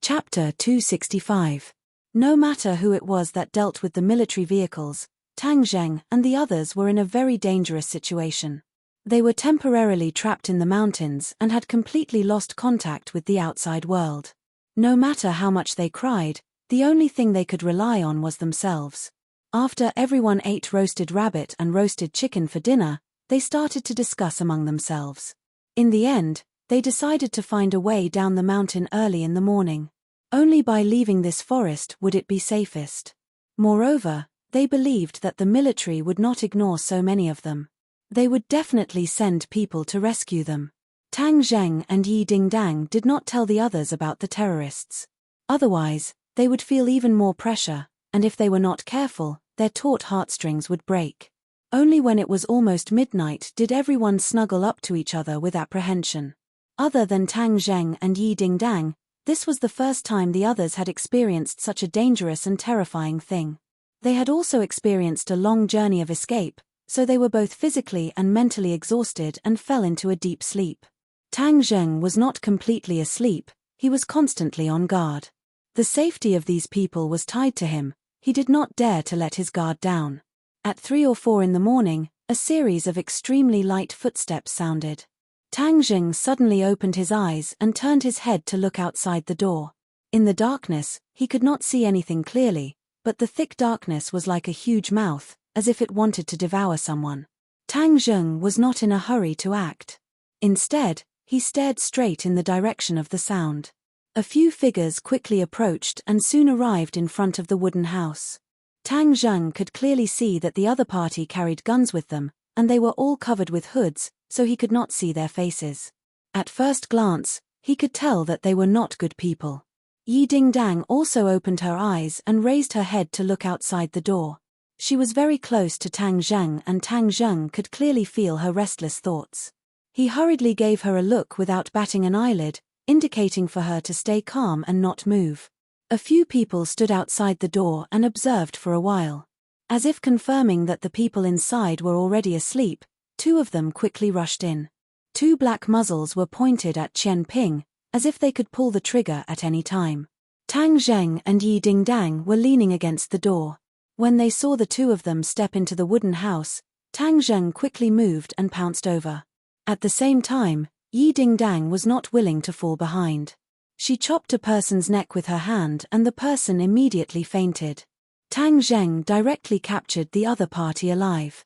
Chapter 265. No matter who it was that dealt with the military vehicles, Tang Zheng and the others were in a very dangerous situation. They were temporarily trapped in the mountains and had completely lost contact with the outside world. No matter how much they cried, the only thing they could rely on was themselves. After everyone ate roasted rabbit and roasted chicken for dinner, they started to discuss among themselves. In the end, they decided to find a way down the mountain early in the morning. Only by leaving this forest would it be safest. Moreover, they believed that the military would not ignore so many of them. They would definitely send people to rescue them. Tang Zheng and Yi Dingdang did not tell the others about the terrorists. Otherwise, they would feel even more pressure, and if they were not careful, their taut heartstrings would break. Only when it was almost midnight did everyone snuggle up to each other with apprehension. Other than Tang Zheng and Yi Dingdang, this was the first time the others had experienced such a dangerous and terrifying thing. They had also experienced a long journey of escape, so they were both physically and mentally exhausted and fell into a deep sleep. Tang Zheng was not completely asleep, he was constantly on guard. The safety of these people was tied to him, he did not dare to let his guard down. At 3 or 4 in the morning, a series of extremely light footsteps sounded. Tang Zheng suddenly opened his eyes and turned his head to look outside the door. In the darkness, he could not see anything clearly, but the thick darkness was like a huge mouth, as if it wanted to devour someone. Tang Zheng was not in a hurry to act. Instead, he stared straight in the direction of the sound. A few figures quickly approached and soon arrived in front of the wooden house. Tang Zheng could clearly see that the other party carried guns with them, and they were all covered with hoods, so he could not see their faces. At first glance, he could tell that they were not good people. Yi Dingdang also opened her eyes and raised her head to look outside the door. She was very close to Tang Zheng and Tang Zheng could clearly feel her restless thoughts. He hurriedly gave her a look without batting an eyelid, indicating for her to stay calm and not move. A few people stood outside the door and observed for a while. As if confirming that the people inside were already asleep, 2 of them quickly rushed in. 2 black muzzles were pointed at Qian Ping, as if they could pull the trigger at any time. Tang Zheng and Yi Dingdang were leaning against the door. When they saw the 2 of them step into the wooden house, Tang Zheng quickly moved and pounced over. At the same time, Yi Dingdang was not willing to fall behind. She chopped a person's neck with her hand and the person immediately fainted. Tang Zheng directly captured the other party alive.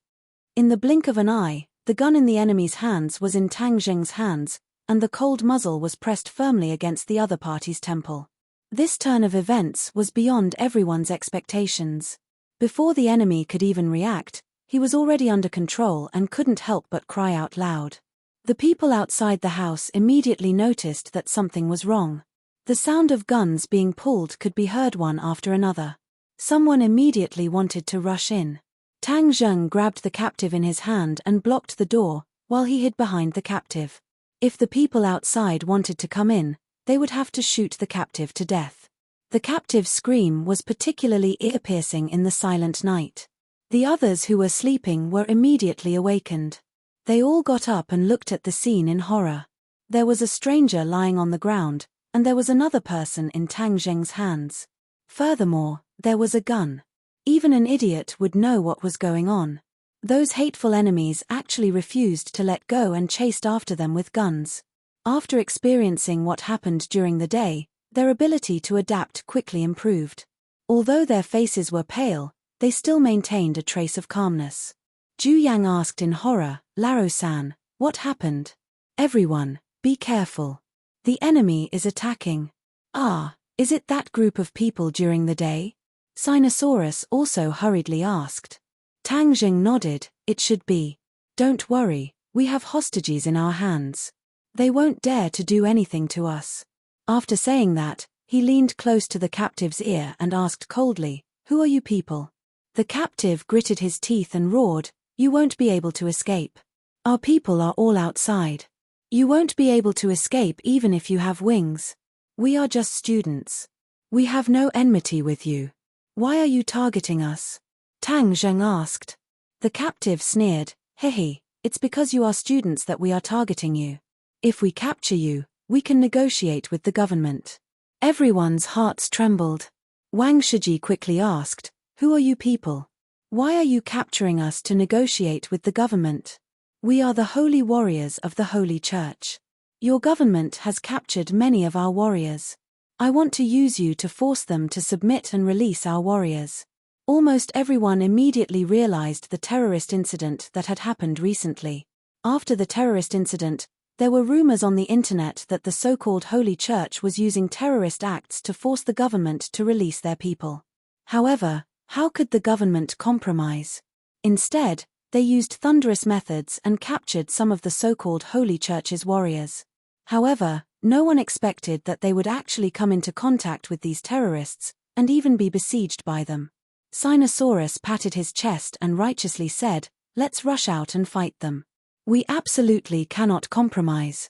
In the blink of an eye, the gun in the enemy's hands was in Tang Zheng's hands, and the cold muzzle was pressed firmly against the other party's temple. This turn of events was beyond everyone's expectations. Before the enemy could even react, he was already under control and couldn't help but cry out loud. The people outside the house immediately noticed that something was wrong. The sound of guns being pulled could be heard one after another. Someone immediately wanted to rush in. Tang Zheng grabbed the captive in his hand and blocked the door, while he hid behind the captive. If the people outside wanted to come in, they would have to shoot the captive to death. The captive's scream was particularly ear-piercing in the silent night. The others who were sleeping were immediately awakened. They all got up and looked at the scene in horror. There was a stranger lying on the ground, and there was another person in Tang Zheng's hands. Furthermore, there was a gun. Even an idiot would know what was going on. Those hateful enemies actually refused to let go and chased after them with guns. After experiencing what happened during the day, their ability to adapt quickly improved. Although their faces were pale, they still maintained a trace of calmness. Ju Yang asked in horror, "Laro-san, what happened?" "Everyone, be careful. The enemy is attacking." "Ah, is it that group of people during the day?" Sinosaurus also hurriedly asked. Tang Zheng nodded, "It should be. Don't worry, we have hostages in our hands. They won't dare to do anything to us." After saying that, he leaned close to the captive's ear and asked coldly, "Who are you people?" The captive gritted his teeth and roared, "You won't be able to escape. Our people are all outside. You won't be able to escape even if you have wings. We are just students. We have no enmity with you. Why are you targeting us?" Tang Zheng asked. The captive sneered, "Hehe, it's because you are students that we are targeting you. If we capture you, we can negotiate with the government." Everyone's hearts trembled. Wang Shiji quickly asked, "Who are you people? Why are you capturing us to negotiate with the government? We are the holy warriors of the Holy Church. Your government has captured many of our warriors. I want to use you to force them to submit and release our warriors." Almost everyone immediately realized the terrorist incident that had happened recently. After the terrorist incident, there were rumors on the internet that the so-called Holy Church was using terrorist acts to force the government to release their people. However, how could the government compromise? Instead, they used thunderous methods and captured some of the so-called Holy Church's warriors. However, no one expected that they would actually come into contact with these terrorists, and even be besieged by them. Sinosaurus patted his chest and righteously said, "Let's rush out and fight them. We absolutely cannot compromise.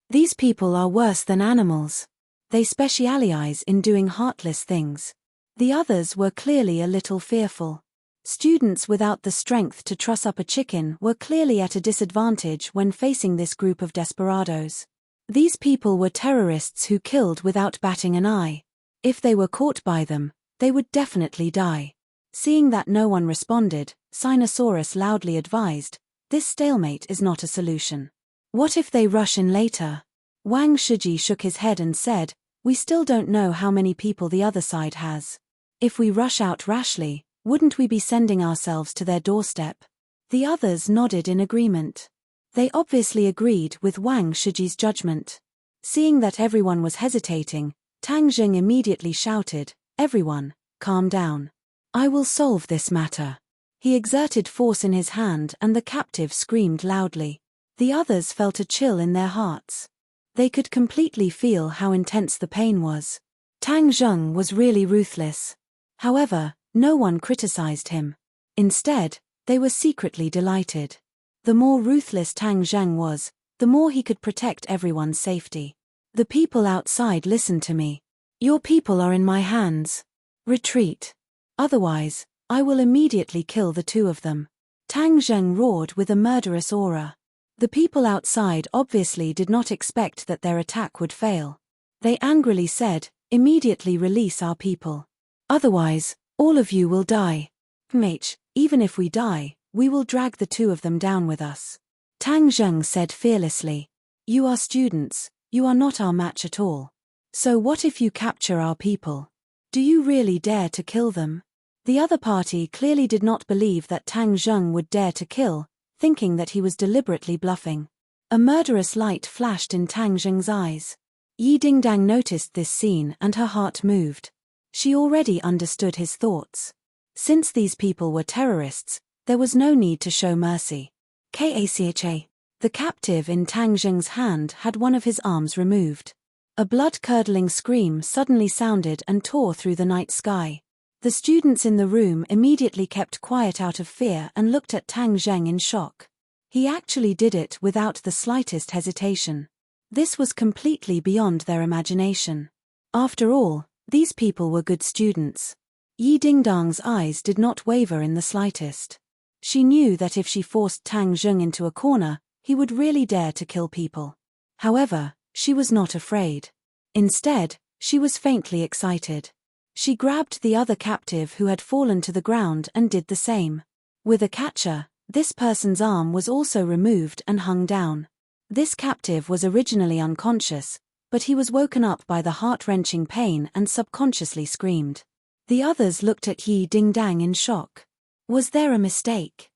These people are worse than animals. They specialize in doing heartless things." The others were clearly a little fearful. Students without the strength to truss up a chicken were clearly at a disadvantage when facing this group of desperados. These people were terrorists who killed without batting an eye. If they were caught by them, they would definitely die. Seeing that no one responded, Sinosaurus loudly advised, "This stalemate is not a solution. What if they rush in later?" Wang Shiji shook his head and said, "We still don't know how many people the other side has. If we rush out rashly, wouldn't we be sending ourselves to their doorstep?" The others nodded in agreement. They obviously agreed with Wang Shiji's judgment. Seeing that everyone was hesitating, Tang Jing immediately shouted, "Everyone, calm down. I will solve this matter." He exerted force in his hand and the captive screamed loudly. The others felt a chill in their hearts. They could completely feel how intense the pain was. Tang Zheng was really ruthless. However, no one criticized him. Instead, they were secretly delighted. The more ruthless Tang Zheng was, the more he could protect everyone's safety. "The people outside listen to me. Your people are in my hands. Retreat. Otherwise, I will immediately kill the two of them." Tang Zheng roared with a murderous aura. The people outside obviously did not expect that their attack would fail. They angrily said, "Immediately release our people. Otherwise, all of you will die. Mate, even if we die, we will drag the two of them down with us." Tang Zheng said fearlessly, "You are students, you are not our match at all. So what if you capture our people? Do you really dare to kill them?" The other party clearly did not believe that Tang Zheng would dare to kill, thinking that he was deliberately bluffing. A murderous light flashed in Tang Zheng's eyes. Yi Dingdang noticed this scene and her heart moved. She already understood his thoughts. Since these people were terrorists, there was no need to show mercy. Kacha. The captive in Tang Zheng's hand had one of his arms removed. A blood-curdling scream suddenly sounded and tore through the night sky. The students in the room immediately kept quiet out of fear and looked at Tang Zheng in shock. He actually did it without the slightest hesitation. This was completely beyond their imagination. After all, these people were good students. Yi Dingdang's eyes did not waver in the slightest. She knew that if she forced Tang Zheng into a corner, he would really dare to kill people. However, she was not afraid. Instead, she was faintly excited. She grabbed the other captive who had fallen to the ground and did the same. With a catcher, this person's arm was also removed and hung down. This captive was originally unconscious, but he was woken up by the heart-wrenching pain and subconsciously screamed. The others looked at Yi Dingdang in shock. Was there a mistake?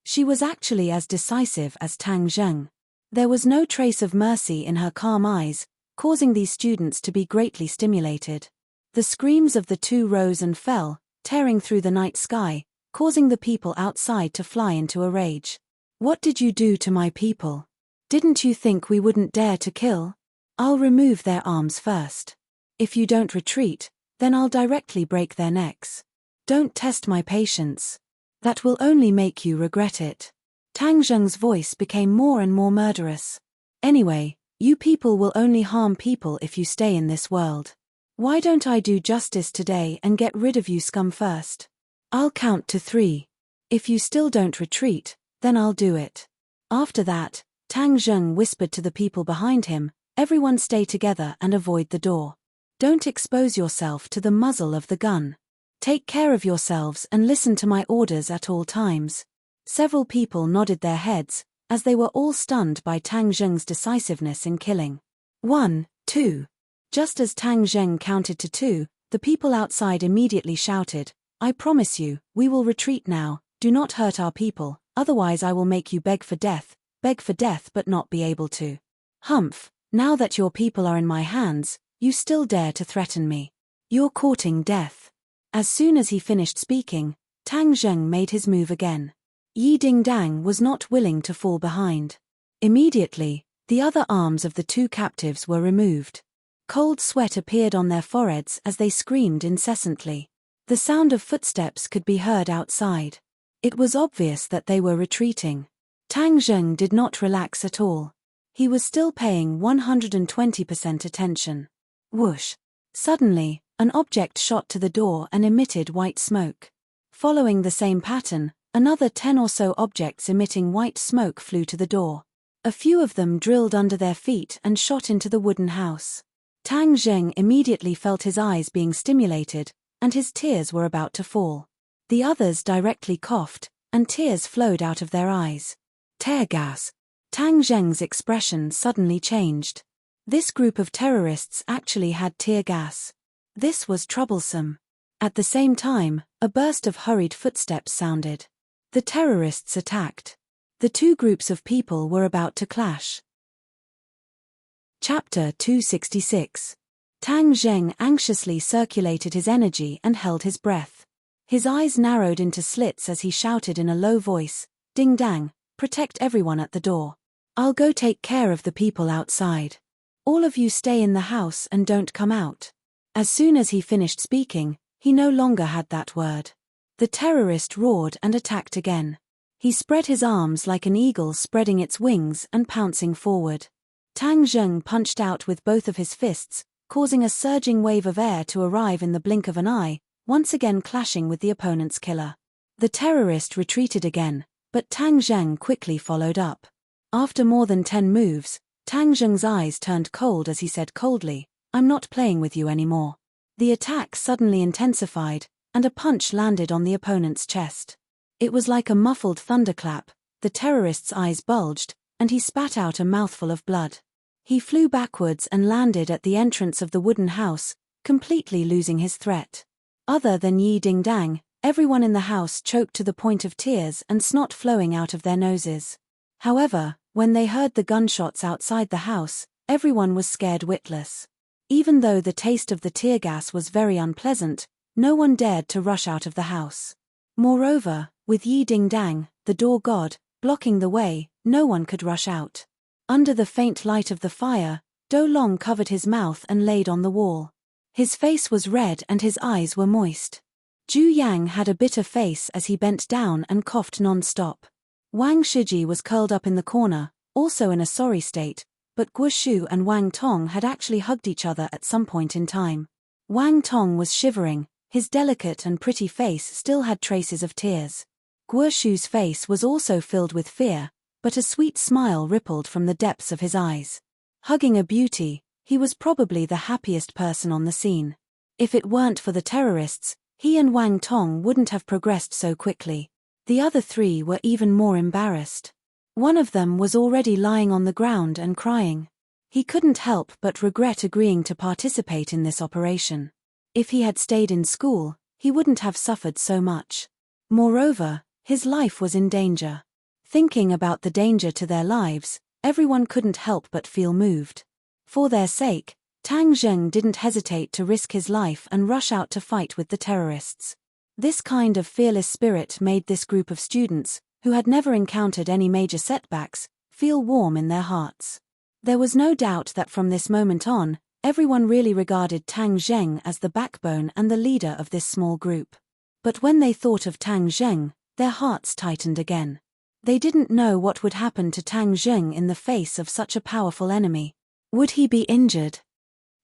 She was actually as decisive as Tang Zheng. There was no trace of mercy in her calm eyes, causing these students to be greatly stimulated. The screams of the two rose and fell, tearing through the night sky, causing the people outside to fly into a rage. "What did you do to my people? Didn't you think we wouldn't dare to kill? I'll remove their arms first. If you don't retreat, then I'll directly break their necks. Don't test my patience. That will only make you regret it." Tang Zheng's voice became more and more murderous. "Anyway, you people will only harm people if you stay in this world. Why don't I do justice today and get rid of you scum first? I'll count to 3. If you still don't retreat, then I'll do it." After that, Tang Zheng whispered to the people behind him, "Everyone stay together and avoid the door. Don't expose yourself to the muzzle of the gun. Take care of yourselves and listen to my orders at all times." Several people nodded their heads, as they were all stunned by Tang Zheng's decisiveness in killing. 1, 2. Just as Tang Zheng counted to 2, the people outside immediately shouted, "I promise you, we will retreat now. Do not hurt our people, otherwise I will make you beg for death but not be able to. Humph, now that your people are in my hands, you still dare to threaten me. You're courting death." As soon as he finished speaking, Tang Zheng made his move again. Yi Dingdang was not willing to fall behind. Immediately, the other arms of the 2 captives were removed. Cold sweat appeared on their foreheads as they screamed incessantly. The sound of footsteps could be heard outside. It was obvious that they were retreating. Tang Zheng did not relax at all. He was still paying 120% attention. Whoosh! Suddenly, an object shot to the door and emitted white smoke. Following the same pattern, another 10 or so objects emitting white smoke flew to the door. A few of them drilled under their feet and shot into the wooden house. Tang Zheng immediately felt his eyes being stimulated, and his tears were about to fall. The others directly coughed, and tears flowed out of their eyes. Tear gas. Tang Zheng's expression suddenly changed. This group of terrorists actually had tear gas. This was troublesome. At the same time, a burst of hurried footsteps sounded. The terrorists attacked. The 2 groups of people were about to clash. Chapter 266. Tang Zheng anxiously circulated his energy and held his breath. His eyes narrowed into slits as he shouted in a low voice, "Ding Dang, protect everyone at the door. I'll go take care of the people outside. All of you stay in the house and don't come out." As soon as he finished speaking, he no longer had that word. The terrorist roared and attacked again. He spread his arms like an eagle spreading its wings and pouncing forward. Tang Zheng punched out with both of his fists, causing a surging wave of air to arrive in the blink of an eye, once again clashing with the opponent's killer. The terrorist retreated again, but Tang Zheng quickly followed up. After more than 10 moves, Tang Zheng's eyes turned cold as he said coldly, "I'm not playing with you anymore." The attack suddenly intensified, and a punch landed on the opponent's chest. It was like a muffled thunderclap, the terrorist's eyes bulged, and he spat out a mouthful of blood. He flew backwards and landed at the entrance of the wooden house, completely losing his threat. Other than Yi Dingdang, everyone in the house choked to the point of tears and snot flowing out of their noses. However, when they heard the gunshots outside the house, everyone was scared witless. Even though the taste of the tear gas was very unpleasant, no one dared to rush out of the house. Moreover, with Yi Dingdang, the door god, blocking the way, no one could rush out. Under the faint light of the fire, Do Long covered his mouth and laid on the wall. His face was red and his eyes were moist. Zhu Yang had a bitter face as he bent down and coughed non-stop. Wang Shiji was curled up in the corner, also in a sorry state, but Guo Shu and Wang Tong had actually hugged each other at some point in time. Wang Tong was shivering, his delicate and pretty face still had traces of tears. Guo Shu's face was also filled with fear, but a sweet smile rippled from the depths of his eyes. Hugging a beauty, he was probably the happiest person on the scene. If it weren't for the terrorists, he and Wang Tong wouldn't have progressed so quickly. The other 3 were even more embarrassed. One of them was already lying on the ground and crying. He couldn't help but regret agreeing to participate in this operation. If he had stayed in school, he wouldn't have suffered so much. Moreover, his life was in danger. Thinking about the danger to their lives, everyone couldn't help but feel moved. For their sake, Tang Zheng didn't hesitate to risk his life and rush out to fight with the terrorists. This kind of fearless spirit made this group of students, who had never encountered any major setbacks, feel warm in their hearts. There was no doubt that from this moment on, everyone really regarded Tang Zheng as the backbone and the leader of this small group. But when they thought of Tang Zheng, their hearts tightened again. They didn't know what would happen to Tang Zheng in the face of such a powerful enemy. Would he be injured?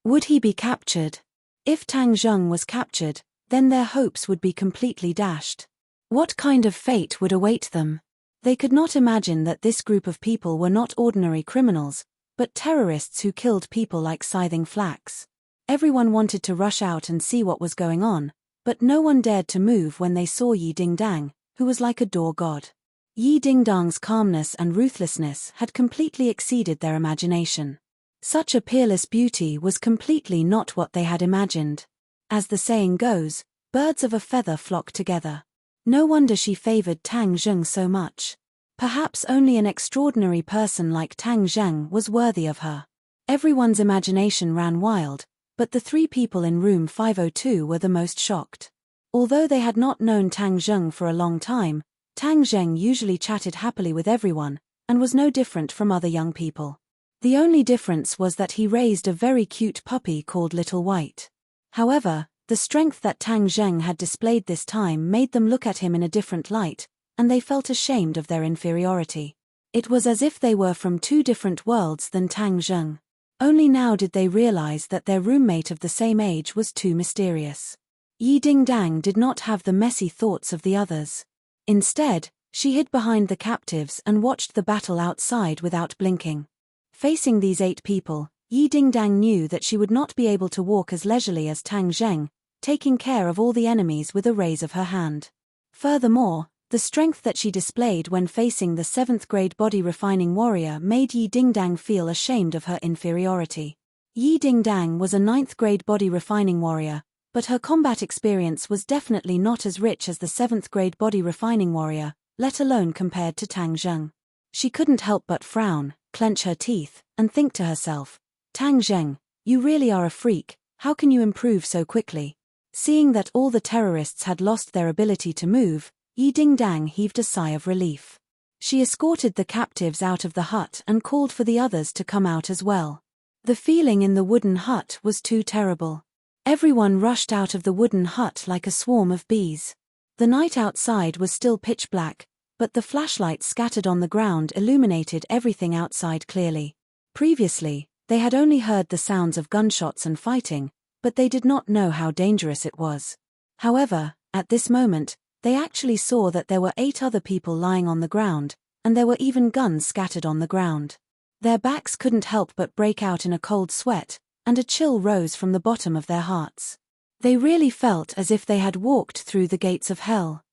Would he be captured? If Tang Zheng was captured, then their hopes would be completely dashed. What kind of fate would await them? They could not imagine that this group of people were not ordinary criminals, but terrorists who killed people like scything flax. Everyone wanted to rush out and see what was going on, but no one dared to move when they saw Yi Dingdang, who was like a door god. Yi Dingdang's calmness and ruthlessness had completely exceeded their imagination. Such a peerless beauty was completely not what they had imagined. As the saying goes, birds of a feather flock together. No wonder she favored Tang Zheng so much. Perhaps only an extraordinary person like Tang Zheng was worthy of her. Everyone's imagination ran wild, but the three people in room 502 were the most shocked. Although they had not known Tang Zheng for a long time, Tang Zheng usually chatted happily with everyone, and was no different from other young people. The only difference was that he raised a very cute puppy called Little White. However, the strength that Tang Zheng had displayed this time made them look at him in a different light, and they felt ashamed of their inferiority. It was as if they were from two different worlds than Tang Zheng. Only now did they realize that their roommate of the same age was too mysterious. Yi Dingdang did not have the messy thoughts of the others. Instead, she hid behind the captives and watched the battle outside without blinking. Facing these 8 people, Yi Dingdang knew that she would not be able to walk as leisurely as Tang Zheng, taking care of all the enemies with a raise of her hand. Furthermore, the strength that she displayed when facing the 7th grade body refining warrior made Yi Dingdang feel ashamed of her inferiority. Yi Dingdang was a 9th grade body refining warrior, but her combat experience was definitely not as rich as the 7th grade body refining warrior, let alone compared to Tang Zheng. She couldn't help but frown, clench her teeth, and think to herself, Tang Zheng, you really are a freak, how can you improve so quickly? Seeing that all the terrorists had lost their ability to move, Yi Dingdang heaved a sigh of relief. She escorted the captives out of the hut and called for the others to come out as well. The feeling in the wooden hut was too terrible. Everyone rushed out of the wooden hut like a swarm of bees. The night outside was still pitch black, but the flashlights scattered on the ground illuminated everything outside clearly. Previously, they had only heard the sounds of gunshots and fighting, but they did not know how dangerous it was. However, at this moment, they actually saw that there were 8 other people lying on the ground, and there were even guns scattered on the ground. Their backs couldn't help but break out in a cold sweat, and a chill rose from the bottom of their hearts. They really felt as if they had walked through the gates of hell.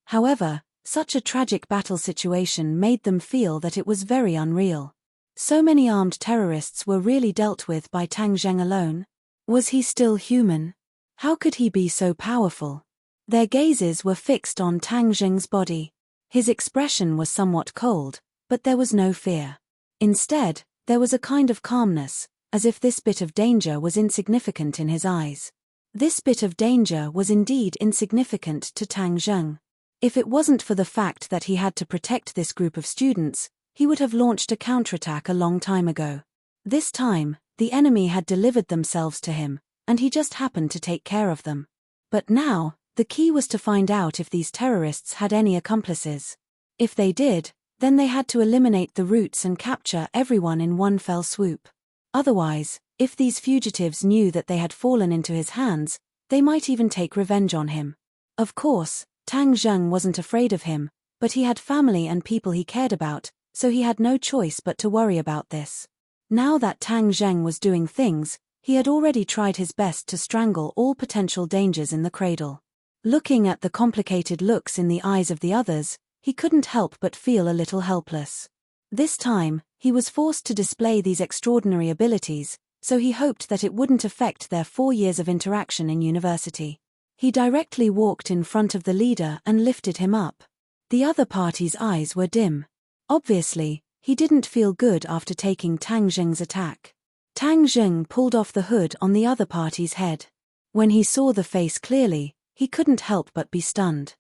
However, such a tragic battle situation made them feel that it was very unreal. So many armed terrorists were really dealt with by Tang Zheng alone? Was he still human? How could he be so powerful? Their gazes were fixed on Tang Zheng's body. His expression was somewhat cold, but there was no fear. Instead, there was a kind of calmness, as if this bit of danger was insignificant in his eyes. This bit of danger was indeed insignificant to Tang Zheng. If it wasn't for the fact that he had to protect this group of students, he would have launched a counterattack a long time ago. This time, the enemy had delivered themselves to him, and he just happened to take care of them. But now, the key was to find out if these terrorists had any accomplices. If they did, then they had to eliminate the roots and capture everyone in one fell swoop. Otherwise, if these fugitives knew that they had fallen into his hands, they might even take revenge on him. Of course, Tang Zheng wasn't afraid of him, but he had family and people he cared about, so he had no choice but to worry about this. Now that Tang Zheng was doing things, he had already tried his best to strangle all potential dangers in the cradle. Looking at the complicated looks in the eyes of the others, he couldn't help but feel a little helpless. This time, he was forced to display these extraordinary abilities, so he hoped that it wouldn't affect their 4 years of interaction in university. He directly walked in front of the leader and lifted him up. The other party's eyes were dim. Obviously, he didn't feel good after taking Tang Zheng's attack. Tang Zheng pulled off the hood on the other party's head. When he saw the face clearly, he couldn't help but be stunned.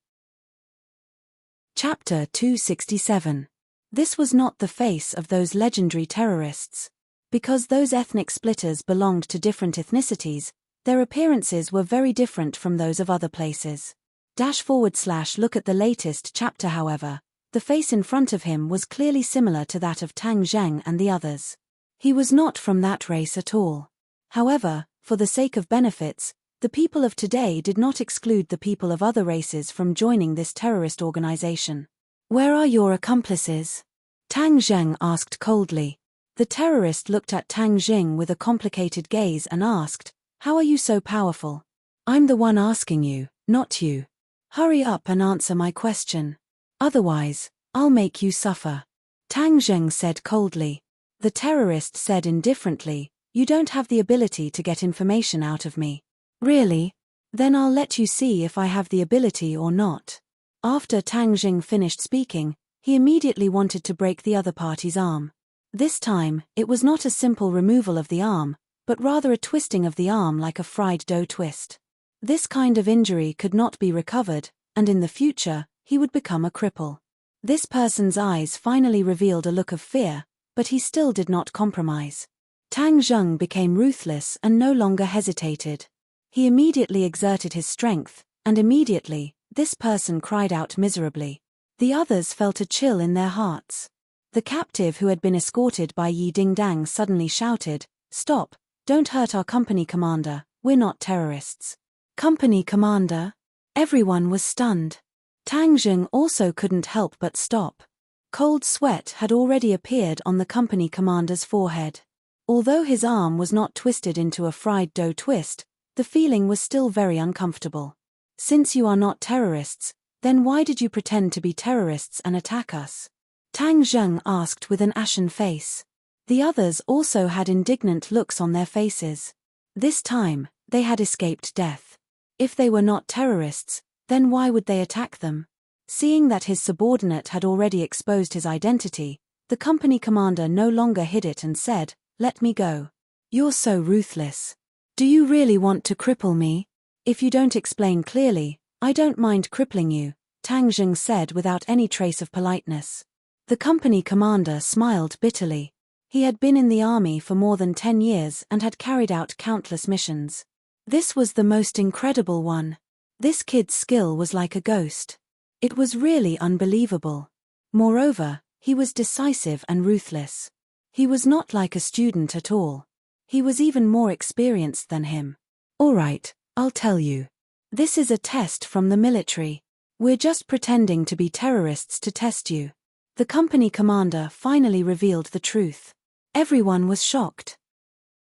Chapter 267. This was not the face of those legendary terrorists. Because those ethnic splitters belonged to different ethnicities, their appearances were very different from those of other places. Look at the latest chapter. However, the face in front of him was clearly similar to that of Tang Zheng and the others. He was not from that race at all. However, for the sake of benefits, the people of today did not exclude the people of other races from joining this terrorist organization. Where are your accomplices? Tang Zheng asked coldly. The terrorist looked at Tang Zheng with a complicated gaze and asked, How are you so powerful? I'm the one asking you, not you. Hurry up and answer my question. Otherwise, I'll make you suffer. Tang Zheng said coldly. The terrorist said indifferently, you don't have the ability to get information out of me. Really? Then I'll let you see if I have the ability or not. After Tang Zheng finished speaking, he immediately wanted to break the other party's arm. This time, it was not a simple removal of the arm, but rather a twisting of the arm like a fried dough twist. This kind of injury could not be recovered, and in the future, he would become a cripple. This person's eyes finally revealed a look of fear, but he still did not compromise. Tang Zheng became ruthless and no longer hesitated. He immediately exerted his strength, and immediately, this person cried out miserably. The others felt a chill in their hearts. The captive who had been escorted by Yi Dingdang suddenly shouted, "Stop, don't hurt our company commander, we're not terrorists." Company commander? Everyone was stunned. Tang Zheng also couldn't help but stop. Cold sweat had already appeared on the company commander's forehead. Although his arm was not twisted into a fried dough twist, the feeling was still very uncomfortable. Since you are not terrorists, then why did you pretend to be terrorists and attack us? Tang Zheng asked with an ashen face. The others also had indignant looks on their faces. This time, they had escaped death. If they were not terrorists, then why would they attack them? Seeing that his subordinate had already exposed his identity, the company commander no longer hid it and said, "Let me go. You're so ruthless. Do you really want to cripple me? If you don't explain clearly, I don't mind crippling you," Tang Zheng said without any trace of politeness. The company commander smiled bitterly. He had been in the army for more than 10 years and had carried out countless missions. This was the most incredible one. This kid's skill was like a ghost. It was really unbelievable. Moreover, he was decisive and ruthless. He was not like a student at all. He was even more experienced than him. "All right, I'll tell you. This is a test from the military. We're just pretending to be terrorists to test you." The company commander finally revealed the truth. Everyone was shocked.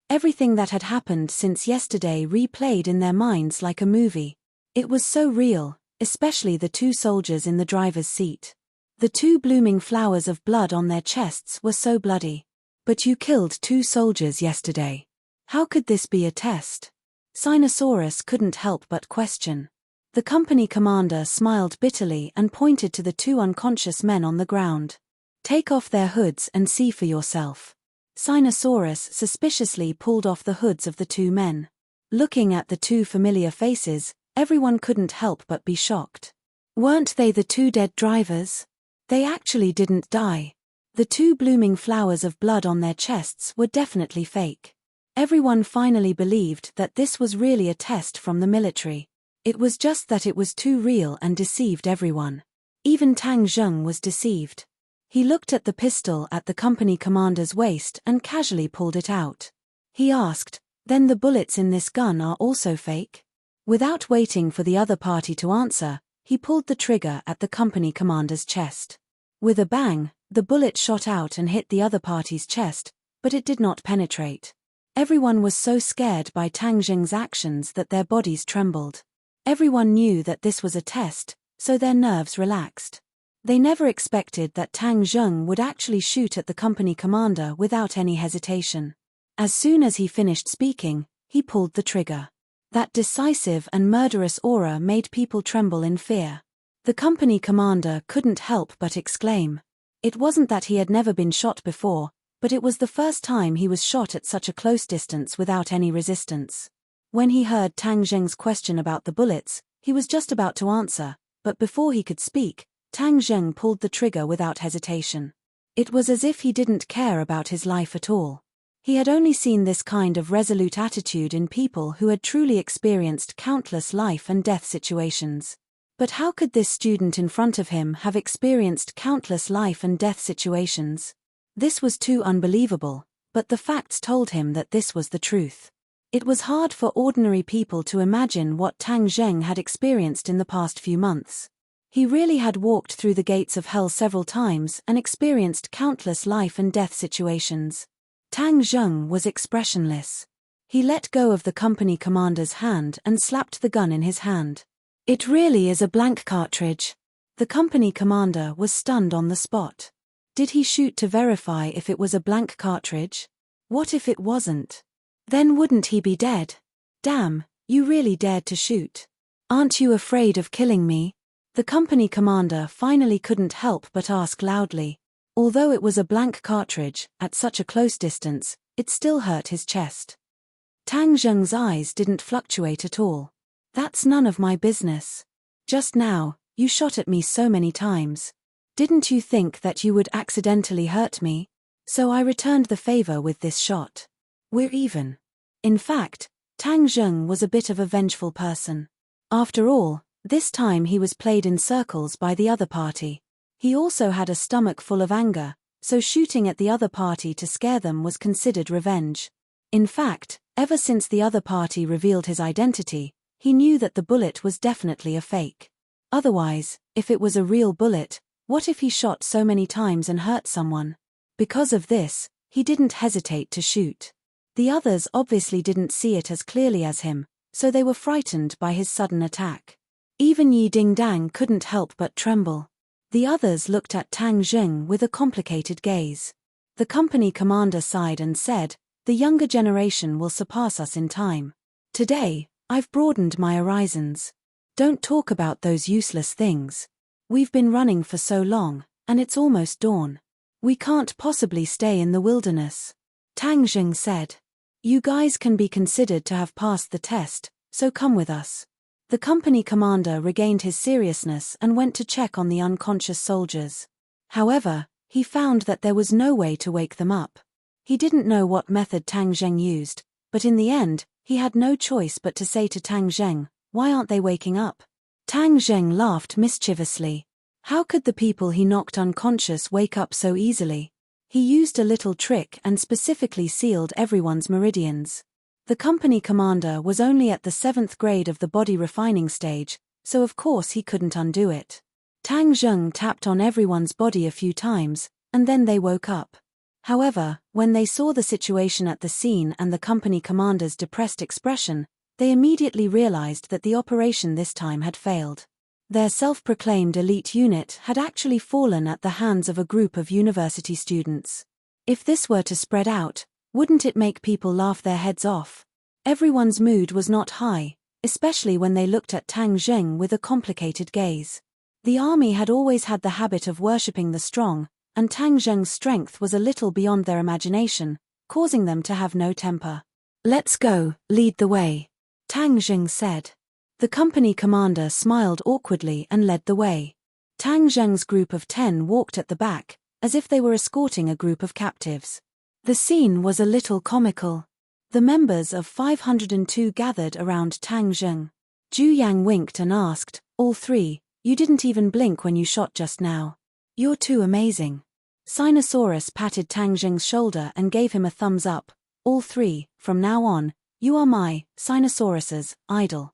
Everything that had happened since yesterday replayed in their minds like a movie. It was so real, especially the two soldiers in the driver's seat. The two blooming flowers of blood on their chests were so bloody. "But you killed 2 soldiers yesterday. How could this be a test?" Sinosaurus couldn't help but question. The company commander smiled bitterly and pointed to the 2 unconscious men on the ground. "Take off their hoods and see for yourself." Sinosaurus suspiciously pulled off the hoods of the 2 men. Looking at the 2 familiar faces, everyone couldn't help but be shocked. Weren't they the 2 dead drivers? They actually didn't die. The 2 blooming flowers of blood on their chests were definitely fake. Everyone finally believed that this was really a test from the military. It was just that it was too real and deceived everyone. Even Tang Zheng was deceived. He looked at the pistol at the company commander's waist and casually pulled it out. He asked, "Then the bullets in this gun are also fake?" Without waiting for the other party to answer, he pulled the trigger at the company commander's chest. With a bang, the bullet shot out and hit the other party's chest, but it did not penetrate. Everyone was so scared by Tang Zheng's actions that their bodies trembled. Everyone knew that this was a test, so their nerves relaxed. They never expected that Tang Zheng would actually shoot at the company commander without any hesitation. As soon as he finished speaking, he pulled the trigger. That decisive and murderous aura made people tremble in fear. The company commander couldn't help but exclaim. It wasn't that he had never been shot before, but it was the first time he was shot at such a close distance without any resistance. When he heard Tang Zheng's question about the bullets, he was just about to answer, but before he could speak, Tang Zheng pulled the trigger without hesitation. It was as if he didn't care about his life at all. He had only seen this kind of resolute attitude in people who had truly experienced countless life and death situations. But how could this student in front of him have experienced countless life and death situations? This was too unbelievable, but the facts told him that this was the truth. It was hard for ordinary people to imagine what Tang Zheng had experienced in the past few months. He really had walked through the gates of hell several times and experienced countless life and death situations. Tang Zheng was expressionless. He let go of the company commander's hand and slapped the gun in his hand. It really is a blank cartridge. The company commander was stunned on the spot. Did he shoot to verify if it was a blank cartridge? What if it wasn't? Then wouldn't he be dead? Damn, you really dared to shoot. Aren't you afraid of killing me? The company commander finally couldn't help but ask loudly. Although it was a blank cartridge, at such a close distance, it still hurt his chest. Tang Zheng's eyes didn't fluctuate at all. That's none of my business. Just now, you shot at me so many times. Didn't you think that you would accidentally hurt me? So I returned the favor with this shot. We're even. In fact, Tang Zheng was a bit of a vengeful person. After all, this time he was played in circles by the other party. He also had a stomach full of anger, so shooting at the other party to scare them was considered revenge. In fact, ever since the other party revealed his identity, he knew that the bullet was definitely a fake. Otherwise, if it was a real bullet, what if he shot so many times and hurt someone? Because of this, he didn't hesitate to shoot. The others obviously didn't see it as clearly as him, so they were frightened by his sudden attack. Even Yi Dingdang couldn't help but tremble. The others looked at Tang Zheng with a complicated gaze. The company commander sighed and said, "The younger generation will surpass us in time. Today, I've broadened my horizons. Don't talk about those useless things. We've been running for so long, and it's almost dawn. We can't possibly stay in the wilderness." Tang Zheng said, "You guys can be considered to have passed the test, so come with us." The company commander regained his seriousness and went to check on the unconscious soldiers. However, he found that there was no way to wake them up. He didn't know what method Tang Zheng used, but in the end, he had no choice but to say to Tang Zheng, "Why aren't they waking up?" Tang Zheng laughed mischievously. How could the people he knocked unconscious wake up so easily? He used a little trick and specifically sealed everyone's meridians. The company commander was only at the 7th grade of the body refining stage, so of course he couldn't undo it. Tang Zheng tapped on everyone's body a few times, and then they woke up. However, when they saw the situation at the scene and the company commander's depressed expression, they immediately realized that the operation this time had failed. Their self-proclaimed elite unit had actually fallen at the hands of a group of university students. If this were to spread out, wouldn't it make people laugh their heads off? Everyone's mood was not high, especially when they looked at Tang Zheng with a complicated gaze. The army had always had the habit of worshipping the strong, and Tang Zheng's strength was a little beyond their imagination, causing them to have no temper. "Let's go, lead the way," Tang Zheng said. The company commander smiled awkwardly and led the way. Tang Zheng's group of 10 walked at the back, as if they were escorting a group of captives. The scene was a little comical. The members of 502 gathered around Tang Zheng. Zhu Yang winked and asked, "All three, you didn't even blink when you shot just now. You're too amazing." Sinosaurus patted Tang Zheng's shoulder and gave him a thumbs up. "All three, from now on, you are my, Sinosaurus's, idol."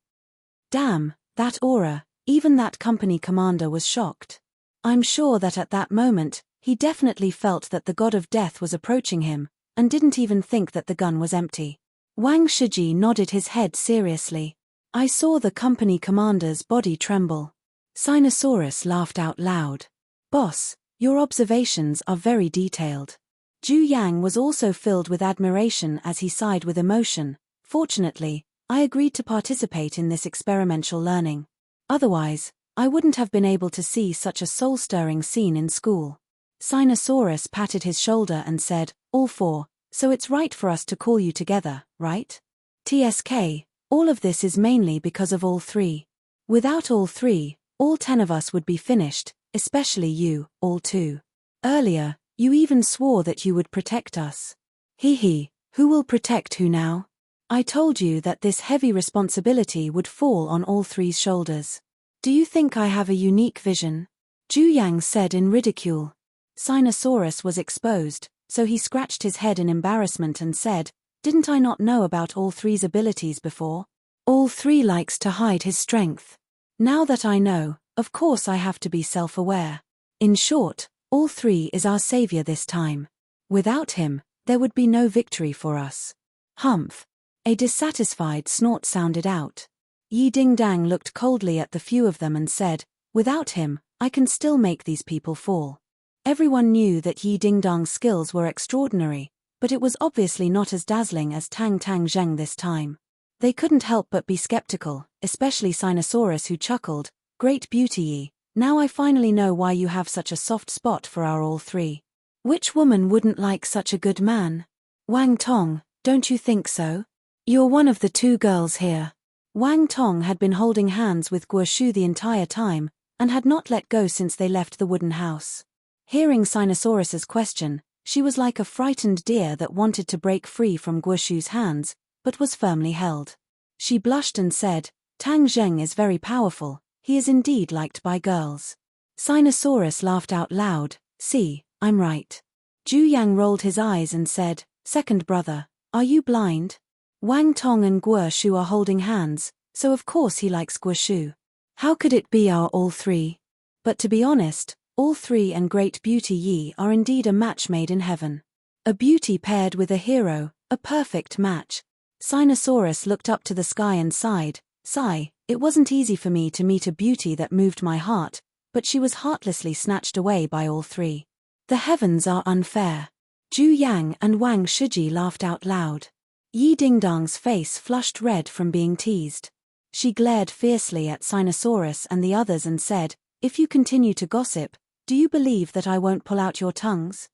Damn, that aura, even that company commander was shocked. I'm sure that at that moment, he definitely felt that the god of death was approaching him, and didn't even think that the gun was empty. Wang Shiji nodded his head seriously. "I saw the company commander's body tremble." Sinosaurus laughed out loud. "Boss, your observations are very detailed." Zhu Yang was also filled with admiration as he sighed with emotion. "Fortunately, I agreed to participate in this experimental learning. Otherwise, I wouldn't have been able to see such a soul-stirring scene in school." Sinosaurus patted his shoulder and said, "All four, so it's right for us to call you together, right? TSK, all of this is mainly because of all three. Without all three, all 10 of us would be finished, especially you, all two. Earlier, you even swore that you would protect us. Hee, who will protect who now? I told you that this heavy responsibility would fall on all three's shoulders. Do you think I have a unique vision?" Zhu Yang said in ridicule. Sinosaurus was exposed, so he scratched his head in embarrassment and said, "Didn't I not know about all three's abilities before? All three likes to hide his strength. Now that I know, of course I have to be self-aware. In short, all three is our savior this time. Without him, there would be no victory for us." Humph. A dissatisfied snort sounded out. Yi Ding-dang looked coldly at the few of them and said, "Without him, I can still make these people fall." Everyone knew that Yi Ding-dang's skills were extraordinary, but it was obviously not as dazzling as Tang Zheng this time. They couldn't help but be skeptical, especially Sinosaurus, who chuckled, "Great beauty Yi, now I finally know why you have such a soft spot for our all three. Which woman wouldn't like such a good man? Wang Tong, don't you think so? You're one of the two girls here." Wang Tong had been holding hands with Guoshu the entire time, and had not let go since they left the wooden house. Hearing Sinosaurus's question, she was like a frightened deer that wanted to break free from Guoshu's hands, but was firmly held. She blushed and said, "Tang Zheng is very powerful, he is indeed liked by girls." Sinosaurus laughed out loud, "See, I'm right." Zhu Yang rolled his eyes and said, "Second brother, are you blind? Wang Tong and Guoshu are holding hands, so of course he likes Guoshu. How could it be our all three? But to be honest, all three and Great Beauty Yi are indeed a match made in heaven. A beauty paired with a hero, a perfect match." Sinosaurus looked up to the sky and sighed, "Sigh, it wasn't easy for me to meet a beauty that moved my heart, but she was heartlessly snatched away by all three. The heavens are unfair." Zhu Yang and Wang Shiji laughed out loud. Yi Ding-dang's face flushed red from being teased. She glared fiercely at Sinosaurus and the others and said, "If you continue to gossip, do you believe that I won't pull out your tongues?"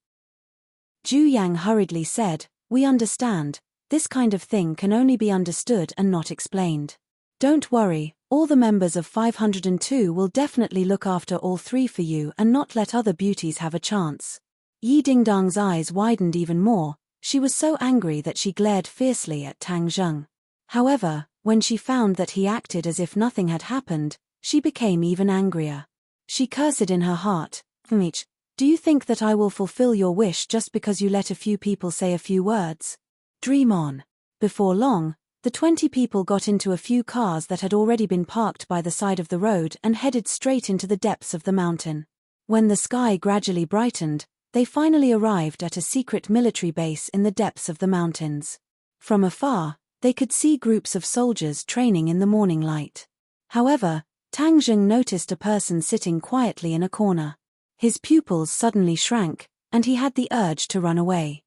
Zhu Yang hurriedly said, "We understand. This kind of thing can only be understood and not explained. Don't worry, all the members of 502 will definitely look after all three for you and not let other beauties have a chance." Yi Ding-dang's eyes widened even more. She was so angry that she glared fiercely at Tang Zheng. However, when she found that he acted as if nothing had happened, she became even angrier. She cursed in her heart, "Mich, do you think that I will fulfill your wish just because you let a few people say a few words? Dream on." Before long, the 20 people got into a few cars that had already been parked by the side of the road and headed straight into the depths of the mountain. When the sky gradually brightened, they finally arrived at a secret military base in the depths of the mountains. From afar, they could see groups of soldiers training in the morning light. However, Tang Zheng noticed a person sitting quietly in a corner. His pupils suddenly shrank, and he had the urge to run away.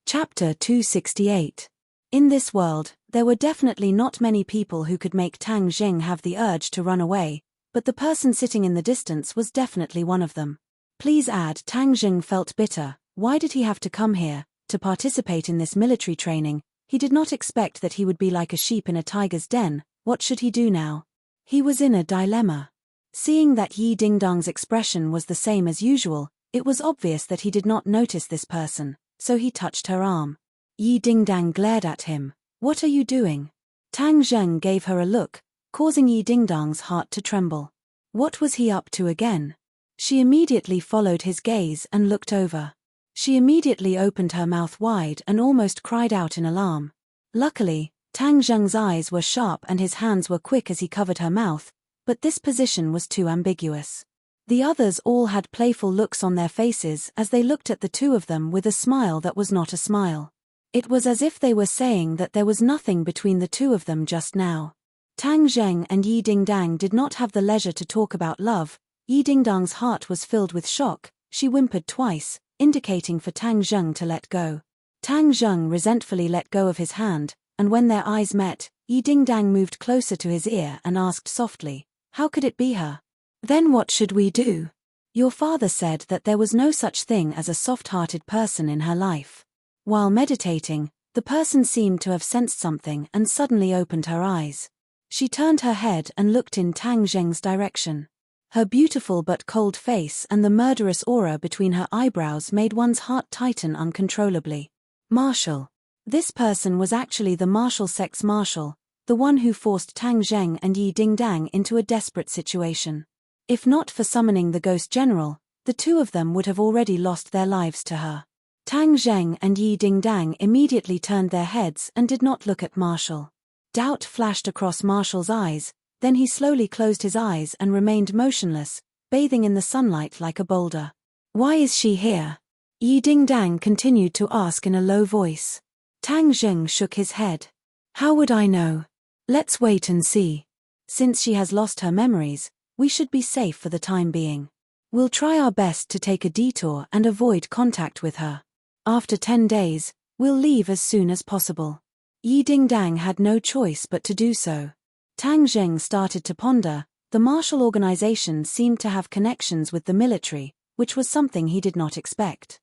Chapter 268. In this world, there were definitely not many people who could make Tang Zheng have the urge to run away, but the person sitting in the distance was definitely one of them. Please add, Tang Zheng felt bitter. Why did he have to come here, to participate in this military training? He did not expect that he would be like a sheep in a tiger's den. What should he do now? He was in a dilemma. Seeing that Yi Ding-dang's expression was the same as usual, it was obvious that he did not notice this person, so he touched her arm. Yi Ding-dang glared at him. "What are you doing?" Tang Zheng gave her a look, causing Yi Ding-dang's heart to tremble. What was he up to again? She immediately followed his gaze and looked over. She immediately opened her mouth wide and almost cried out in alarm. Luckily, Tang Zheng's eyes were sharp and his hands were quick as he covered her mouth, but this position was too ambiguous. The others all had playful looks on their faces as they looked at the two of them with a smile that was not a smile. It was as if they were saying that there was nothing between the two of them just now. Tang Zheng and Yi Ding-dang did not have the leisure to talk about love. Yi Ding-dang's heart was filled with shock. She whimpered twice, indicating for Tang Zheng to let go. Tang Zheng resentfully let go of his hand, and when their eyes met, Yi Ding-dang moved closer to his ear and asked softly, "How could it be her? Then what should we do? Your father said that there was no such thing as a soft-hearted person in her life." While meditating, the person seemed to have sensed something and suddenly opened her eyes. She turned her head and looked in Tang Zheng's direction. Her beautiful but cold face and the murderous aura between her eyebrows made one's heart tighten uncontrollably. Marshal. This person was actually the martial sex marshal, the one who forced Tang Zheng and Yi Ding-dang into a desperate situation. If not for summoning the ghost general, the two of them would have already lost their lives to her. Tang Zheng and Yi Ding-dang immediately turned their heads and did not look at Marshal. Doubt flashed across Marshal's eyes, then he slowly closed his eyes and remained motionless, bathing in the sunlight like a boulder. "Why is she here?" Yi Ding-dang continued to ask in a low voice. Tang Zheng shook his head. How would I know? Let's wait and see. Since she has lost her memories, we should be safe for the time being. We'll try our best to take a detour and avoid contact with her. After 10 days, we'll leave as soon as possible. Yi Dingdang had no choice but to do so. Tang Zheng started to ponder. The martial organization seemed to have connections with the military, which was something he did not expect.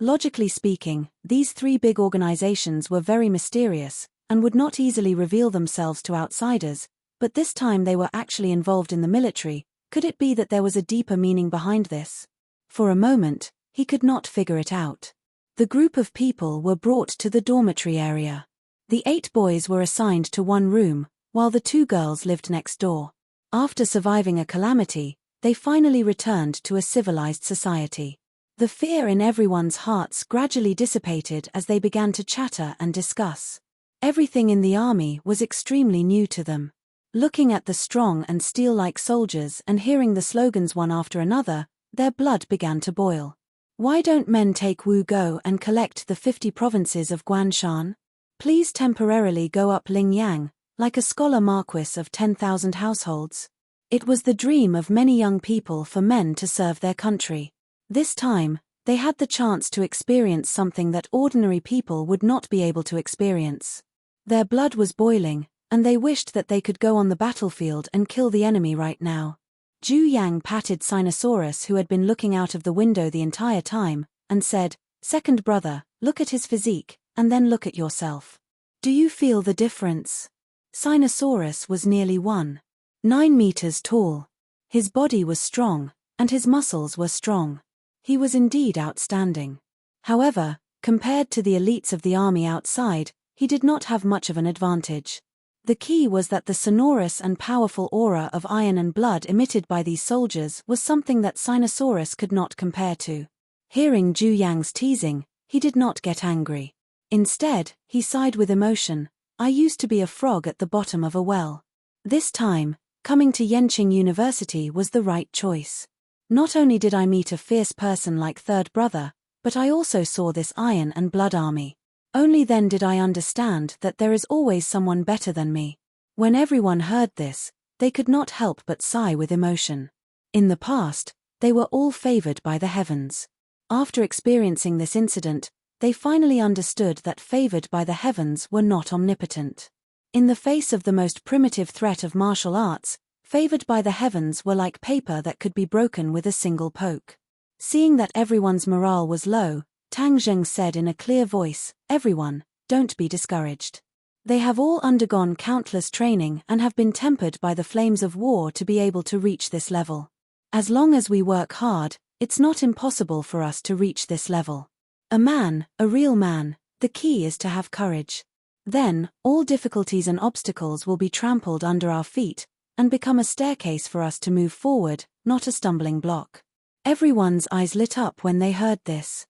Logically speaking, these three big organizations were very mysterious, and would not easily reveal themselves to outsiders, but this time they were actually involved in the military. Could it be that there was a deeper meaning behind this? For a moment, he could not figure it out. The group of people were brought to the dormitory area. The 8 boys were assigned to one room, while the 2 girls lived next door. After surviving a calamity, they finally returned to a civilized society. The fear in everyone's hearts gradually dissipated as they began to chatter and discuss. Everything in the army was extremely new to them. Looking at the strong and steel-like soldiers and hearing the slogans one after another, their blood began to boil. Why don't men take Wu Go and collect the 50 provinces of Guanshan? Please temporarily go up Lingyang, like a scholar marquis of 10,000 households. It was the dream of many young people for men to serve their country. This time, they had the chance to experience something that ordinary people would not be able to experience. Their blood was boiling, and they wished that they could go on the battlefield and kill the enemy right now. Zhu Yang patted Sinosaurus, who had been looking out of the window the entire time, and said, "Second brother, look at his physique, and then look at yourself. Do you feel the difference?" Sinosaurus was nearly 1.9 meters tall. His body was strong, and his muscles were strong. He was indeed outstanding. However, compared to the elites of the army outside, he did not have much of an advantage. The key was that the sonorous and powerful aura of iron and blood emitted by these soldiers was something that Sinosaurus could not compare to. Hearing Zhu Yang's teasing, he did not get angry. Instead, he sighed with emotion. I used to be a frog at the bottom of a well. This time, coming to Yenqing University was the right choice. Not only did I meet a fierce person like third brother, but I also saw this iron and blood army. Only then did I understand that there is always someone better than me. When everyone heard this, they could not help but sigh with emotion. In the past, they were all favored by the heavens. After experiencing this incident, they finally understood that favored by the heavens were not omnipotent. In the face of the most primitive threat of martial arts, favored by the heavens were like paper that could be broken with a single poke. Seeing that everyone's morale was low, Tang Zheng said in a clear voice, "Everyone, don't be discouraged. They have all undergone countless training and have been tempered by the flames of war to be able to reach this level. As long as we work hard, it's not impossible for us to reach this level. A man, a real man, the key is to have courage. Then, all difficulties and obstacles will be trampled under our feet and become a staircase for us to move forward, not a stumbling block." Everyone's eyes lit up when they heard this.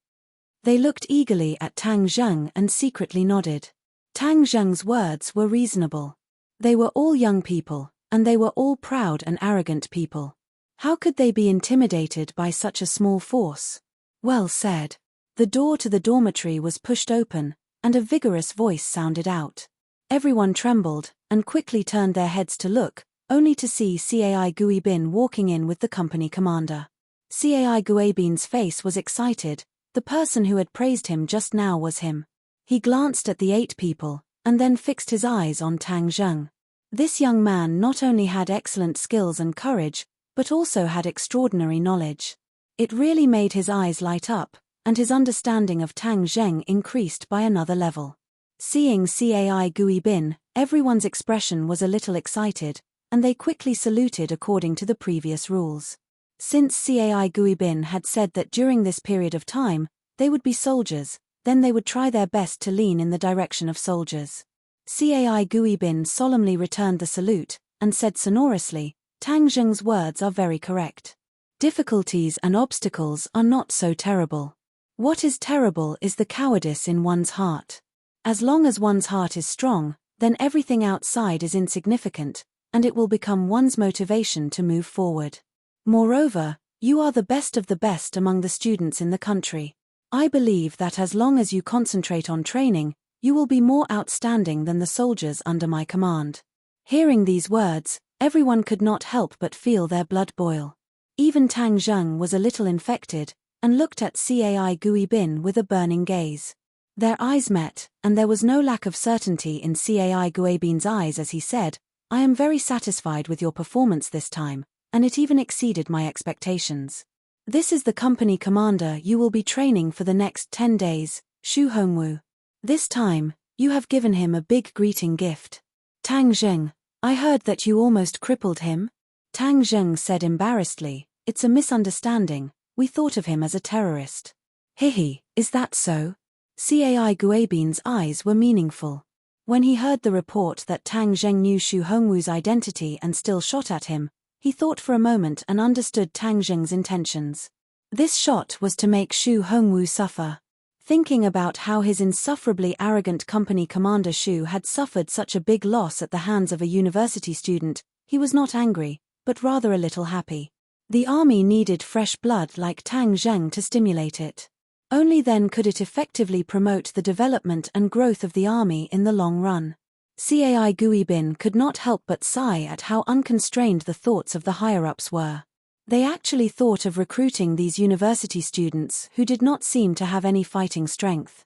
They looked eagerly at Tang Zheng and secretly nodded. Tang Zheng's words were reasonable. They were all young people, and they were all proud and arrogant people. How could they be intimidated by such a small force? Well said. The door to the dormitory was pushed open, and a vigorous voice sounded out. Everyone trembled, and quickly turned their heads to look, only to see Cai Guibin walking in with the company commander. Cai Guibin's face was excited. The person who had praised him just now was him. He glanced at the 8 people, and then fixed his eyes on Tang Zheng. This young man not only had excellent skills and courage, but also had extraordinary knowledge. It really made his eyes light up, and his understanding of Tang Zheng increased by another level. Seeing Cai Guibin, everyone's expression was a little excited, and they quickly saluted according to the previous rules. Since Cai Guibin had said that during this period of time, they would be soldiers, then they would try their best to lean in the direction of soldiers. Cai Guibin solemnly returned the salute, and said sonorously, "Tang Zheng's words are very correct. Difficulties and obstacles are not so terrible. What is terrible is the cowardice in one's heart. As long as one's heart is strong, then everything outside is insignificant, and it will become one's motivation to move forward. Moreover, you are the best of the best among the students in the country. I believe that as long as you concentrate on training, You will be more outstanding than the soldiers under my command." Hearing these words, everyone could not help but feel their blood boil. Even Tang Zheng was a little infected, and looked at Cai Gui Bin with a burning gaze. Their eyes met, and there was no lack of certainty in Cai Gui Bin's eyes as he said, "I am very satisfied with your performance this time, and it even exceeded my expectations. This is the company commander you will be training for the next 10 days, Xu Hongwu. This time, you have given him a big greeting gift." "Tang Zheng, I heard that you almost crippled him?" Tang Zheng said embarrassedly, "It's a misunderstanding, we thought of him as a terrorist." "Hihi, is that so?" Cai Guibin's eyes were meaningful. When he heard the report that Tang Zheng knew Xu Hongwu's identity and still shot at him, he thought for a moment and understood Tang Zheng's intentions. This shot was to make Xu Hongwu suffer. Thinking about how his insufferably arrogant company commander Xu had suffered such a big loss at the hands of a university student, he was not angry, but rather a little happy. The army needed fresh blood like Tang Zheng to stimulate it. Only then could it effectively promote the development and growth of the army in the long run. Cai Guibin could not help but sigh at how unconstrained the thoughts of the higher-ups were. They actually thought of recruiting these university students who did not seem to have any fighting strength.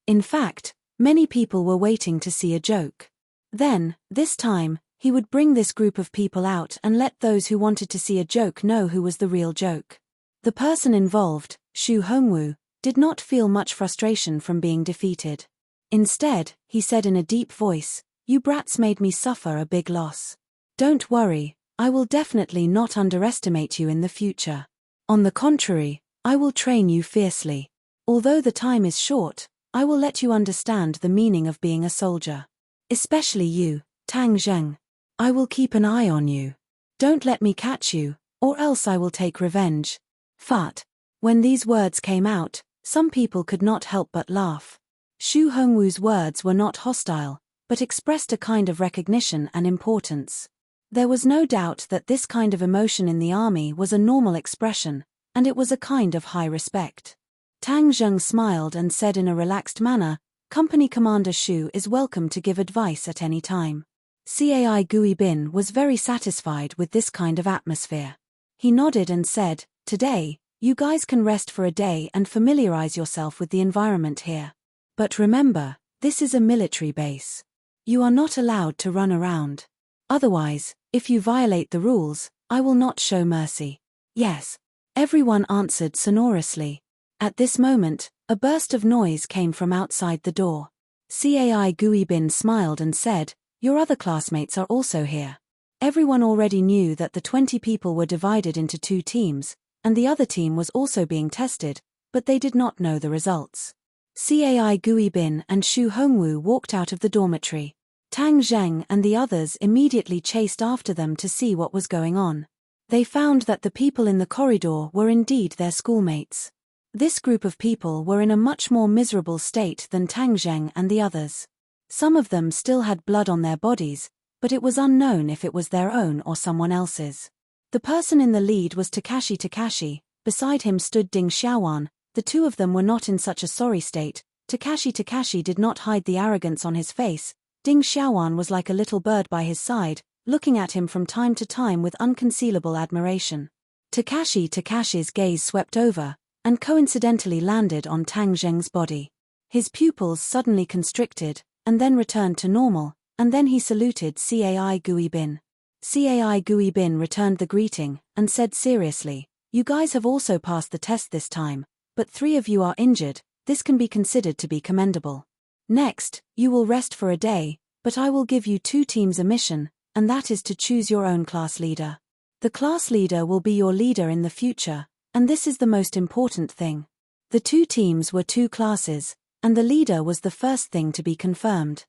In fact, many people were waiting to see a joke. Then, this time, he would bring this group of people out and let those who wanted to see a joke know who was the real joke. The person involved, Xu Hongwu, did not feel much frustration from being defeated. Instead, he said in a deep voice, "You brats made me suffer a big loss. Don't worry, I will definitely not underestimate you in the future. On the contrary, I will train you fiercely. Although the time is short, I will let you understand the meaning of being a soldier. Especially you, Tang Zheng. I will keep an eye on you. Don't let me catch you, or else I will take revenge." Fart. When these words came out, some people could not help but laugh. Xu Hongwu's words were not hostile, but expressed a kind of recognition and importance. There was no doubt that this kind of emotion in the army was a normal expression, and it was a kind of high respect. Tang Zheng smiled and said in a relaxed manner, "Company Commander Xu is welcome to give advice at any time." Cai Guibin was very satisfied with this kind of atmosphere. He nodded and said, "Today, you guys can rest for a day and familiarize yourself with the environment here. But remember, this is a military base. You are not allowed to run around. Otherwise, if you violate the rules, I will not show mercy." "Yes." Everyone answered sonorously. At this moment, a burst of noise came from outside the door. Cai Guibin smiled and said, "Your other classmates are also here." Everyone already knew that the 20 people were divided into 2 teams, and the other team was also being tested, but they did not know the results. Cai Guibin and Xu Hongwu walked out of the dormitory. Tang Zheng and the others immediately chased after them to see what was going on. They found that the people in the corridor were indeed their schoolmates. This group of people were in a much more miserable state than Tang Zheng and the others. Some of them still had blood on their bodies, but it was unknown if it was their own or someone else's. The person in the lead was Takashi, beside him stood Ding Xiaowan. The two of them were not in such a sorry state. Takashi did not hide the arrogance on his face. Ding Xiaowan was like a little bird by his side, looking at him from time to time with unconcealable admiration. Takashi's gaze swept over, and coincidentally landed on Tang Zheng's body. His pupils suddenly constricted, and then returned to normal, and then he saluted Cai Guibin. Cai Guibin returned the greeting, and said seriously, "You guys have also passed the test this time, but 3 of you are injured. This can be considered to be commendable. Next, you will rest for a day, but I will give you 2 teams a mission, and that is to choose your own class leader. The class leader will be your leader in the future, and this is the most important thing." The 2 teams were 2 classes, and the leader was the first thing to be confirmed.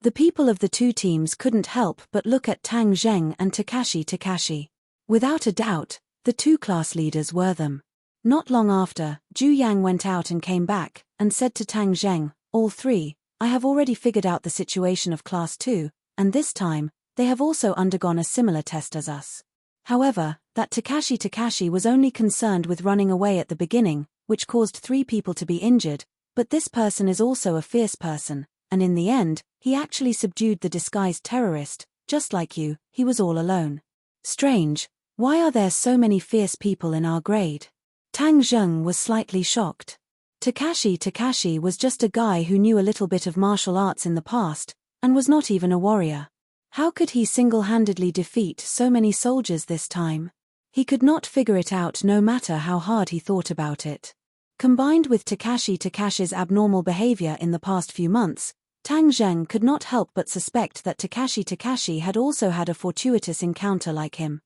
The people of the 2 teams couldn't help but look at Tang Zheng and Takashi. Without a doubt, the 2 class leaders were them. Not long after, Zhu Yang went out and came back, and said to Tang Zheng, "All 3, I have already figured out the situation of Class 2, and this time, they have also undergone a similar test as us." However, that Takashi was only concerned with running away at the beginning, which caused 3 people to be injured, But this person is also a fierce person, and in the end, he actually subdued the disguised terrorist, just like you, he was all alone. Strange, why are there so many fierce people in our grade? Tang Zheng was slightly shocked. Takashi was just a guy who knew a little bit of martial arts in the past, and was not even a warrior. How could he single-handedly defeat so many soldiers this time? He could not figure it out no matter how hard he thought about it. Combined with Takashi's abnormal behavior in the past few months, Tang Zheng could not help but suspect that Takashi had also had a fortuitous encounter like him.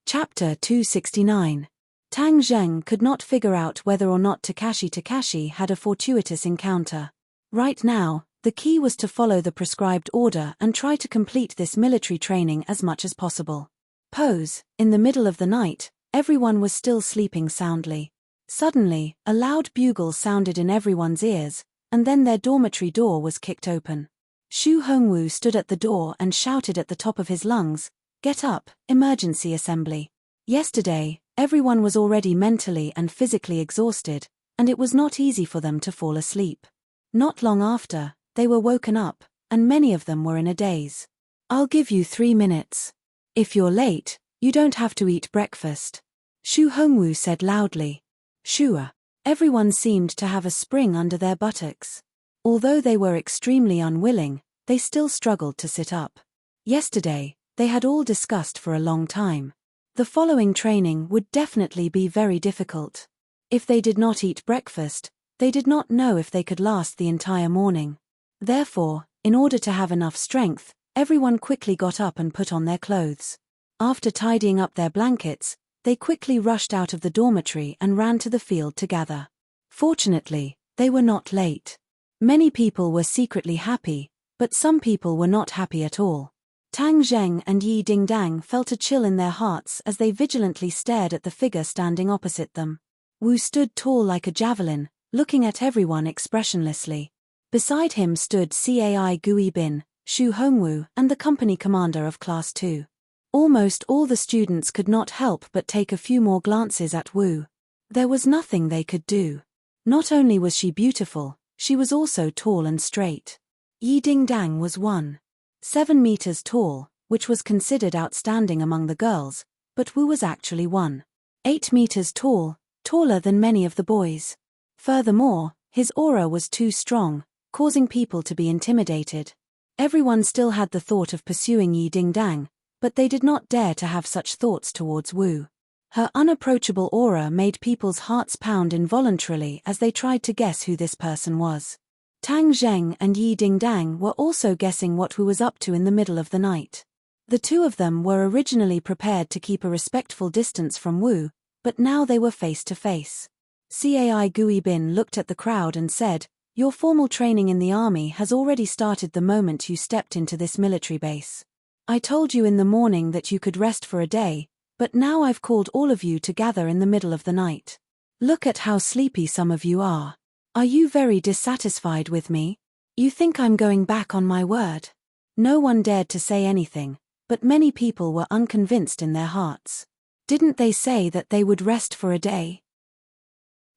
Chapter 269. Tang Zheng could not figure out whether or not Takashi had a fortuitous encounter. Right now, the key was to follow the prescribed order and try to complete this military training as much as possible. Pose, in the middle of the night, everyone was still sleeping soundly. Suddenly, a loud bugle sounded in everyone's ears, and then their dormitory door was kicked open. Xu Hongwu stood at the door and shouted at the top of his lungs, "Get up, emergency assembly." Yesterday, everyone was already mentally and physically exhausted, and it was not easy for them to fall asleep. Not long after, they were woken up, and many of them were in a daze. "I'll give you 3 minutes. If you're late, you don't have to eat breakfast," Xu Hongwu said loudly. Shua. Everyone seemed to have a spring under their buttocks. Although they were extremely unwilling, they still struggled to sit up. Yesterday, they had all discussed for a long time. The following training would definitely be very difficult. If they did not eat breakfast, they did not know if they could last the entire morning. Therefore, in order to have enough strength, everyone quickly got up and put on their clothes. After tidying up their blankets, they quickly rushed out of the dormitory and ran to the field to gather. Fortunately, they were not late. Many people were secretly happy, but some people were not happy at all. Tang Zheng and Yi Dingdang felt a chill in their hearts as they vigilantly stared at the figure standing opposite them. Wu stood tall like a javelin, looking at everyone expressionlessly. Beside him stood Cai Gui Bin, Xu Hongwu, and the company commander of Class 2. Almost all the students could not help but take a few more glances at Wu. There was nothing they could do. Not only was she beautiful, she was also tall and straight. Yi Dingdang was 1.7 meters tall, which was considered outstanding among the girls, but Wu was actually 1.8 meters tall, taller than many of the boys. Furthermore, his aura was too strong, causing people to be intimidated. Everyone still had the thought of pursuing Yi Dingdang, but they did not dare to have such thoughts towards Wu. Her unapproachable aura made people's hearts pound involuntarily as they tried to guess who this person was. Tang Zheng and Yi Dingdang were also guessing what Wu was up to in the middle of the night. The two of them were originally prepared to keep a respectful distance from Wu, but now they were face to face. Cai Gui Bin looked at the crowd and said, "Your formal training in the army has already started the moment you stepped into this military base. I told you in the morning that you could rest for a day, but now I've called all of you to gather in the middle of the night. Look at how sleepy some of you are. Are you very dissatisfied with me? You think I'm going back on my word?" No one dared to say anything, but many people were unconvinced in their hearts. Didn't they say that they would rest for a day?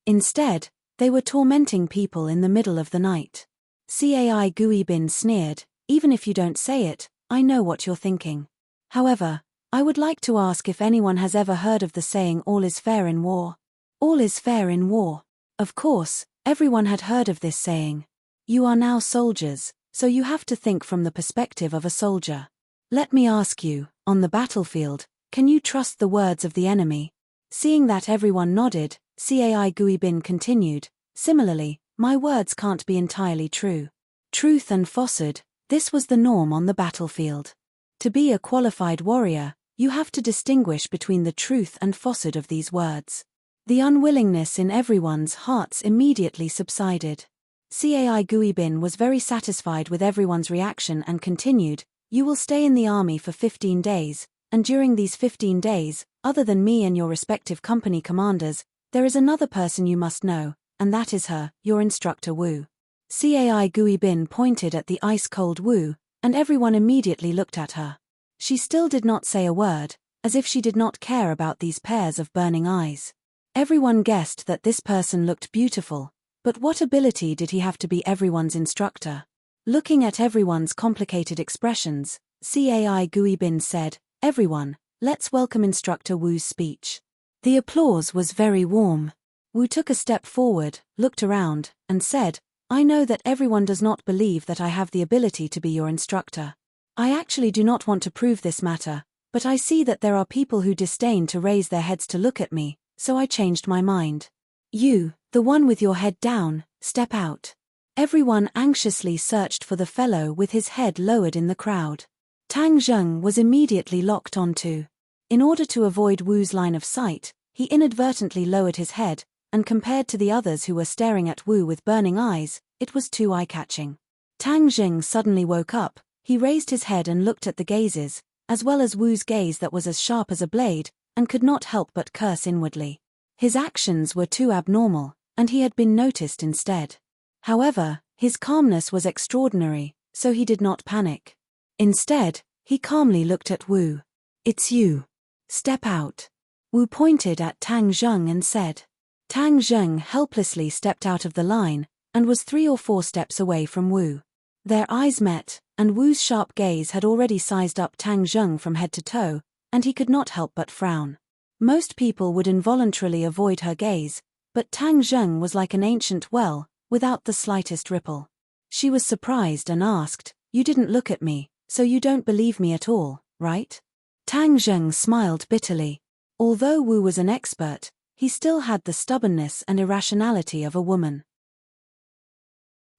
Instead, they were tormenting people in the middle of the night. Cai Gui Bin sneered, "Even if you don't say it, I know what you're thinking. However, I would like to ask if anyone has ever heard of the saying all is fair in war. All is fair in war." Of course, everyone had heard of this saying. You are now soldiers, so you have to think from the perspective of a soldier. Let me ask you, on the battlefield, can you trust the words of the enemy? Seeing that everyone nodded, Cai Gui Bin continued, "Similarly, my words can't be entirely true. Truth and falsehood, this was the norm on the battlefield. To be a qualified warrior, you have to distinguish between the truth and falsehood of these words." The unwillingness in everyone's hearts immediately subsided. Cai Gui Bin was very satisfied with everyone's reaction and continued, "You will stay in the army for 15 days, and during these 15 days, other than me and your respective company commanders, there is another person you must know, and that is her, your instructor Wu." Cai Gui Bin pointed at the ice-cold Wu, and everyone immediately looked at her. She still did not say a word, as if she did not care about these pairs of burning eyes. Everyone guessed that this person looked beautiful, But what ability did he have to be everyone's instructor? Looking at everyone's complicated expressions, Cai Guibin said, "Everyone, let's welcome Instructor Wu's speech." The applause was very warm. Wu took a step forward, looked around, and said, "I know that everyone does not believe that I have the ability to be your instructor. I actually do not want to prove this matter, but I see that there are people who disdain to raise their heads to look at me, so I changed my mind. You, the one with your head down, step out." Everyone anxiously searched for the fellow with his head lowered in the crowd. Tang Zheng was immediately locked onto. In order to avoid Wu's line of sight, he inadvertently lowered his head, and compared to the others who were staring at Wu with burning eyes, it was too eye-catching. Tang Zheng suddenly woke up, he raised his head and looked at the gazes, as well as Wu's gaze that was as sharp as a blade, and could not help but curse inwardly. His actions were too abnormal, and he had been noticed instead. However, his calmness was extraordinary, so he did not panic. Instead, he calmly looked at Wu. "It's you. Step out." Wu pointed at Tang Zheng and said. Tang Zheng helplessly stepped out of the line, and was 3 or 4 steps away from Wu. Their eyes met, and Wu's sharp gaze had already sized up Tang Zheng from head to toe, and he could not help but frown. Most people would involuntarily avoid her gaze, but Tang Zheng was like an ancient well, without the slightest ripple. She was surprised and asked, "You didn't look at me, so you don't believe me at all, right?" Tang Zheng smiled bitterly. Although Wu was an expert, he still had the stubbornness and irrationality of a woman.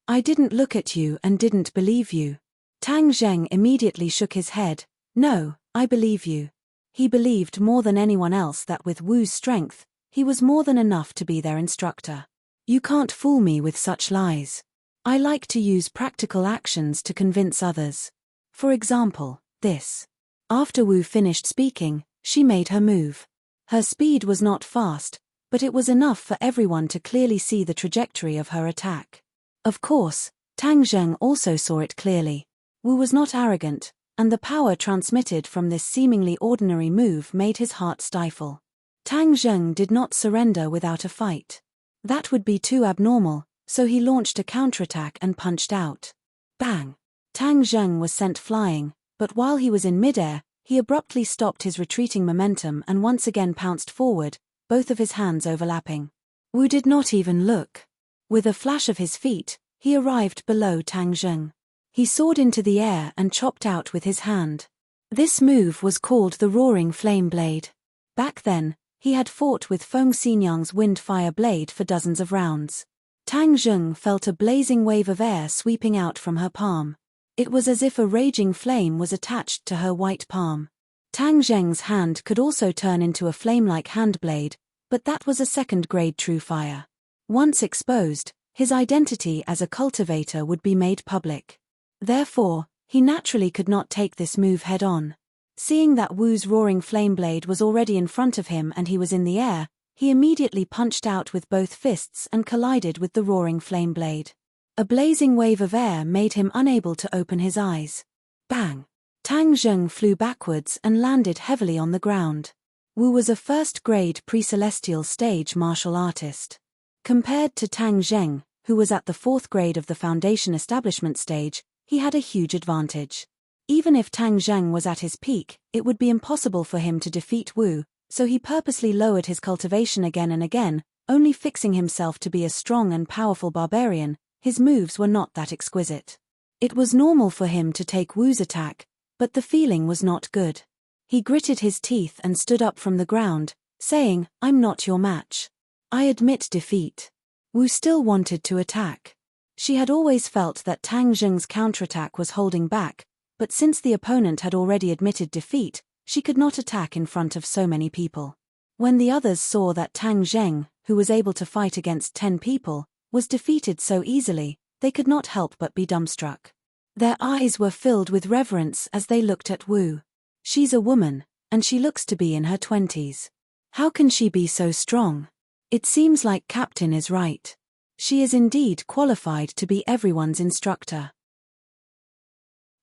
"I didn't look at you and didn't believe you." Tang Zheng immediately shook his head. "No, I believe you." He believed more than anyone else that with Wu's strength, he was more than enough to be their instructor. "You can't fool me with such lies. I like to use practical actions to convince others. For example, this." After Wu finished speaking, she made her move. Her speed was not fast, but it was enough for everyone to clearly see the trajectory of her attack. Of course, Tang Zheng also saw it clearly. Wu was not arrogant, and the power transmitted from this seemingly ordinary move made his heart stifle. Tang Zheng did not surrender without a fight. That would be too abnormal, so he launched a counterattack and punched out. Bang! Tang Zheng was sent flying, but while he was in midair, he abruptly stopped his retreating momentum and once again pounced forward, both of his hands overlapping. Wu did not even look. With a flash of his feet, he arrived below Tang Zheng. He soared into the air and chopped out with his hand. This move was called the Roaring Flame Blade. Back then, he had fought with Feng Xinyang's Wind Fire Blade for dozens of rounds. Tang Zheng felt a blazing wave of air sweeping out from her palm. It was as if a raging flame was attached to her white palm. Tang Zheng's hand could also turn into a flame-like handblade, but that was a second-grade true fire. Once exposed, his identity as a cultivator would be made public. Therefore, he naturally could not take this move head-on. Seeing that Wu's roaring flame blade was already in front of him and he was in the air, he immediately punched out with both fists and collided with the roaring flame blade. A blazing wave of air made him unable to open his eyes. Bang! Tang Zheng flew backwards and landed heavily on the ground. Wu was a first-grade pre-celestial stage martial artist. Compared to Tang Zheng, who was at the 4th grade of the foundation establishment stage, he had a huge advantage. Even if Tang Zheng was at his peak, it would be impossible for him to defeat Wu, so he purposely lowered his cultivation again and again, only fixing himself to be a strong and powerful barbarian. His moves were not that exquisite. It was normal for him to take Wu's attack, but the feeling was not good. He gritted his teeth and stood up from the ground, saying, "I'm not your match. I admit defeat." Wu still wanted to attack. She had always felt that Tang Zheng's counterattack was holding back, but since the opponent had already admitted defeat, she could not attack in front of so many people. When the others saw that Tang Zheng, who was able to fight against 10 people, was defeated so easily, they could not help but be dumbstruck. Their eyes were filled with reverence as they looked at Wu. She's a woman, and she looks to be in her 20s. How can she be so strong? It seems like Captain is right. She is indeed qualified to be everyone's instructor.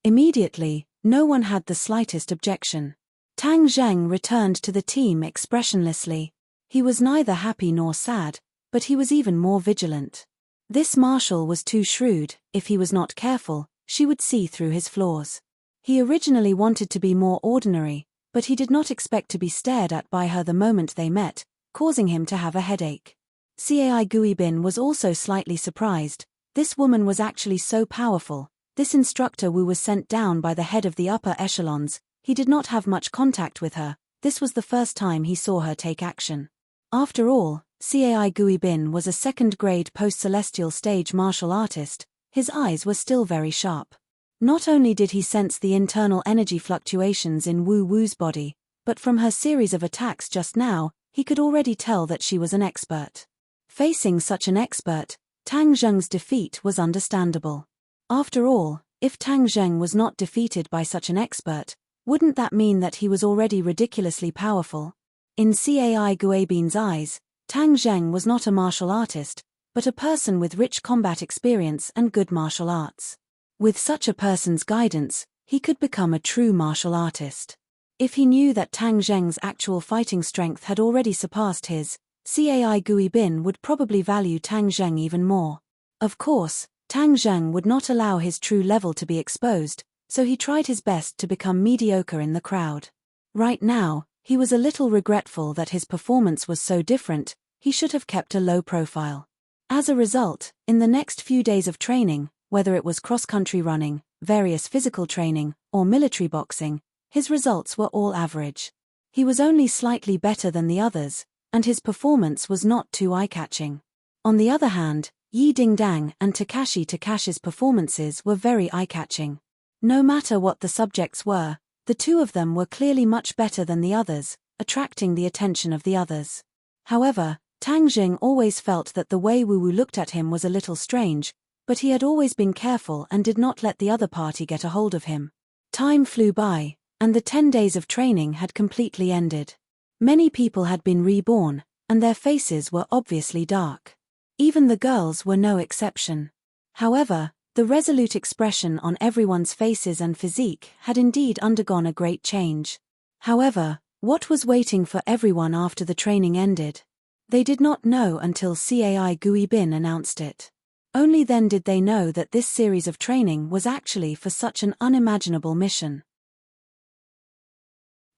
Immediately, no one had the slightest objection. Tang Zheng returned to the team expressionlessly. He was neither happy nor sad, but he was even more vigilant. This marshal was too shrewd. If he was not careful, she would see through his flaws. He originally wanted to be more ordinary, but he did not expect to be stared at by her the moment they met, causing him to have a headache. Cai Guibin was also slightly surprised. This woman was actually so powerful. This instructor Wu was sent down by the head of the upper echelons. He did not have much contact with her. This was the first time he saw her take action. After all, Cai Guibin was a second-grade post-celestial stage martial artist. His eyes were still very sharp. Not only did he sense the internal energy fluctuations in Wu Wu's body, but from her series of attacks just now, he could already tell that she was an expert. Facing such an expert, Tang Zheng's defeat was understandable. After all, if Tang Zheng was not defeated by such an expert, wouldn't that mean that he was already ridiculously powerful? In Cai Guibin's eyes, Tang Zheng was not a martial artist, but a person with rich combat experience and good martial arts. With such a person's guidance, he could become a true martial artist. If he knew that Tang Zheng's actual fighting strength had already surpassed his, Cai Guibin would probably value Tang Zheng even more. Of course, Tang Zheng would not allow his true level to be exposed, so he tried his best to become mediocre in the crowd. Right now, he was a little regretful that his performance was so different. He should have kept a low profile. As a result, in the next few days of training, whether it was cross-country running, various physical training, or military boxing, his results were all average. He was only slightly better than the others, and his performance was not too eye-catching. On the other hand, Yi Dingdang and Takashi's performances were very eye-catching. No matter what the subjects were, the two of them were clearly much better than the others, attracting the attention of the others. However, Tang Zheng always felt that the way Wu Wu looked at him was a little strange, but he had always been careful and did not let the other party get a hold of him. Time flew by, and the 10 days of training had completely ended. Many people had been reborn, and their faces were obviously dark. Even the girls were no exception. However, the resolute expression on everyone's faces and physique had indeed undergone a great change. However, what was waiting for everyone after the training ended? They did not know until Cai Guibin announced it. Only then did they know that this series of training was actually for such an unimaginable mission.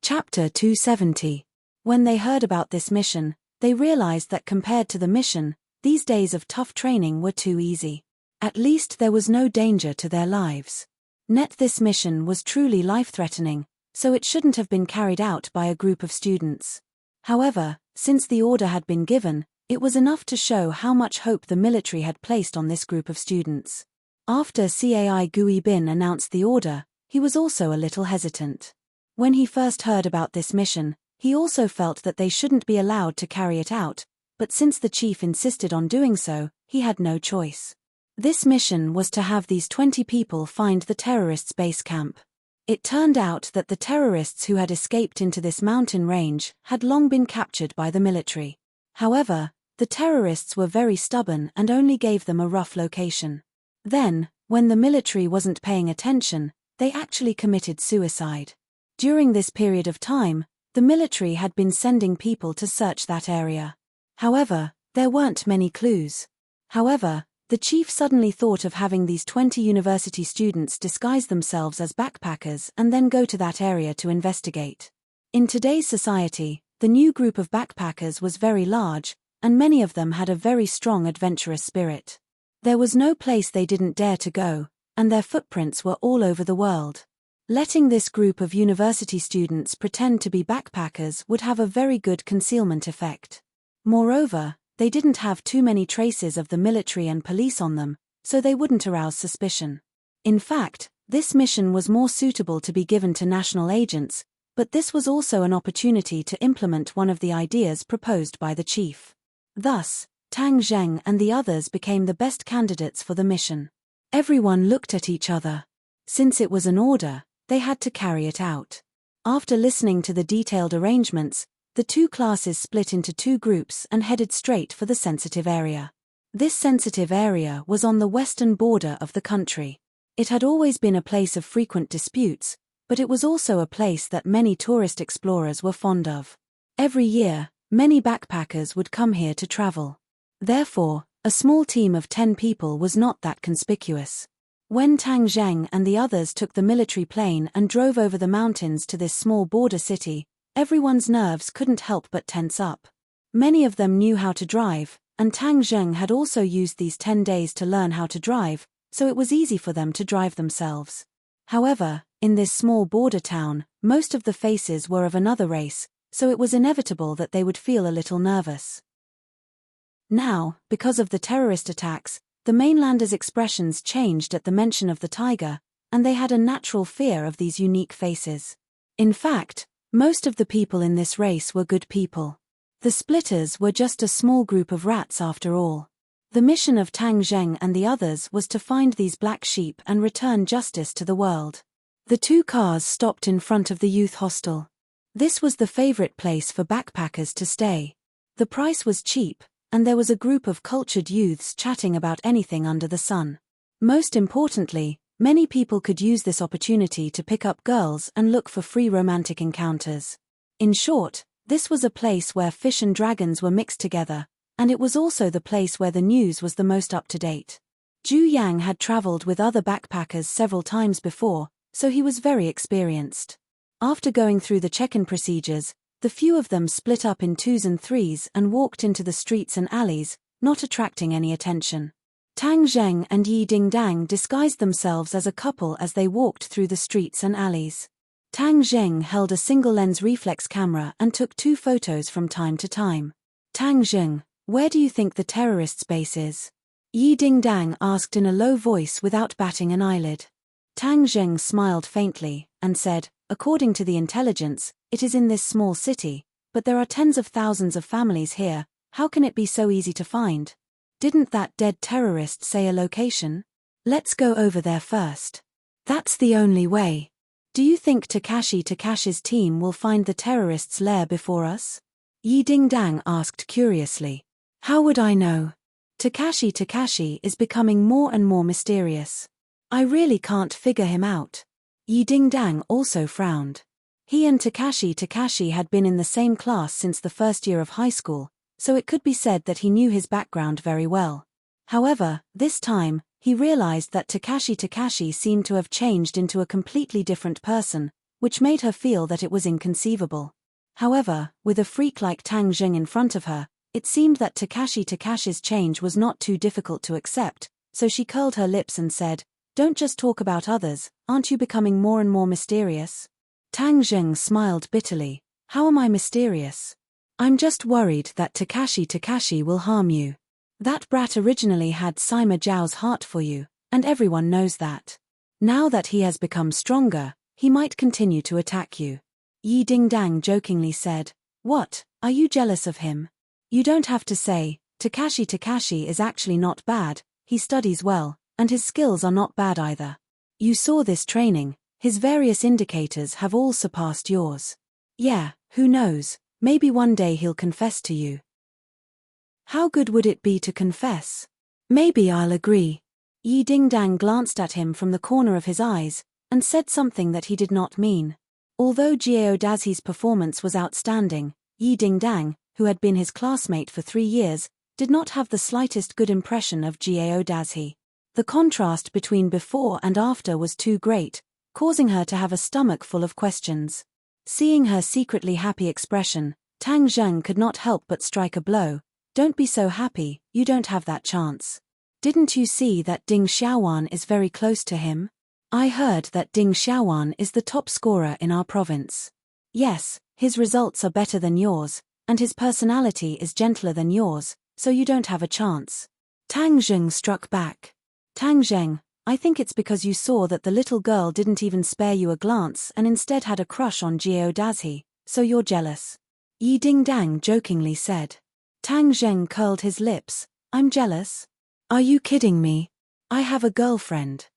Chapter 270. When they heard about this mission, they realized that compared to the mission, these days of tough training were too easy. At least there was no danger to their lives. This mission was truly life-threatening, so it shouldn't have been carried out by a group of students. However, since the order had been given, it was enough to show how much hope the military had placed on this group of students. After Cai Guibin announced the order, he was also a little hesitant. When he first heard about this mission, he also felt that they shouldn't be allowed to carry it out, but since the chief insisted on doing so, he had no choice. This mission was to have these 20 people find the terrorists' base camp. It turned out that the terrorists who had escaped into this mountain range had long been captured by the military. However, the terrorists were very stubborn and only gave them a rough location. Then, when the military wasn't paying attention, they actually committed suicide. During this period of time, the military had been sending people to search that area. However, there weren't many clues. However, the chief suddenly thought of having these 20 university students disguise themselves as backpackers and then go to that area to investigate. In today's society, the new group of backpackers was very large, and many of them had a very strong adventurous spirit. There was no place they didn't dare to go, and their footprints were all over the world. Letting this group of university students pretend to be backpackers would have a very good concealment effect. Moreover, they didn't have too many traces of the military and police on them, so they wouldn't arouse suspicion. In fact, this mission was more suitable to be given to national agents, but this was also an opportunity to implement one of the ideas proposed by the chief. Thus, Tang Zheng and the others became the best candidates for the mission. Everyone looked at each other. Since it was an order, they had to carry it out. After listening to the detailed arrangements, the two classes split into two groups and headed straight for the sensitive area. This sensitive area was on the western border of the country. It had always been a place of frequent disputes, but it was also a place that many tourist explorers were fond of. Every year, many backpackers would come here to travel. Therefore, A small team of 10 people was not that conspicuous. When Tang Zheng and the others took the military plane and drove over the mountains to this small border city, everyone's nerves couldn't help but tense up. Many of them knew how to drive, and Tang Zheng had also used these 10 days to learn how to drive, so it was easy for them to drive themselves. However, in this small border town, most of the faces were of another race, so it was inevitable that they would feel a little nervous. Now, because of the terrorist attacks, the mainlanders' expressions changed at the mention of the tiger, and they had a natural fear of these unique faces. In fact, most of the people in this race were good people. The splitters were just a small group of rats after all. The mission of Tang Zheng and the others was to find these black sheep and return justice to the world. The 2 cars stopped in front of the youth hostel. This was the favorite place for backpackers to stay. The price was cheap, and there was a group of cultured youths chatting about anything under the sun. Most importantly, many people could use this opportunity to pick up girls and look for free romantic encounters. In short, this was a place where fish and dragons were mixed together, and it was also the place where the news was the most up-to-date. Zhu Yang had traveled with other backpackers several times before, so he was very experienced. After going through the check-in procedures, the few of them split up in 2s and 3s and walked into the streets and alleys, not attracting any attention. Tang Zheng and Yi Dingdang disguised themselves as a couple as they walked through the streets and alleys. Tang Zheng held a single-lens reflex camera and took 2 photos from time to time. Tang Zheng, where do you think the terrorists' base is? Yi Dingdang asked in a low voice without batting an eyelid. Tang Zheng smiled faintly, and said, according to the intelligence, it is in this small city, but there are tens of thousands of families here, how can it be so easy to find? Didn't that dead terrorist say a location? Let's go over there first. That's the only way. Do you think Takashi's team will find the terrorists' lair before us? Yi Dingdang asked curiously. How would I know? Takashi is becoming more and more mysterious. I really can't figure him out. Yi Dingdang also frowned. He and Takashi had been in the same class since the first year of high school, so it could be said that he knew his background very well. However, this time, he realized that Takashi seemed to have changed into a completely different person, which made her feel that it was inconceivable. However, with a freak like Tang Zheng in front of her, it seemed that Takashi's change was not too difficult to accept, so she curled her lips and said, "Don't just talk about others, aren't you becoming more and more mysterious?" Tang Zheng smiled bitterly. How am I mysterious? I'm just worried that Takashi will harm you. That brat originally had Sima Zhao's heart for you, and everyone knows that. Now that he has become stronger, he might continue to attack you. Yi Dingdang jokingly said, "What, are you jealous of him? You don't have to say, Takashi is actually not bad, he studies well, and his skills are not bad either. You saw this training, his various indicators have all surpassed yours. Yeah, who knows, maybe one day he'll confess to you." How good would it be to confess? Maybe I'll agree. Yi Dingdang glanced at him from the corner of his eyes, and said something that he did not mean. Although Jiao Dazi's performance was outstanding, Yi Dingdang, who had been his classmate for 3 years, did not have the slightest good impression of Jiao Dazi. The contrast between before and after was too great, causing her to have a stomach full of questions. Seeing her secretly happy expression, Tang Zheng could not help but strike a blow. Don't be so happy, you don't have that chance. Didn't you see that Ding Xiaowan is very close to him? I heard that Ding Xiaowan is the top scorer in our province. Yes, his results are better than yours, and his personality is gentler than yours, so you don't have a chance. Tang Zheng struck back. Tang Zheng, I think it's because you saw that the little girl didn't even spare you a glance and instead had a crush on Jiao Dazi, so you're jealous. Yi Dingdang jokingly said. Tang Zheng curled his lips. I'm jealous? Are you kidding me? I have a girlfriend.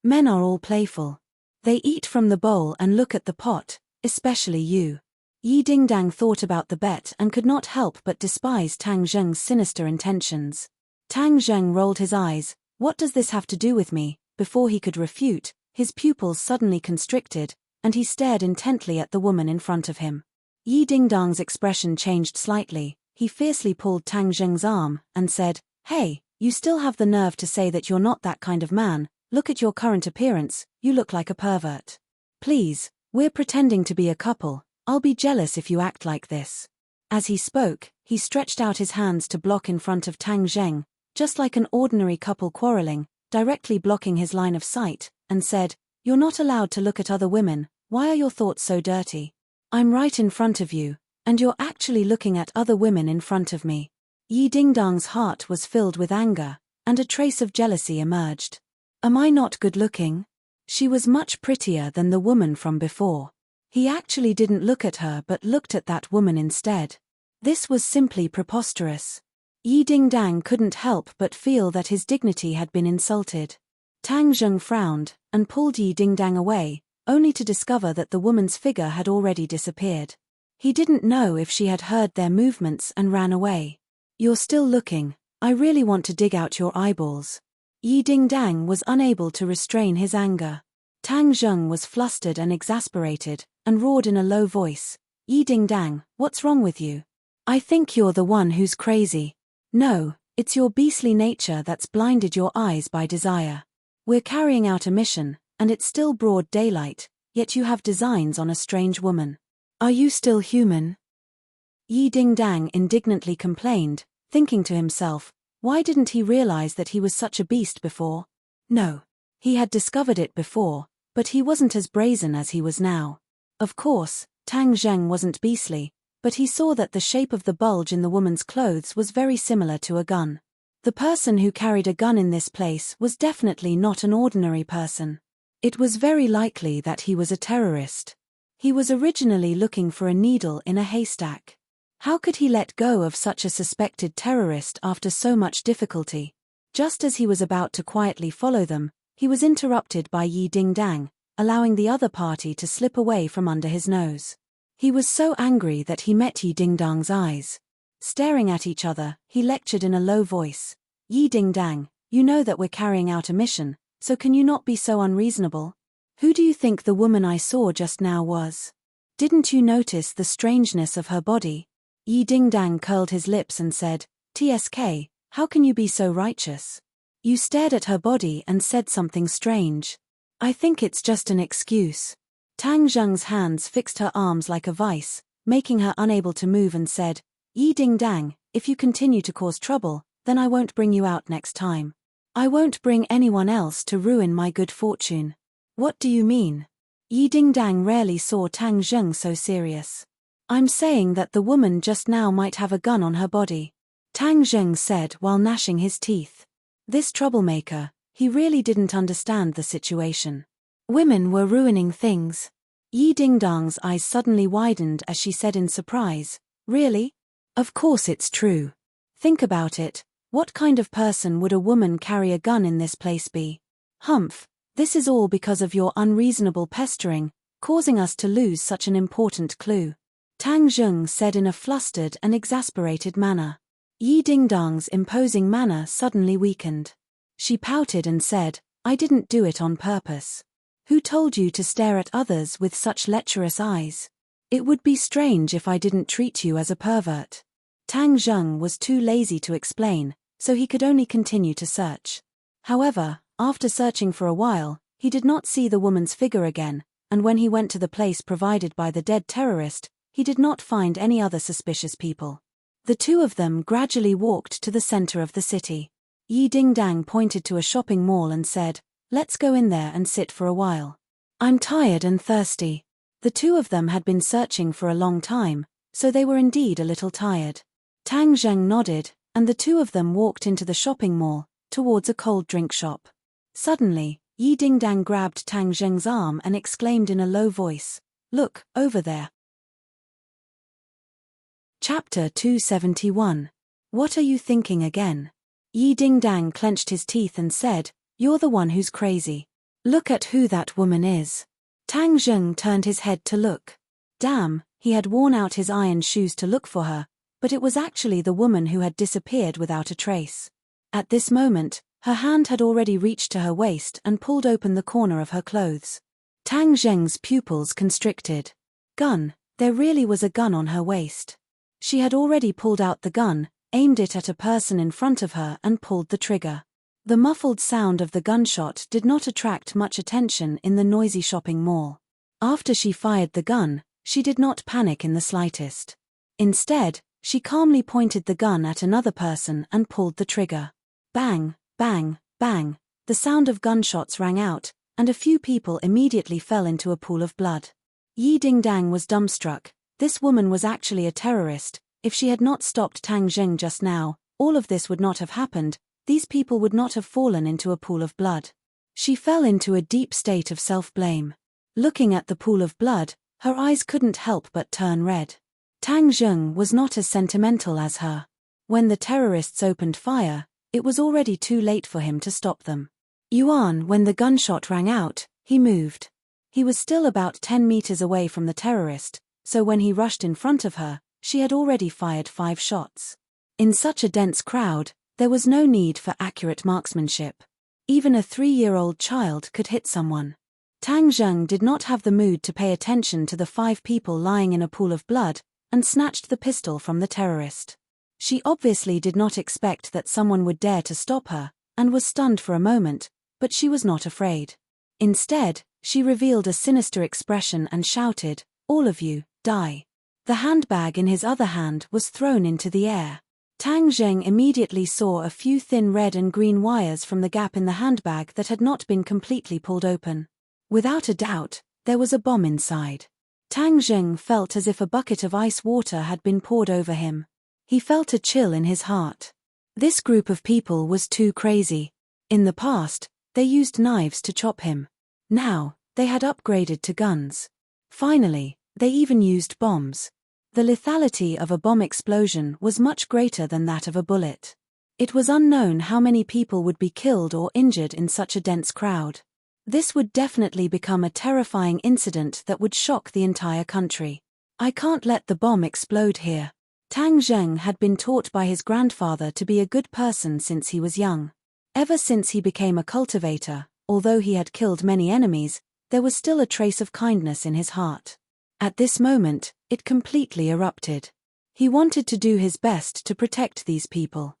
Men are all playful. They eat from the bowl and look at the pot, especially you. Yi Dingdang thought about the bet and could not help but despise Tang Zheng's sinister intentions. Tang Zheng rolled his eyes. What does this have to do with me? Before he could refute, his pupils suddenly constricted, and he stared intently at the woman in front of him. Yi Dingdang's expression changed slightly. He fiercely pulled Tang Zheng's arm, and said, Hey, you still have the nerve to say that you're not that kind of man. Look at your current appearance, you look like a pervert. Please, we're pretending to be a couple, I'll be jealous if you act like this. As he spoke, he stretched out his hands to block in front of Tang Zheng, just like an ordinary couple quarreling, directly blocking his line of sight, and said, "You're not allowed to look at other women, why are your thoughts so dirty? I'm right in front of you, and you're actually looking at other women in front of me." Yi Dingdang's heart was filled with anger, and a trace of jealousy emerged. Am I not good looking? She was much prettier than the woman from before. He actually didn't look at her but looked at that woman instead. This was simply preposterous. Yi Dingdang couldn't help but feel that his dignity had been insulted. Tang Zheng frowned, and pulled Yi Dingdang away, only to discover that the woman's figure had already disappeared. He didn't know if she had heard their movements and ran away. You're still looking, I really want to dig out your eyeballs. Yi Dingdang was unable to restrain his anger. Tang Zheng was flustered and exasperated, and roared in a low voice, Yi Dingdang, what's wrong with you? I think you're the one who's crazy. No, it's your beastly nature that's blinded your eyes by desire. We're carrying out a mission, and it's still broad daylight, yet you have designs on a strange woman. Are you still human? Yi Dingdang indignantly complained, thinking to himself, why didn't he realize that he was such a beast before? No. He had discovered it before, but he wasn't as brazen as he was now. Of course, Tang Zheng wasn't beastly, but he saw that the shape of the bulge in the woman's clothes was very similar to a gun. The person who carried a gun in this place was definitely not an ordinary person. It was very likely that he was a terrorist. He was originally looking for a needle in a haystack. How could he let go of such a suspected terrorist after so much difficulty? Just as he was about to quietly follow them, he was interrupted by Yi Dingdang, allowing the other party to slip away from under his nose. He was so angry that he met Yi Dingdang's eyes. Staring at each other, he lectured in a low voice. Yi Dingdang, you know that we're carrying out a mission, so can you not be so unreasonable? Who do you think the woman I saw just now was? Didn't you notice the strangeness of her body? Yi Dingdang curled his lips and said, TSK, how can you be so righteous? You stared at her body and said something strange. I think it's just an excuse. Tang Zheng's hands fixed her arms like a vice, making her unable to move, and said, Yi Dingdang, if you continue to cause trouble, then I won't bring you out next time. I won't bring anyone else to ruin my good fortune. What do you mean? Yi Dingdang rarely saw Tang Zheng so serious. I'm saying that the woman just now might have a gun on her body, Tang Zheng said while gnashing his teeth. This troublemaker, he really didn't understand the situation. Women were ruining things. Yi Dingdang's eyes suddenly widened as she said in surprise, Really? Of course it's true. Think about it, what kind of person would a woman carry a gun in this place be? Humph, this is all because of your unreasonable pestering, causing us to lose such an important clue. Tang Zheng said in a flustered and exasperated manner. Yi Dingdang's imposing manner suddenly weakened. She pouted and said, I didn't do it on purpose. Who told you to stare at others with such lecherous eyes? It would be strange if I didn't treat you as a pervert. Tang Zheng was too lazy to explain, so he could only continue to search. However, after searching for a while, he did not see the woman's figure again, and when he went to the place provided by the dead terrorist, he did not find any other suspicious people. The two of them gradually walked to the center of the city. Yi Dingdang pointed to a shopping mall and said, Let's go in there and sit for a while. I'm tired and thirsty. The two of them had been searching for a long time, so they were indeed a little tired. Tang Zheng nodded, and the two of them walked into the shopping mall, towards a cold drink shop. Suddenly, Yi Dingdang grabbed Tang Zheng's arm and exclaimed in a low voice, Look, over there. Chapter 271. What are you thinking again? Yi Dingdang clenched his teeth and said, You're the one who's crazy. Look at who that woman is. Tang Zheng turned his head to look. Damn, he had worn out his iron shoes to look for her, but it was actually the woman who had disappeared without a trace. At this moment, her hand had already reached to her waist and pulled open the corner of her clothes. Tang Zheng's pupils constricted. Gun, there really was a gun on her waist. She had already pulled out the gun, aimed it at a person in front of her and pulled the trigger. The muffled sound of the gunshot did not attract much attention in the noisy shopping mall. After she fired the gun, she did not panic in the slightest. Instead, she calmly pointed the gun at another person and pulled the trigger. Bang, bang, bang, the sound of gunshots rang out, and a few people immediately fell into a pool of blood. Yi Dingdang was dumbstruck. This woman was actually a terrorist. If she had not stopped Tang Zheng just now, all of this would not have happened. These people would not have fallen into a pool of blood. She fell into a deep state of self-blame. Looking at the pool of blood, her eyes couldn't help but turn red. Tang Zheng was not as sentimental as her. When the terrorists opened fire, it was already too late for him to stop them. When the gunshot rang out, he moved. He was still about 10 meters away from the terrorist, so when he rushed in front of her, she had already fired 5 shots. In such a dense crowd, there was no need for accurate marksmanship. Even a 3-year-old child could hit someone. Tang Zheng did not have the mood to pay attention to the 5 people lying in a pool of blood, and snatched the pistol from the terrorist. She obviously did not expect that someone would dare to stop her, and was stunned for a moment, but she was not afraid. Instead, she revealed a sinister expression and shouted, "All of you, die." The handbag in his other hand was thrown into the air. Tang Zheng immediately saw a few thin red and green wires from the gap in the handbag that had not been completely pulled open. Without a doubt, there was a bomb inside. Tang Zheng felt as if a bucket of ice water had been poured over him. He felt a chill in his heart. This group of people was too crazy. In the past, they used knives to chop him. Now, they had upgraded to guns. Finally, they even used bombs. The lethality of a bomb explosion was much greater than that of a bullet. It was unknown how many people would be killed or injured in such a dense crowd. This would definitely become a terrifying incident that would shock the entire country. I can't let the bomb explode here. Tang Zheng had been taught by his grandfather to be a good person since he was young. Ever since he became a cultivator, although he had killed many enemies, there was still a trace of kindness in his heart. At this moment, it completely erupted. He wanted to do his best to protect these people.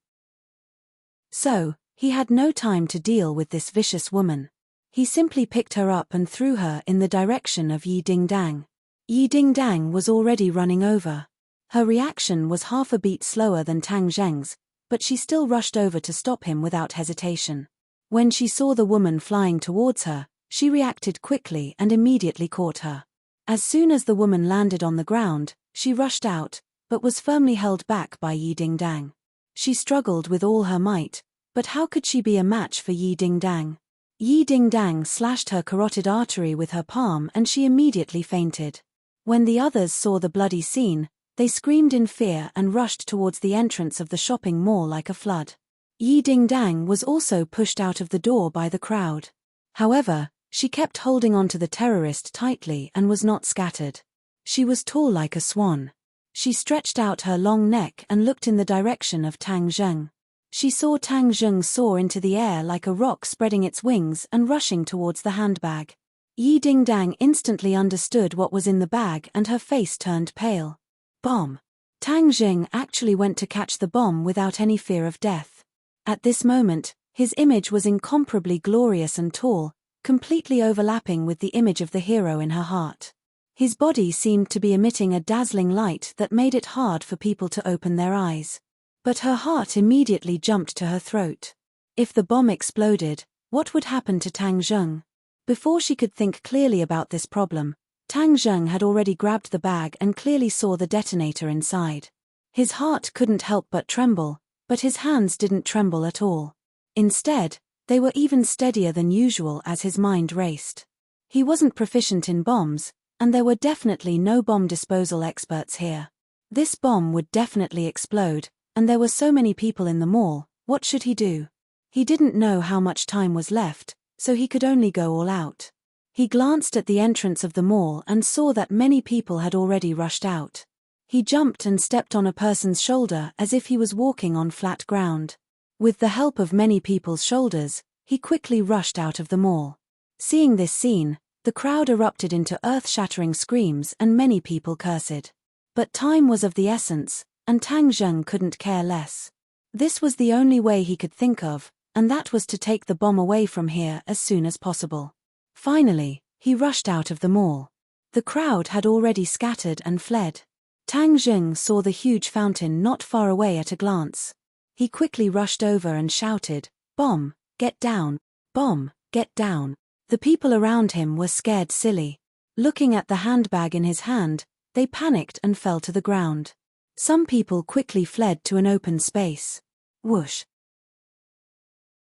So, he had no time to deal with this vicious woman. He simply picked her up and threw her in the direction of Yi Dingdang. Yi Dingdang was already running over. Her reaction was half a beat slower than Tang Zheng's, but she still rushed over to stop him without hesitation. When she saw the woman flying towards her, she reacted quickly and immediately caught her. As soon as the woman landed on the ground, she rushed out, but was firmly held back by Yi Dingdang. She struggled with all her might, but how could she be a match for Yi Dingdang? Yi Dingdang slashed her carotid artery with her palm and she immediately fainted. When the others saw the bloody scene, they screamed in fear and rushed towards the entrance of the shopping mall like a flood. Yi Dingdang was also pushed out of the door by the crowd. However, she kept holding on to the terrorist tightly and was not scattered. She was tall like a swan. She stretched out her long neck and looked in the direction of Tang Zheng. She saw Tang Zheng soar into the air like a rock spreading its wings and rushing towards the handbag. Yi Dingdang instantly understood what was in the bag and her face turned pale. Bomb. Tang Zheng actually went to catch the bomb without any fear of death. At this moment, his image was incomparably glorious and tall, completely overlapping with the image of the hero in her heart. His body seemed to be emitting a dazzling light that made it hard for people to open their eyes. But her heart immediately jumped to her throat. If the bomb exploded, what would happen to Tang Zheng? Before she could think clearly about this problem, Tang Zheng had already grabbed the bag and clearly saw the detonator inside. His heart couldn't help but tremble, but his hands didn't tremble at all. Instead, they were even steadier than usual as his mind raced. He wasn't proficient in bombs, and there were definitely no bomb disposal experts here. This bomb would definitely explode, and there were so many people in the mall. What should he do? He didn't know how much time was left, so he could only go all out. He glanced at the entrance of the mall and saw that many people had already rushed out. He jumped and stepped on a person's shoulder as if he was walking on flat ground. With the help of many people's shoulders, he quickly rushed out of the mall. Seeing this scene, the crowd erupted into earth-shattering screams and many people cursed. But time was of the essence, and Tang Zheng couldn't care less. This was the only way he could think of, and that was to take the bomb away from here as soon as possible. Finally, he rushed out of the mall. The crowd had already scattered and fled. Tang Zheng saw the huge fountain not far away at a glance. He quickly rushed over and shouted, "Bomb, get down! Bomb, get down!" The people around him were scared silly. Looking at the handbag in his hand, they panicked and fell to the ground. Some people quickly fled to an open space. Whoosh!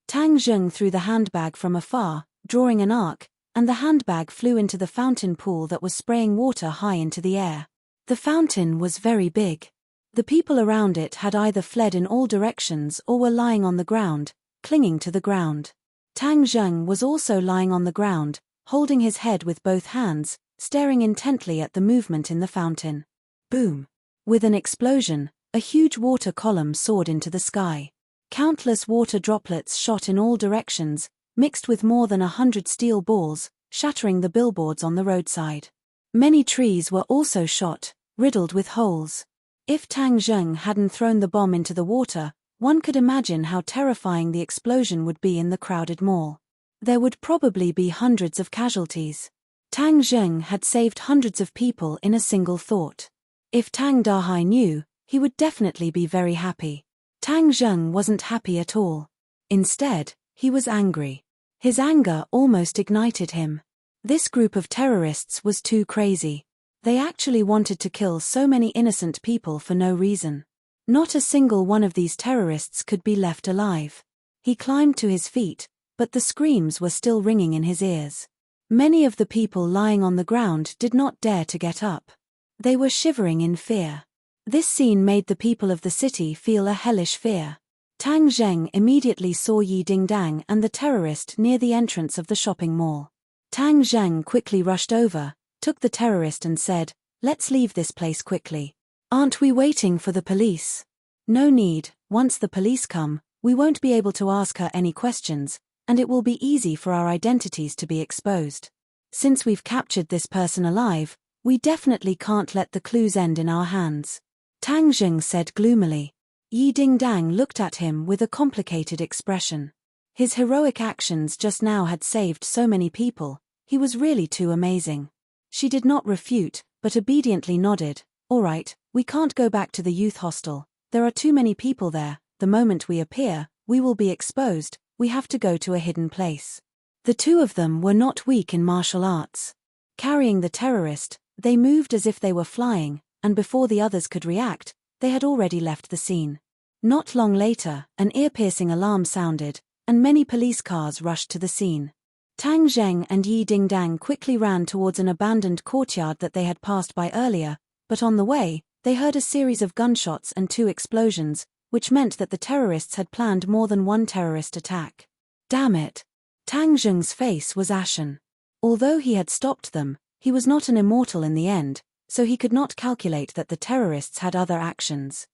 Tang Zheng threw the handbag from afar, drawing an arc, and the handbag flew into the fountain pool that was spraying water high into the air. The fountain was very big. The people around it had either fled in all directions or were lying on the ground, clinging to the ground. Tang Zheng was also lying on the ground, holding his head with both hands, staring intently at the movement in the fountain. Boom! With an explosion, a huge water column soared into the sky. Countless water droplets shot in all directions, mixed with more than 100 steel balls, shattering the billboards on the roadside. Many trees were also shot, riddled with holes. If Tang Zheng hadn't thrown the bomb into the water, one could imagine how terrifying the explosion would be in the crowded mall. There would probably be hundreds of casualties. Tang Zheng had saved hundreds of people in a single thought. If Tang Dahai knew, he would definitely be very happy. Tang Zheng wasn't happy at all. Instead, he was angry. His anger almost ignited him. This group of terrorists was too crazy. They actually wanted to kill so many innocent people for no reason. Not a single one of these terrorists could be left alive. He climbed to his feet, but the screams were still ringing in his ears. Many of the people lying on the ground did not dare to get up. They were shivering in fear. This scene made the people of the city feel a hellish fear. Tang Zheng immediately saw Yi Dingdang and the terrorist near the entrance of the shopping mall. Tang Zheng quickly rushed over, took the terrorist and said, "Let's leave this place quickly. Aren't we waiting for the police?" "No need, once the police come, we won't be able to ask her any questions, and it will be easy for our identities to be exposed. Since we've captured this person alive, we definitely can't let the clues end in our hands," Tang Zheng said gloomily. Yi Dingdang looked at him with a complicated expression. His heroic actions just now had saved so many people, he was really too amazing. She did not refute, but obediently nodded. "All right, we can't go back to the youth hostel, there are too many people there, the moment we appear, we will be exposed, we have to go to a hidden place." The two of them were not weak in martial arts. Carrying the terrorist, they moved as if they were flying, and before the others could react, they had already left the scene. Not long later, an ear-piercing alarm sounded, and many police cars rushed to the scene. Tang Zheng and Yi Dingdang quickly ran towards an abandoned courtyard that they had passed by earlier, but on the way, they heard a series of gunshots and 2 explosions, which meant that the terrorists had planned more than one terrorist attack. Damn it! Tang Zheng's face was ashen. Although he had stopped them, he was not an immortal in the end, so he could not calculate that the terrorists had other actions.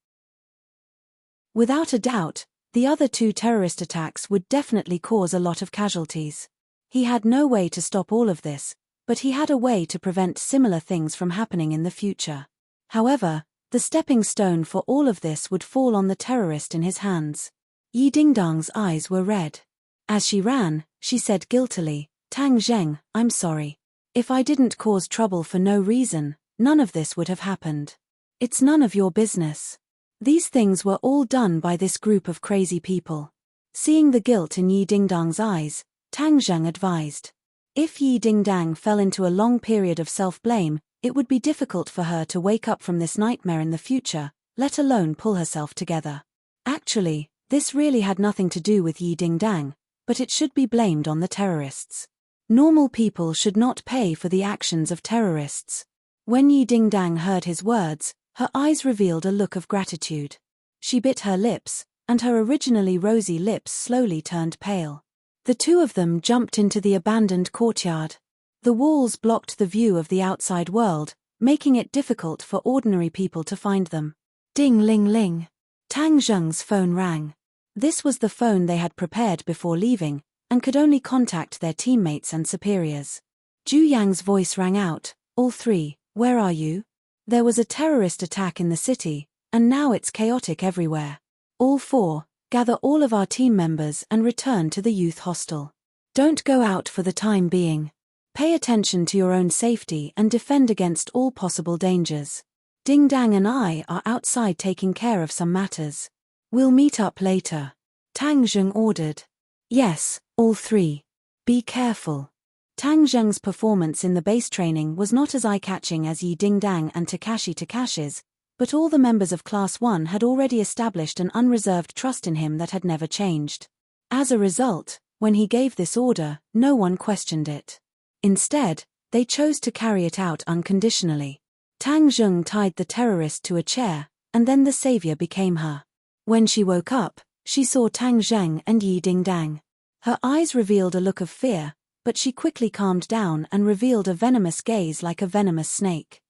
Without a doubt, the other 2 terrorist attacks would definitely cause a lot of casualties. He had no way to stop all of this, but he had a way to prevent similar things from happening in the future. However, the stepping stone for all of this would fall on the terrorist in his hands. Yi Dingdang's eyes were red. As she ran, she said guiltily, "Tang Zheng, I'm sorry. If I didn't cause trouble for no reason, none of this would have happened. It's none of your business. These things were all done by this group of crazy people." Seeing the guilt in Yi Dingdang's eyes, Tang Zheng advised. If Yi Dingdang fell into a long period of self-blame, it would be difficult for her to wake up from this nightmare in the future, let alone pull herself together. Actually, this really had nothing to do with Yi Dingdang, but it should be blamed on the terrorists. Normal people should not pay for the actions of terrorists. When Yi Dingdang heard his words, her eyes revealed a look of gratitude. She bit her lips, and her originally rosy lips slowly turned pale. The 2 of them jumped into the abandoned courtyard. The walls blocked the view of the outside world, making it difficult for ordinary people to find them. Ding-ling-ling. Tang Zheng's phone rang. This was the phone they had prepared before leaving, and could only contact their teammates and superiors. Zhu Yang's voice rang out, "All 3, where are you? There was a terrorist attack in the city, and now it's chaotic everywhere. All 4, gather all of our team members and return to the youth hostel. Don't go out for the time being. Pay attention to your own safety and defend against all possible dangers. Ding Dang and I are outside taking care of some matters. We'll meet up later. Tang Zheng ordered. Yes, all 3. Be careful. Tang Zheng's performance in the base training was not as eye-catching as Yi Dingdang and Takashi's, but all the members of Class 1 had already established an unreserved trust in him that had never changed. As a result, when he gave this order, no one questioned it. Instead, they chose to carry it out unconditionally. Tang Zheng tied the terrorist to a chair, and then the savior became her. When she woke up, she saw Tang Zheng and Yi Dingdang. Her eyes revealed a look of fear, but she quickly calmed down and revealed a venomous gaze like a venomous snake.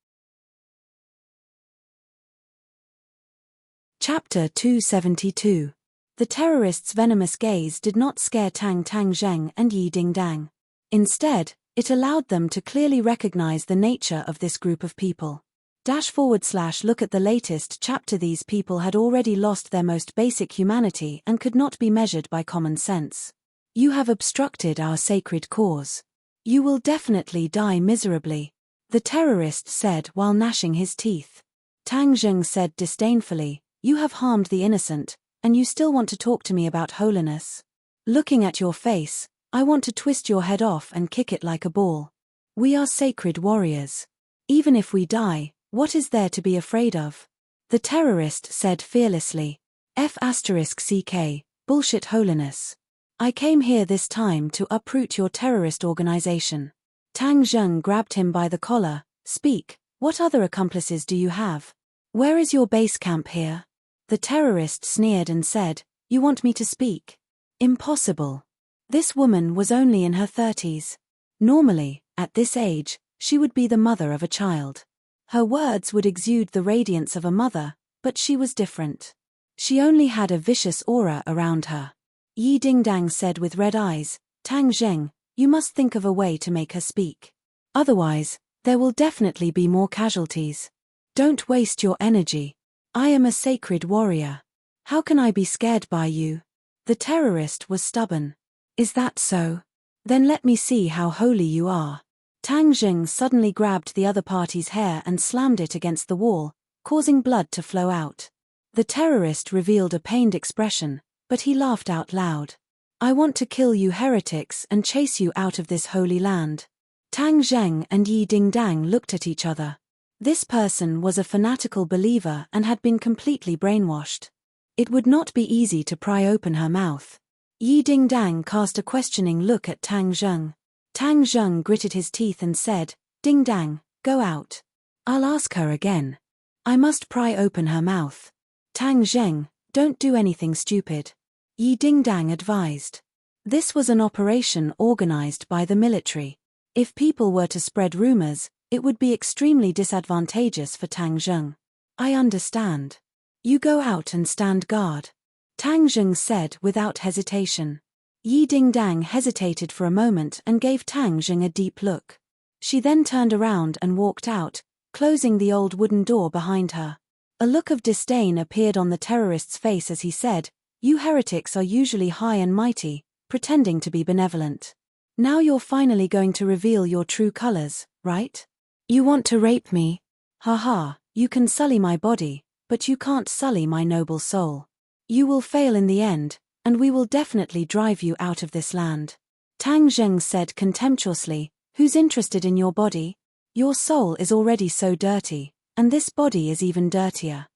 Chapter 272. The terrorists' venomous gaze did not scare Tang Zheng and Yi Dingdang. Instead, it allowed them to clearly recognize the nature of this group of people. // look at the latest chapter. These people had already lost their most basic humanity and could not be measured by common sense. You have obstructed our sacred cause. You will definitely die miserably, the terrorist said while gnashing his teeth. Tang Zheng said disdainfully, you have harmed the innocent, and you still want to talk to me about holiness. Looking at your face, I want to twist your head off and kick it like a ball. We are sacred warriors. Even if we die, what is there to be afraid of? The terrorist said fearlessly. *CK, bullshit holiness. I came here this time to uproot your terrorist organization. Tang Zheng grabbed him by the collar. Speak, what other accomplices do you have? Where is your base camp here? The terrorist sneered and said, you want me to speak? Impossible. This woman was only in her 30s. Normally, at this age, she would be the mother of a child. Her words would exude the radiance of a mother, but she was different. She only had a vicious aura around her. Yi Dingdang said with red eyes, Tang Zheng, you must think of a way to make her speak. Otherwise, there will definitely be more casualties. Don't waste your energy. I am a sacred warrior. How can I be scared by you? The terrorist was stubborn. Is that so? Then let me see how holy you are. Tang Zheng suddenly grabbed the other party's hair and slammed it against the wall, causing blood to flow out. The terrorist revealed a pained expression, but he laughed out loud. I want to kill you heretics and chase you out of this holy land. Tang Zheng and Yi Dingdang looked at each other. This person was a fanatical believer and had been completely brainwashed. It would not be easy to pry open her mouth. Yi Dingdang cast a questioning look at Tang Zheng. Tang Zheng gritted his teeth and said, Dingdang, go out. I'll ask her again. I must pry open her mouth. Tang Zheng, don't do anything stupid. Yi Dingdang advised. This was an operation organized by the military. If people were to spread rumors, it would be extremely disadvantageous for Tang Zheng. I understand. You go out and stand guard. Tang Zheng said without hesitation. Yi Dingdang hesitated for a moment and gave Tang Zheng a deep look. She then turned around and walked out, closing the old wooden door behind her. A look of disdain appeared on the terrorist's face as he said, you heretics are usually high and mighty, pretending to be benevolent. Now you're finally going to reveal your true colors, right? You want to rape me? Haha, you can sully my body, but you can't sully my noble soul. You will fail in the end, and we will definitely drive you out of this land. Tang Zheng said contemptuously, who's interested in your body? Your soul is already so dirty, and this body is even dirtier.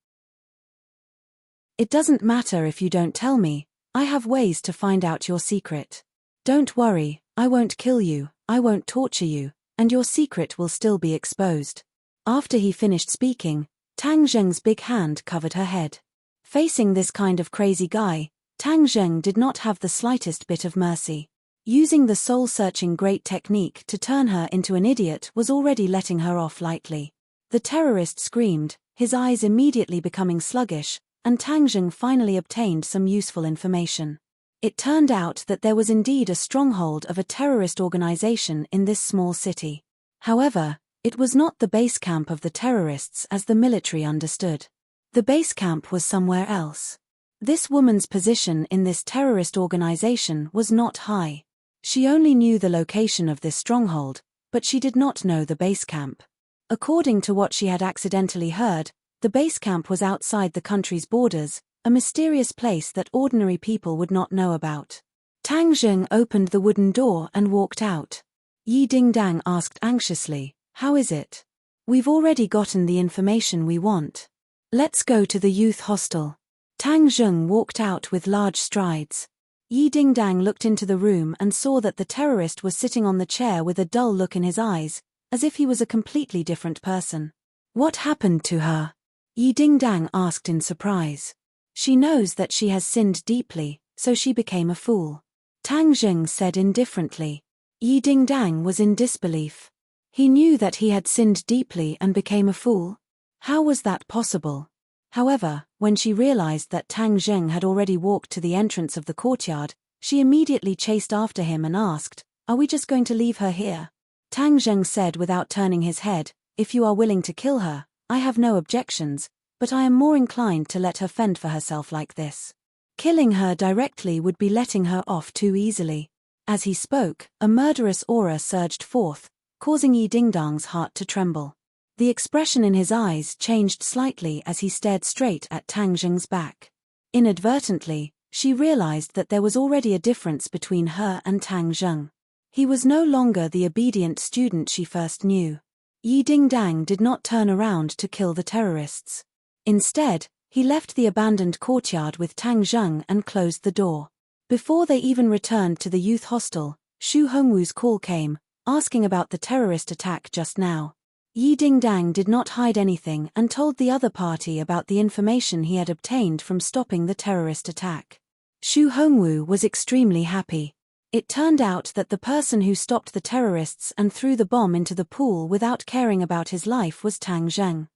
It doesn't matter if you don't tell me, I have ways to find out your secret. Don't worry, I won't kill you, I won't torture you, and your secret will still be exposed. After he finished speaking, Tang Zheng's big hand covered her head. Facing this kind of crazy guy, Tang Zheng did not have the slightest bit of mercy. Using the soul-searching great technique to turn her into an idiot was already letting her off lightly. The terrorist screamed, his eyes immediately becoming sluggish, and Tang Zheng finally obtained some useful information. It turned out that there was indeed a stronghold of a terrorist organization in this small city. However, it was not the base camp of the terrorists as the military understood. The base camp was somewhere else. This woman's position in this terrorist organization was not high. She only knew the location of this stronghold, but she did not know the base camp. According to what she had accidentally heard, the base camp was outside the country's borders, a mysterious place that ordinary people would not know about. Tang Zheng opened the wooden door and walked out. Yi Dingdang asked anxiously, "How is it? We've already gotten the information we want. Let's go to the youth hostel." Tang Zheng walked out with large strides. Yi Dingdang looked into the room and saw that the terrorist was sitting on the chair with a dull look in his eyes, as if he was a completely different person. "What happened to her?" Yi Dingdang asked in surprise. "She knows that she has sinned deeply, so she became a fool," Tang Zheng said indifferently. Yi Dingdang was in disbelief. He knew that he had sinned deeply and became a fool? How was that possible? However, when she realized that Tang Zheng had already walked to the entrance of the courtyard, she immediately chased after him and asked, "Are we just going to leave her here?" Tang Zheng said without turning his head, "If you are willing to kill her, I have no objections, but I am more inclined to let her fend for herself like this. Killing her directly would be letting her off too easily." As he spoke, a murderous aura surged forth, causing Yi Dingdang's heart to tremble. The expression in his eyes changed slightly as he stared straight at Tang Zheng's back. Inadvertently, she realized that there was already a difference between her and Tang Zheng. He was no longer the obedient student she first knew. Yi Dingdang did not turn around to kill the terrorists. Instead, he left the abandoned courtyard with Tang Zheng and closed the door. Before they even returned to the youth hostel, Xu Hongwu's call came, asking about the terrorist attack just now. Yi Dingdang did not hide anything and told the other party about the information he had obtained from stopping the terrorist attack. Xu Hongwu was extremely happy. It turned out that the person who stopped the terrorists and threw the bomb into the pool without caring about his life was Tang Zheng.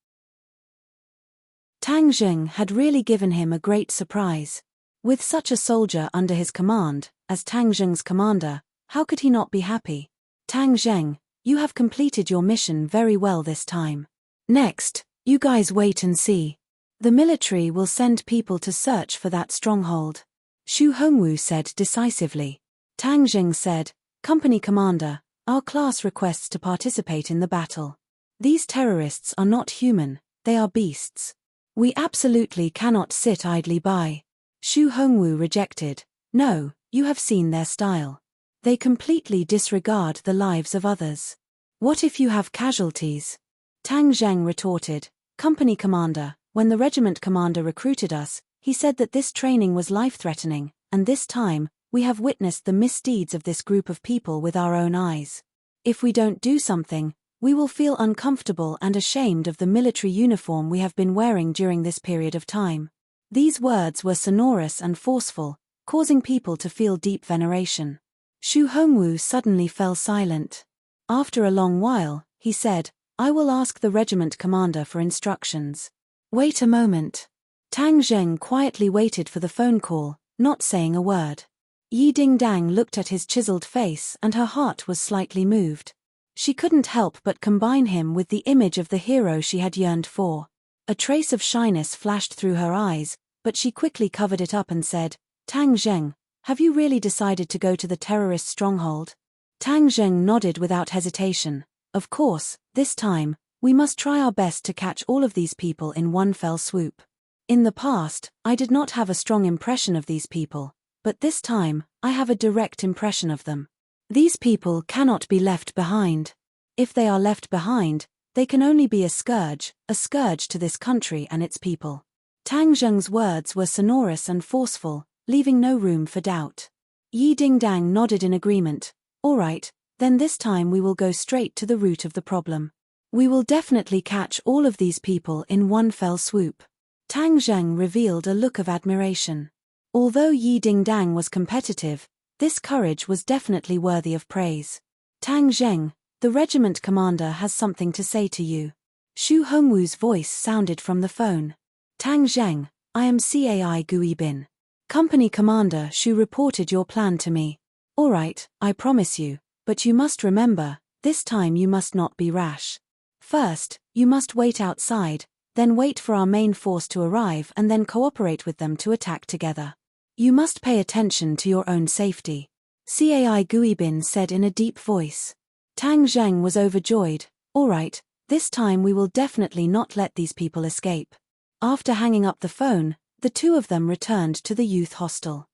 Tang Zheng had really given him a great surprise. With such a soldier under his command, as Tang Zheng's commander, how could he not be happy? "Tang Zheng, you have completed your mission very well this time. Next, you guys wait and see. The military will send people to search for that stronghold," Xu Hongwu said decisively. Tang Zheng said, "Company commander, our class requests to participate in the battle. These terrorists are not human, they are beasts. We absolutely cannot sit idly by." Xu Hongwu rejected. "No, you have seen their style. They completely disregard the lives of others. What if you have casualties?" Tang Zheng retorted, "Company commander, when the regiment commander recruited us, he said that this training was life-threatening, and this time, we have witnessed the misdeeds of this group of people with our own eyes. If we don't do something, we will feel uncomfortable and ashamed of the military uniform we have been wearing during this period of time." These words were sonorous and forceful, causing people to feel deep veneration. Xu Hongwu suddenly fell silent. After a long while, he said, "I will ask the regiment commander for instructions." "Wait a moment." Tang Zheng quietly waited for the phone call, not saying a word. Yi Dingdang looked at his chiseled face and her heart was slightly moved. She couldn't help but combine him with the image of the hero she had yearned for. A trace of shyness flashed through her eyes, but she quickly covered it up and said, "Tang Zheng, have you really decided to go to the terrorist stronghold?" Tang Zheng nodded without hesitation. "Of course, this time, we must try our best to catch all of these people in one fell swoop. In the past, I did not have a strong impression of these people, but this time, I have a direct impression of them. These people cannot be left behind. If they are left behind, they can only be a scourge to this country and its people." Tang Zheng's words were sonorous and forceful, leaving no room for doubt. Yi Dingdang nodded in agreement. "All right, then this time we will go straight to the root of the problem. We will definitely catch all of these people in one fell swoop." Tang Zheng revealed a look of admiration. Although Yi Dingdang was competitive, this courage was definitely worthy of praise. "Tang Zheng, the regiment commander has something to say to you." Xu Hongwu's voice sounded from the phone. "Tang Zheng, I am Cai Gui Bin. Company commander Xu reported your plan to me. All right, I promise you, but you must remember, this time you must not be rash. First, you must wait outside, then wait for our main force to arrive and then cooperate with them to attack together. You must pay attention to your own safety, Cai Guibin said in a deep voice. Tang Zheng was overjoyed. All right, this time we will definitely not let these people escape. After hanging up the phone, the two of them returned to the youth hostel.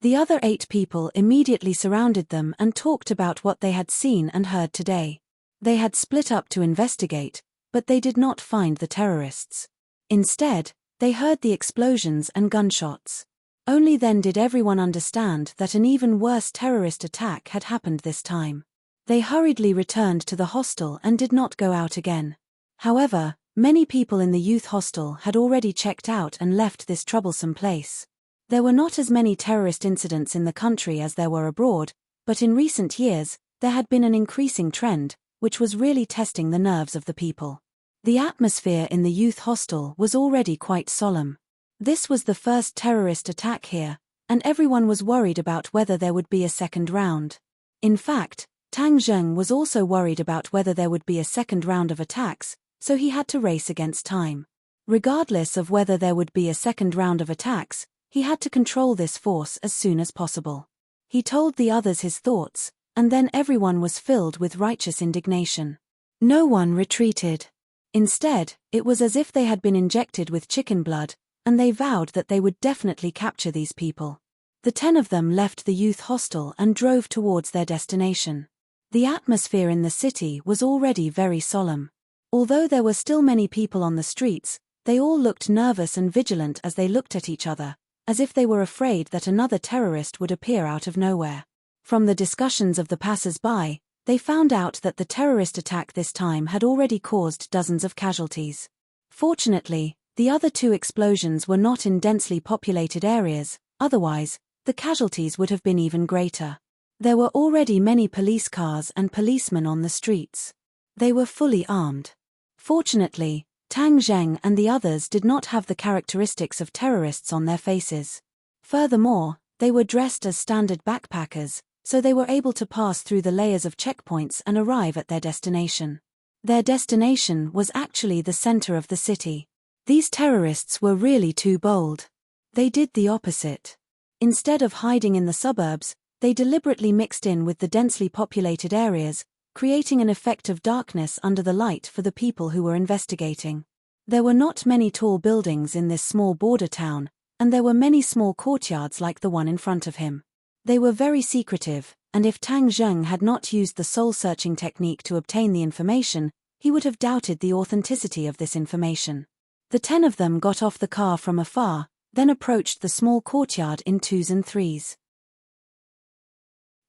The other 8 people immediately surrounded them and talked about what they had seen and heard today. They had split up to investigate, but they did not find the terrorists. Instead, they heard the explosions and gunshots. Only then did everyone understand that an even worse terrorist attack had happened this time. They hurriedly returned to the hostel and did not go out again. However, many people in the youth hostel had already checked out and left this troublesome place. There were not as many terrorist incidents in the country as there were abroad, but in recent years, there had been an increasing trend, which was really testing the nerves of the people. The atmosphere in the youth hostel was already quite solemn. This was the first terrorist attack here, and everyone was worried about whether there would be a second round. In fact, Tang Zheng was also worried about whether there would be a second round of attacks, so he had to race against time. Regardless of whether there would be a second round of attacks, he had to control this force as soon as possible. He told the others his thoughts, and then everyone was filled with righteous indignation. No one retreated. Instead, it was as if they had been injected with chicken blood, and they vowed that they would definitely capture these people. The 10 of them left the youth hostel and drove towards their destination. The atmosphere in the city was already very solemn. Although there were still many people on the streets, they all looked nervous and vigilant as they looked at each other, as if they were afraid that another terrorist would appear out of nowhere. From the discussions of the passers-by, they found out that the terrorist attack this time had already caused dozens of casualties. Fortunately, the other 2 explosions were not in densely populated areas, otherwise, the casualties would have been even greater. There were already many police cars and policemen on the streets. They were fully armed. Fortunately, Tang Zheng and the others did not have the characteristics of terrorists on their faces. Furthermore, they were dressed as standard backpackers, so they were able to pass through the layers of checkpoints and arrive at their destination. Their destination was actually the center of the city. These terrorists were really too bold. They did the opposite. Instead of hiding in the suburbs, they deliberately mixed in with the densely populated areas, creating an effect of darkness under the light for the people who were investigating. There were not many tall buildings in this small border town, and there were many small courtyards like the one in front of him. They were very secretive, and if Tang Zheng had not used the soul-searching technique to obtain the information, he would have doubted the authenticity of this information. The 10 of them got off the car from afar, then approached the small courtyard in 2s and 3s.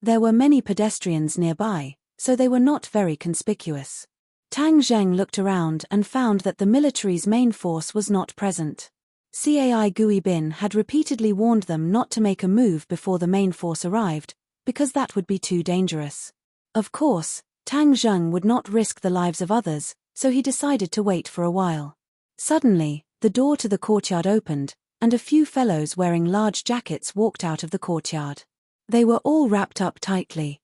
There were many pedestrians nearby, so they were not very conspicuous. Tang Zheng looked around and found that the military's main force was not present. Cai Guibin had repeatedly warned them not to make a move before the main force arrived, because that would be too dangerous. Of course, Tang Zheng would not risk the lives of others, so he decided to wait for a while. Suddenly, the door to the courtyard opened, and a few fellows wearing large jackets walked out of the courtyard. They were all wrapped up tightly.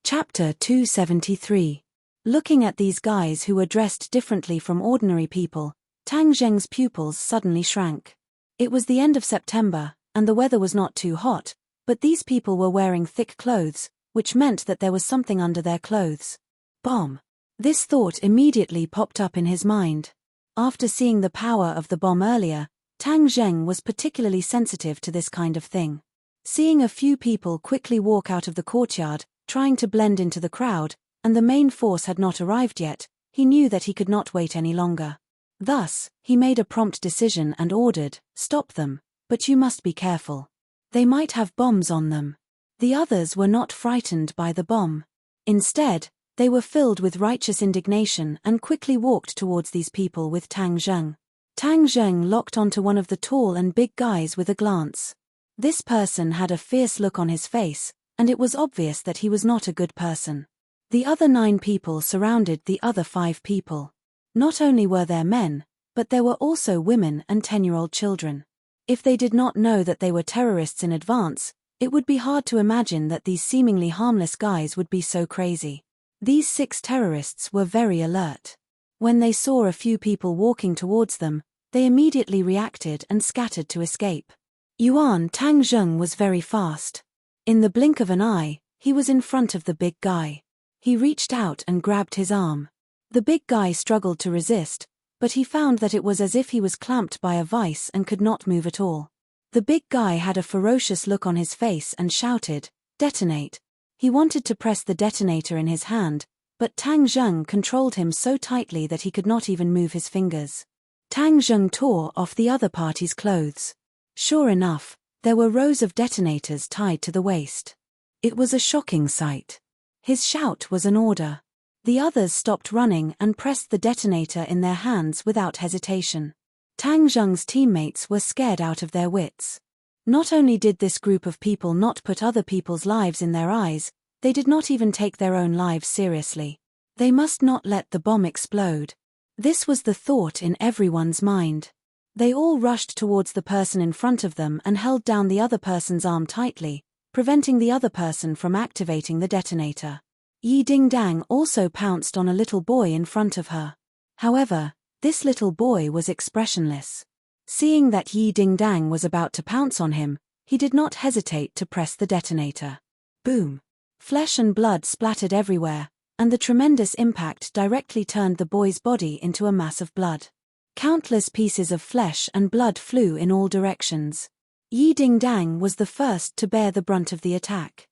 Chapter 273. Looking at these guys who were dressed differently from ordinary people, Tang Zheng's pupils suddenly shrank. It was the end of September, and the weather was not too hot, but these people were wearing thick clothes, which meant that there was something under their clothes. Bomb. This thought immediately popped up in his mind. After seeing the power of the bomb earlier, Tang Zheng was particularly sensitive to this kind of thing. Seeing a few people quickly walk out of the courtyard, trying to blend into the crowd, and the main force had not arrived yet, he knew that he could not wait any longer. Thus, he made a prompt decision and ordered, "Stop them, but you must be careful. They might have bombs on them." The others were not frightened by the bomb. Instead, they were filled with righteous indignation and quickly walked towards these people with Tang Zheng. Tang Zheng locked onto one of the tall and big guys with a glance. This person had a fierce look on his face, and it was obvious that he was not a good person. The other 9 people surrounded the other 5 people. Not only were there men, but there were also women and 10-year-old children. If they did not know that they were terrorists in advance, it would be hard to imagine that these seemingly harmless guys would be so crazy. These 6 terrorists were very alert. When they saw a few people walking towards them, they immediately reacted and scattered to escape. Yuan Tangzheng was very fast. In the blink of an eye, he was in front of the big guy. He reached out and grabbed his arm. The big guy struggled to resist, but he found that it was as if he was clamped by a vice and could not move at all. The big guy had a ferocious look on his face and shouted, "Detonate." He wanted to press the detonator in his hand, but Tang Zheng controlled him so tightly that he could not even move his fingers. Tang Zheng tore off the other party's clothes. Sure enough, there were rows of detonators tied to the waist. It was a shocking sight. His shout was an order. The others stopped running and pressed the detonator in their hands without hesitation. Tang Zheng's teammates were scared out of their wits. Not only did this group of people not put other people's lives in their eyes, they did not even take their own lives seriously. They must not let the bomb explode. This was the thought in everyone's mind. They all rushed towards the person in front of them and held down the other person's arm tightly, preventing the other person from activating the detonator. Yi Dingdang also pounced on a little boy in front of her. However, this little boy was expressionless. Seeing that Yi Dingdang was about to pounce on him, he did not hesitate to press the detonator. Boom! Flesh and blood splattered everywhere, and the tremendous impact directly turned the boy's body into a mass of blood. Countless pieces of flesh and blood flew in all directions. Yi Dingdang was the first to bear the brunt of the attack.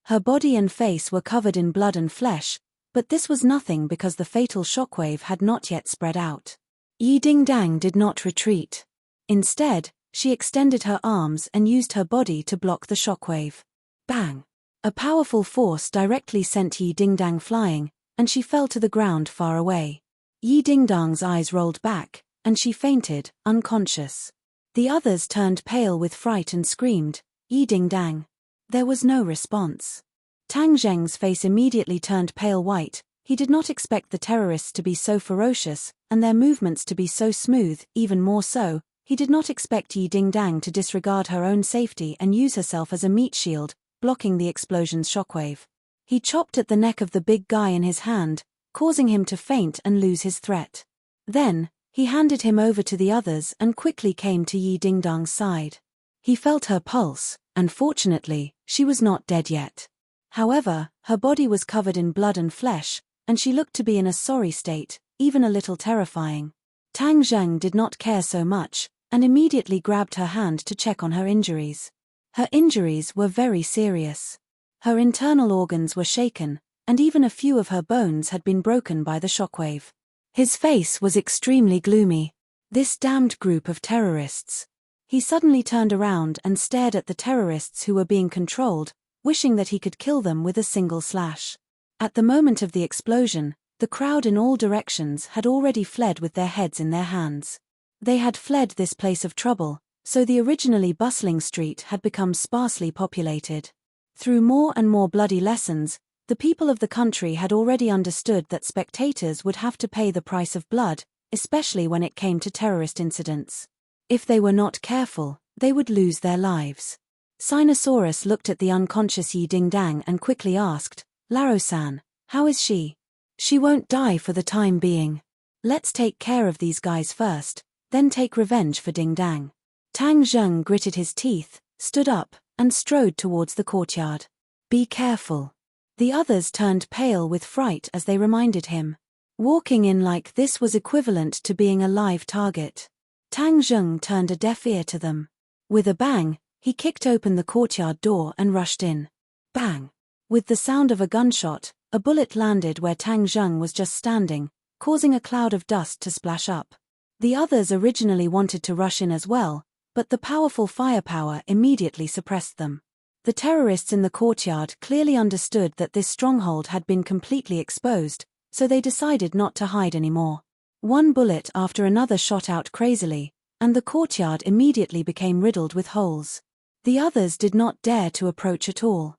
Her body and face were covered in blood and flesh, but this was nothing because the fatal shockwave had not yet spread out. Yi Dingdang did not retreat. Instead, she extended her arms and used her body to block the shockwave. Bang! A powerful force directly sent Yi Dingdang flying, and she fell to the ground far away. Yi Dingdang's eyes rolled back, and she fainted, unconscious. The others turned pale with fright and screamed, "Yi Dingdang!" There was no response. Tang Zheng's face immediately turned pale white. He did not expect the terrorists to be so ferocious, and their movements to be so smooth. Even more so, he did not expect Yi Dingdang to disregard her own safety and use herself as a meat shield, blocking the explosion's shockwave. He chopped at the neck of the big guy in his hand, causing him to faint and lose his threat. Then, he handed him over to the others and quickly came to Yi Dingdang's side. He felt her pulse, and fortunately, she was not dead yet. However, her body was covered in blood and flesh, and she looked to be in a sorry state, even a little terrifying. Tang Zheng did not care so much, and immediately grabbed her hand to check on her injuries. Her injuries were very serious. Her internal organs were shaken, and even a few of her bones had been broken by the shockwave. His face was extremely gloomy. This damned group of terrorists. He suddenly turned around and stared at the terrorists who were being controlled, wishing that he could kill them with a single slash. At the moment of the explosion, the crowd in all directions had already fled with their heads in their hands. They had fled this place of trouble, so the originally bustling street had become sparsely populated. Through more and more bloody lessons, the people of the country had already understood that spectators would have to pay the price of blood, especially when it came to terrorist incidents. If they were not careful, they would lose their lives. Sinosaurus looked at the unconscious Yi Dingdang and quickly asked, "Laro-san, how is she?" "She won't die for the time being. Let's take care of these guys first, then take revenge for Dingdang." Tang Zheng gritted his teeth, stood up, and strode towards the courtyard. "Be careful." The others turned pale with fright as they reminded him. Walking in like this was equivalent to being a live target. Tang Zheng turned a deaf ear to them. With a bang, he kicked open the courtyard door and rushed in. Bang! With the sound of a gunshot, a bullet landed where Tang Zheng was just standing, causing a cloud of dust to splash up. The others originally wanted to rush in as well, but the powerful firepower immediately suppressed them. The terrorists in the courtyard clearly understood that this stronghold had been completely exposed, so they decided not to hide anymore. One bullet after another shot out crazily, and the courtyard immediately became riddled with holes. The others did not dare to approach at all.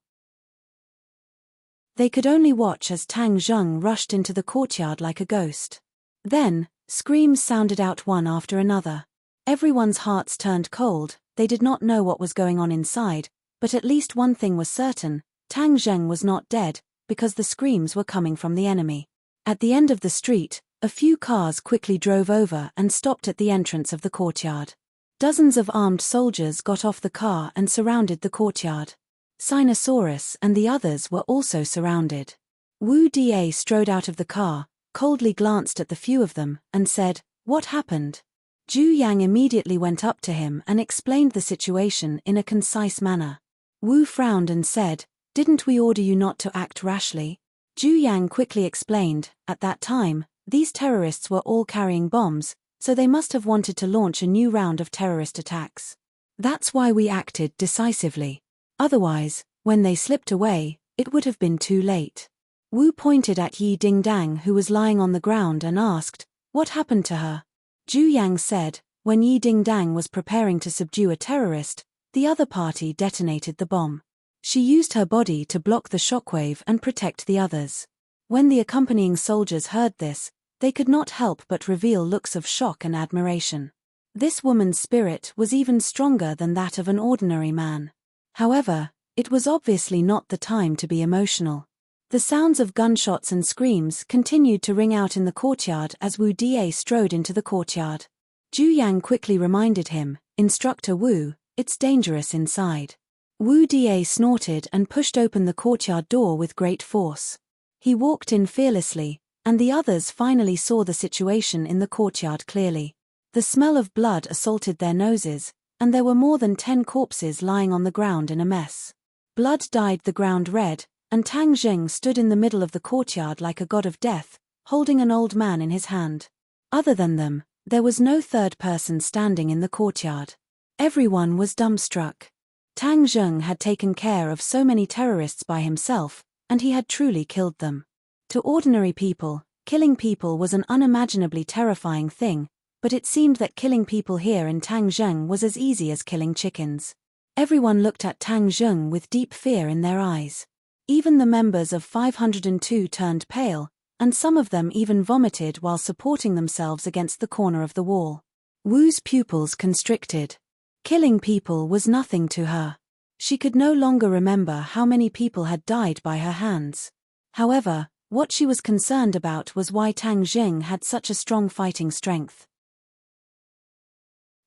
They could only watch as Tang Zheng rushed into the courtyard like a ghost. Then, screams sounded out one after another. Everyone's hearts turned cold. They did not know what was going on inside, but at least one thing was certain: Tang Zheng was not dead, because the screams were coming from the enemy. At the end of the street, a few cars quickly drove over and stopped at the entrance of the courtyard. Dozens of armed soldiers got off the car and surrounded the courtyard. Sinosaurus and the others were also surrounded. Wu Da strode out of the car, coldly glanced at the few of them, and said, "What happened?" Ju Yang immediately went up to him and explained the situation in a concise manner. Wu frowned and said, "Didn't we order you not to act rashly?" Ju Yang quickly explained, "At that time, these terrorists were all carrying bombs, so they must have wanted to launch a new round of terrorist attacks. That's why we acted decisively. Otherwise, when they slipped away, it would have been too late." Wu pointed at Yi Dingdang, who was lying on the ground, and asked, "What happened to her?" Ju Yang said, "When Yi Dingdang was preparing to subdue a terrorist, the other party detonated the bomb. She used her body to block the shockwave and protect the others. When the accompanying soldiers heard this, they could not help but reveal looks of shock and admiration. This woman's spirit was even stronger than that of an ordinary man. However, it was obviously not the time to be emotional." The sounds of gunshots and screams continued to ring out in the courtyard as Wu Da strode into the courtyard. Ju Yang quickly reminded him, "Instructor Wu, it's dangerous inside." Wu Da snorted and pushed open the courtyard door with great force. He walked in fearlessly, and the others finally saw the situation in the courtyard clearly. The smell of blood assaulted their noses, and there were more than 10 corpses lying on the ground in a mess. Blood dyed the ground red, and Tang Zheng stood in the middle of the courtyard like a god of death, holding an old man in his hand. Other than them, there was no third person standing in the courtyard. Everyone was dumbstruck. Tang Zheng had taken care of so many terrorists by himself, and he had truly killed them. To ordinary people, killing people was an unimaginably terrifying thing, but it seemed that killing people here in Tang Zheng was as easy as killing chickens. Everyone looked at Tang Zheng with deep fear in their eyes. Even the members of 502 turned pale, and some of them even vomited while supporting themselves against the corner of the wall. Wu's pupils constricted. Killing people was nothing to her. She could no longer remember how many people had died by her hands. However, what she was concerned about was why Tang Zheng had such a strong fighting strength.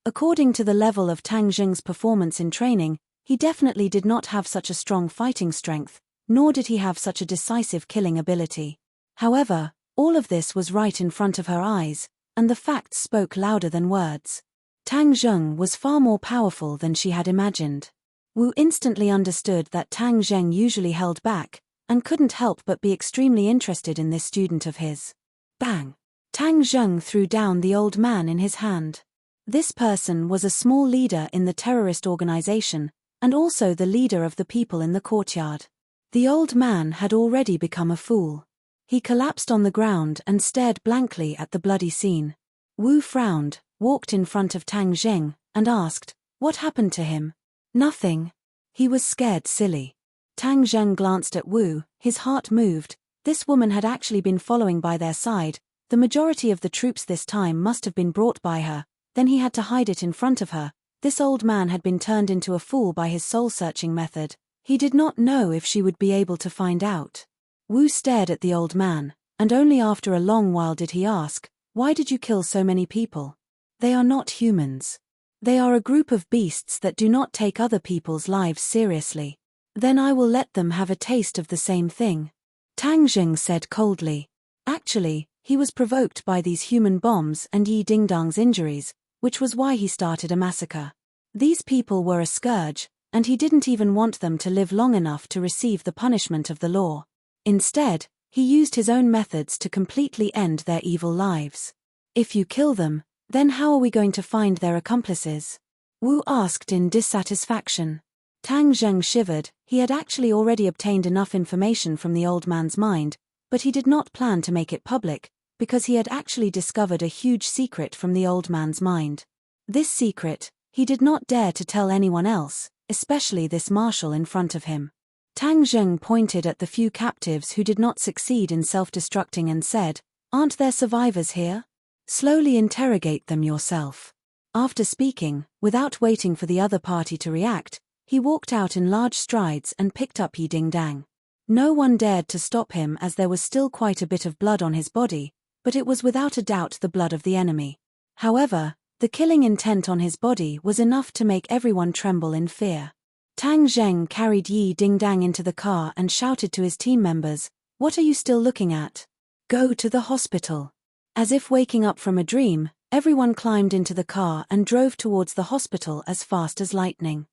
According to the level of Tang Zheng's performance in training, he definitely did not have such a strong fighting strength, nor did he have such a decisive killing ability. However, all of this was right in front of her eyes, and the facts spoke louder than words. Tang Zheng was far more powerful than she had imagined. Wu instantly understood that Tang Zheng usually held back, and couldn't help but be extremely interested in this student of his. Bang! Tang Zheng threw down the old man in his hand. This person was a small leader in the terrorist organization, and also the leader of the people in the courtyard. The old man had already become a fool. He collapsed on the ground and stared blankly at the bloody scene. Wu frowned, walked in front of Tang Zheng, and asked, "What happened to him?" "Nothing. He was scared silly." Tang Zheng glanced at Wu, his heart moved. This woman had actually been following by their side. The majority of the troops this time must have been brought by her. Then he had to hide it in front of her. This old man had been turned into a fool by his soul-searching method. He did not know if she would be able to find out. Wu stared at the old man, and only after a long while did he ask, "Why did you kill so many people?" "They are not humans. They are a group of beasts that do not take other people's lives seriously." "Then I will let them have a taste of the same thing," Tang Zheng said coldly. Actually, he was provoked by these human bombs and Yi Dingdang's injuries, which was why he started a massacre. These people were a scourge, and he didn't even want them to live long enough to receive the punishment of the law. Instead, he used his own methods to completely end their evil lives. "If you kill them, then how are we going to find their accomplices?" Wu asked in dissatisfaction. Tang Zheng shivered. He had actually already obtained enough information from the old man's mind, but he did not plan to make it public, because he had actually discovered a huge secret from the old man's mind. This secret, he did not dare to tell anyone else, especially this marshal in front of him. Tang Zheng pointed at the few captives who did not succeed in self-destructing and said, "Aren't there survivors here? Slowly interrogate them yourself." After speaking, without waiting for the other party to react, he walked out in large strides and picked up Yi Dingdang. No one dared to stop him as there was still quite a bit of blood on his body, but it was without a doubt the blood of the enemy. However, the killing intent on his body was enough to make everyone tremble in fear. Tang Zheng carried Yi Dingdang into the car and shouted to his team members, "What are you still looking at? Go to the hospital." As if waking up from a dream, everyone climbed into the car and drove towards the hospital as fast as lightning.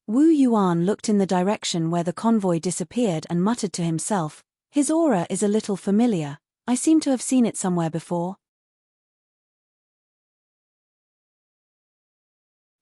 Wu Yuan looked in the direction where the convoy disappeared and muttered to himself, "His aura is a little familiar, I seem to have seen it somewhere before."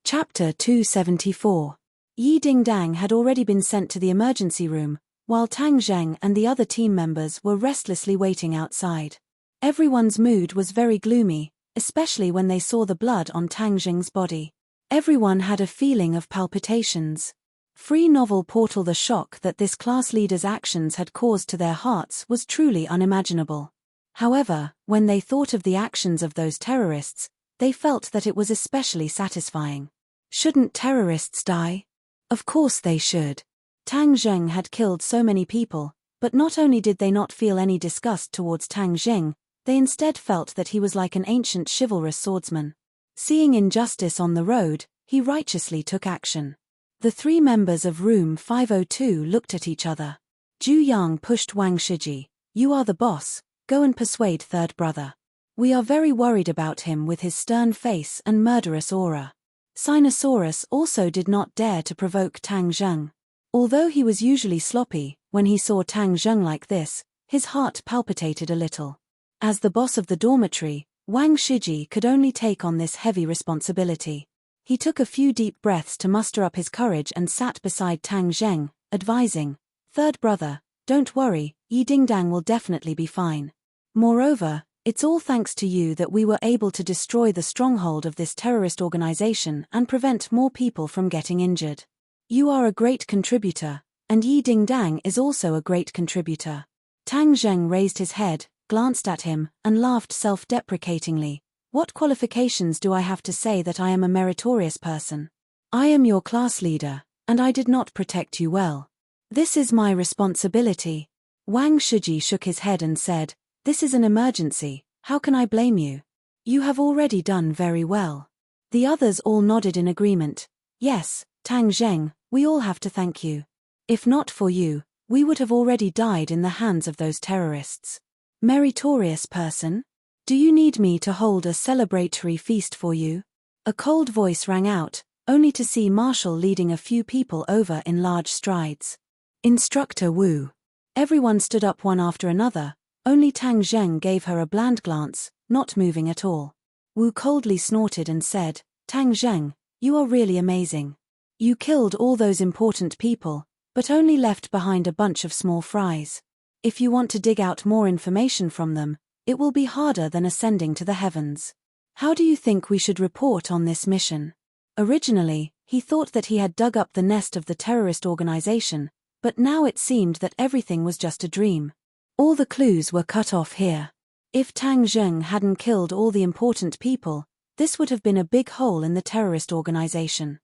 Chapter 274. Yi Dingdang had already been sent to the emergency room, while Tang Zheng and the other team members were restlessly waiting outside. Everyone's mood was very gloomy, especially when they saw the blood on Tang Zheng's body. Everyone had a feeling of palpitations. Free novel portal. The shock that this class leader's actions had caused to their hearts was truly unimaginable. However, when they thought of the actions of those terrorists, they felt that it was especially satisfying. Shouldn't terrorists die? Of course they should. Tang Zheng had killed so many people, but not only did they not feel any disgust towards Tang Zheng, they instead felt that he was like an ancient chivalrous swordsman. Seeing injustice on the road, he righteously took action. The three members of room 502 looked at each other. Zhu Yang pushed Wang Shiji. "You are the boss, go and persuade third brother. We are very worried about him with his stern face and murderous aura." Sinosaurus also did not dare to provoke Tang Zheng. Although he was usually sloppy, when he saw Tang Zheng like this, his heart palpitated a little. As the boss of the dormitory, Wang Shiji could only take on this heavy responsibility. He took a few deep breaths to muster up his courage and sat beside Tang Zheng, advising, "Third brother, don't worry, Yi Dingdang will definitely be fine. Moreover, it's all thanks to you that we were able to destroy the stronghold of this terrorist organization and prevent more people from getting injured. You are a great contributor, and Yi Dingdang is also a great contributor." Tang Zheng raised his head, glanced at him, and laughed self-deprecatingly. "What qualifications do I have to say that I am a meritorious person? I am your class leader, and I did not protect you well. This is my responsibility." Wang Shiji shook his head and said, "This is an emergency, how can I blame you? You have already done very well." The others all nodded in agreement. "Yes, Tang Zheng, we all have to thank you. If not for you, we would have already died in the hands of those terrorists." "Meritorious person? Do you need me to hold a celebratory feast for you?" A cold voice rang out, only to see Marshall leading a few people over in large strides. "Instructor Wu." Everyone stood up one after another, only Tang Zheng gave her a bland glance, not moving at all. Wu coldly snorted and said, "Tang Zheng, you are really amazing. You killed all those important people, but only left behind a bunch of small fries. If you want to dig out more information from them, it will be harder than ascending to the heavens. How do you think we should report on this mission?" Originally, he thought that he had dug up the nest of the terrorist organization, but now it seemed that everything was just a dream. All the clues were cut off here. If Tang Zheng hadn't killed all the important people, this would have been a big hole in the terrorist organization.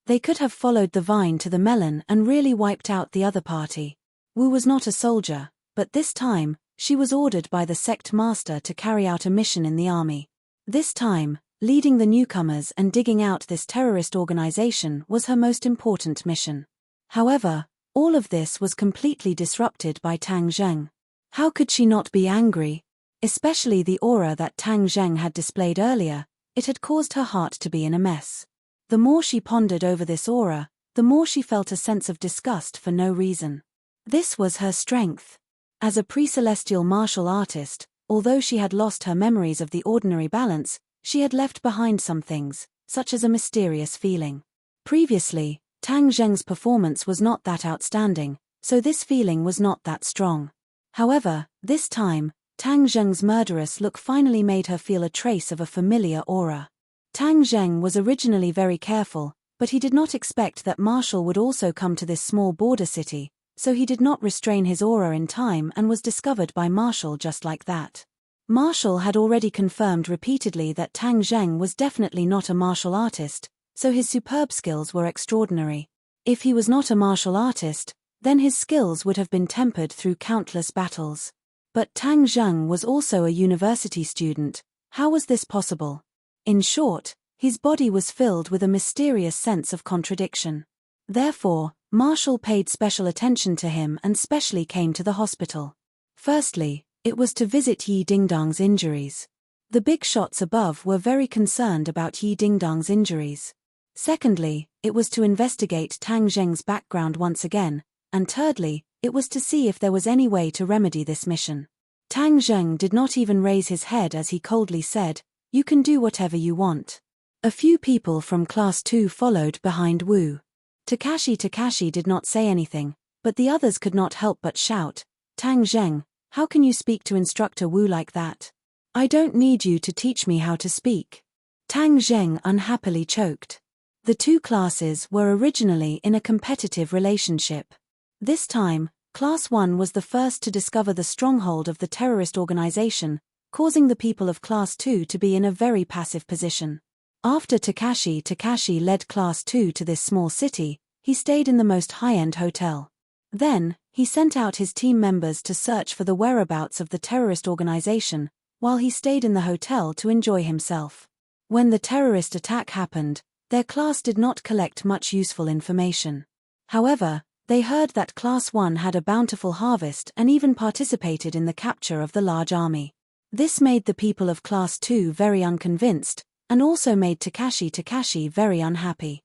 They could have followed the vine to the melon and really wiped out the other party. Wu was not a soldier, but this time, she was ordered by the sect master to carry out a mission in the army. This time, leading the newcomers and digging out this terrorist organization was her most important mission. However, all of this was completely disrupted by Tang Zheng. How could she not be angry? Especially the aura that Tang Zheng had displayed earlier, it had caused her heart to be in a mess. The more she pondered over this aura, the more she felt a sense of disgust for no reason. This was her strength. As a pre-celestial martial artist, although she had lost her memories of the ordinary balance, she had left behind some things, such as a mysterious feeling. Previously, Tang Zheng's performance was not that outstanding, so this feeling was not that strong. However, this time, Tang Zheng's murderous look finally made her feel a trace of a familiar aura. Tang Zheng was originally very careful, but he did not expect that Marshall would also come to this small border city, so he did not restrain his aura in time and was discovered by Marshall just like that. Marshall had already confirmed repeatedly that Tang Zheng was definitely not a martial artist, so his superb skills were extraordinary. If he was not a martial artist, then his skills would have been tempered through countless battles. But Tang Zheng was also a university student. How was this possible? In short, his body was filled with a mysterious sense of contradiction. Therefore, Marshall paid special attention to him and specially came to the hospital. Firstly, it was to visit Yi Dingdang's injuries. The big shots above were very concerned about Yi Dingdang's injuries. Secondly, it was to investigate Tang Zheng's background once again, and thirdly, it was to see if there was any way to remedy this mission. Tang Zheng did not even raise his head as he coldly said, "You can do whatever you want." A few people from Class 2 followed behind Wu. Takashi did not say anything, but the others could not help but shout, "Tang Zheng, how can you speak to Instructor Wu like that? I don't need you to teach me how to speak." Tang Zheng unhappily choked. The two classes were originally in a competitive relationship. This time, Class 1 was the first to discover the stronghold of the terrorist organization, causing the people of Class 2 to be in a very passive position. After Takashi led Class 2 to this small city, he stayed in the most high-end hotel. Then, he sent out his team members to search for the whereabouts of the terrorist organization, while he stayed in the hotel to enjoy himself. When the terrorist attack happened, their class did not collect much useful information. However, they heard that Class 1 had a bountiful harvest and even participated in the capture of the large army. This made the people of Class 2 very unconvinced, and also made Takashi very unhappy.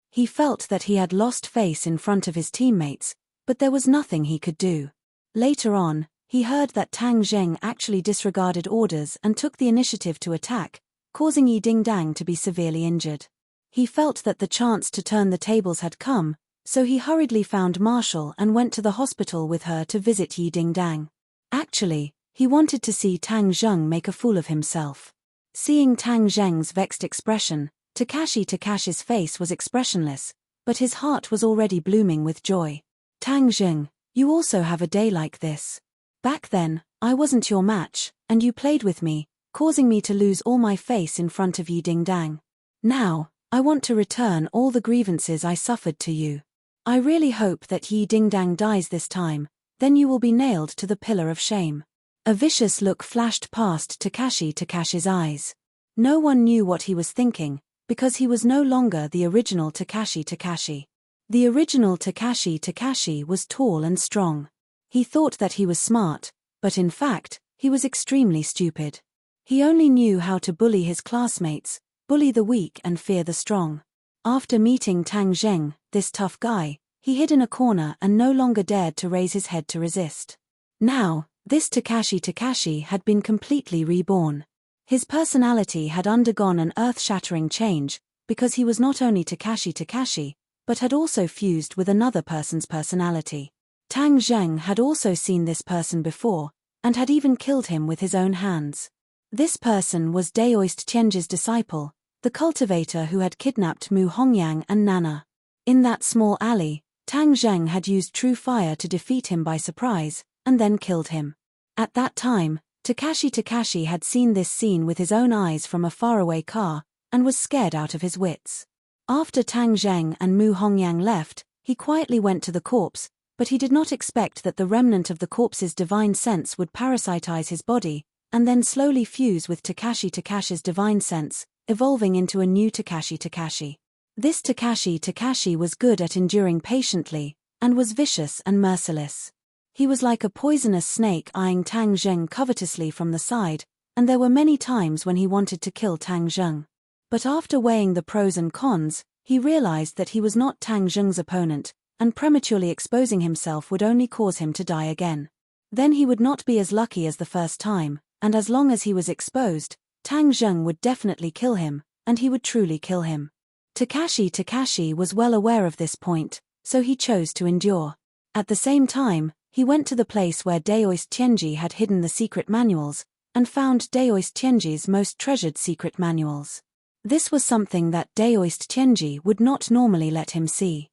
He felt that he had lost face in front of his teammates, but there was nothing he could do. Later on, he heard that Tang Zheng actually disregarded orders and took the initiative to attack, causing Yi Dingdang to be severely injured. He felt that the chance to turn the tables had come, so he hurriedly found Marshall and went to the hospital with her to visit Yi Dingdang. Actually, he wanted to see Tang Zheng make a fool of himself. Seeing Tang Zheng's vexed expression, Takashi's face was expressionless, but his heart was already blooming with joy. "Tang Zheng, you also have a day like this. Back then, I wasn't your match, and you played with me, causing me to lose all my face in front of Yi Dingdang. Now, I want to return all the grievances I suffered to you. I really hope that Yi Dingdang dies this time, then you will be nailed to the pillar of shame." A vicious look flashed past Takashi's eyes. No one knew what he was thinking, because he was no longer the original Takashi. The original Takashi was tall and strong. He thought that he was smart, but in fact, he was extremely stupid. He only knew how to bully his classmates, bully the weak and fear the strong. After meeting Tang Zheng, this tough guy, he hid in a corner and no longer dared to raise his head to resist. Now, this Takashi had been completely reborn. His personality had undergone an earth-shattering change, because he was not only Takashi, but had also fused with another person's personality. Tang Zheng had also seen this person before, and had even killed him with his own hands. This person was Daoist Tianji's disciple, the cultivator who had kidnapped Mu Hongyang and Nana. In that small alley, Tang Zheng had used true fire to defeat him by surprise, and then killed him. At that time, Takashi had seen this scene with his own eyes from a faraway car, and was scared out of his wits. After Tang Zheng and Mu Hongyang left, he quietly went to the corpse, but he did not expect that the remnant of the corpse's divine sense would parasitize his body, and then slowly fuse with Takashi's divine sense, evolving into a new Takashi. This Takashi was good at enduring patiently, and was vicious and merciless. He was like a poisonous snake eyeing Tang Zheng covetously from the side, and there were many times when he wanted to kill Tang Zheng. But after weighing the pros and cons, he realized that he was not Tang Zheng's opponent, and prematurely exposing himself would only cause him to die again. Then he would not be as lucky as the first time, and as long as he was exposed, Tang Zheng would definitely kill him, and he would truly kill him. Takashi was well aware of this point, so he chose to endure. At the same time, he went to the place where Daoist Tianji had hidden the secret manuals, and found Daoist Tianji's most treasured secret manuals. This was something that Daoist Tianji would not normally let him see.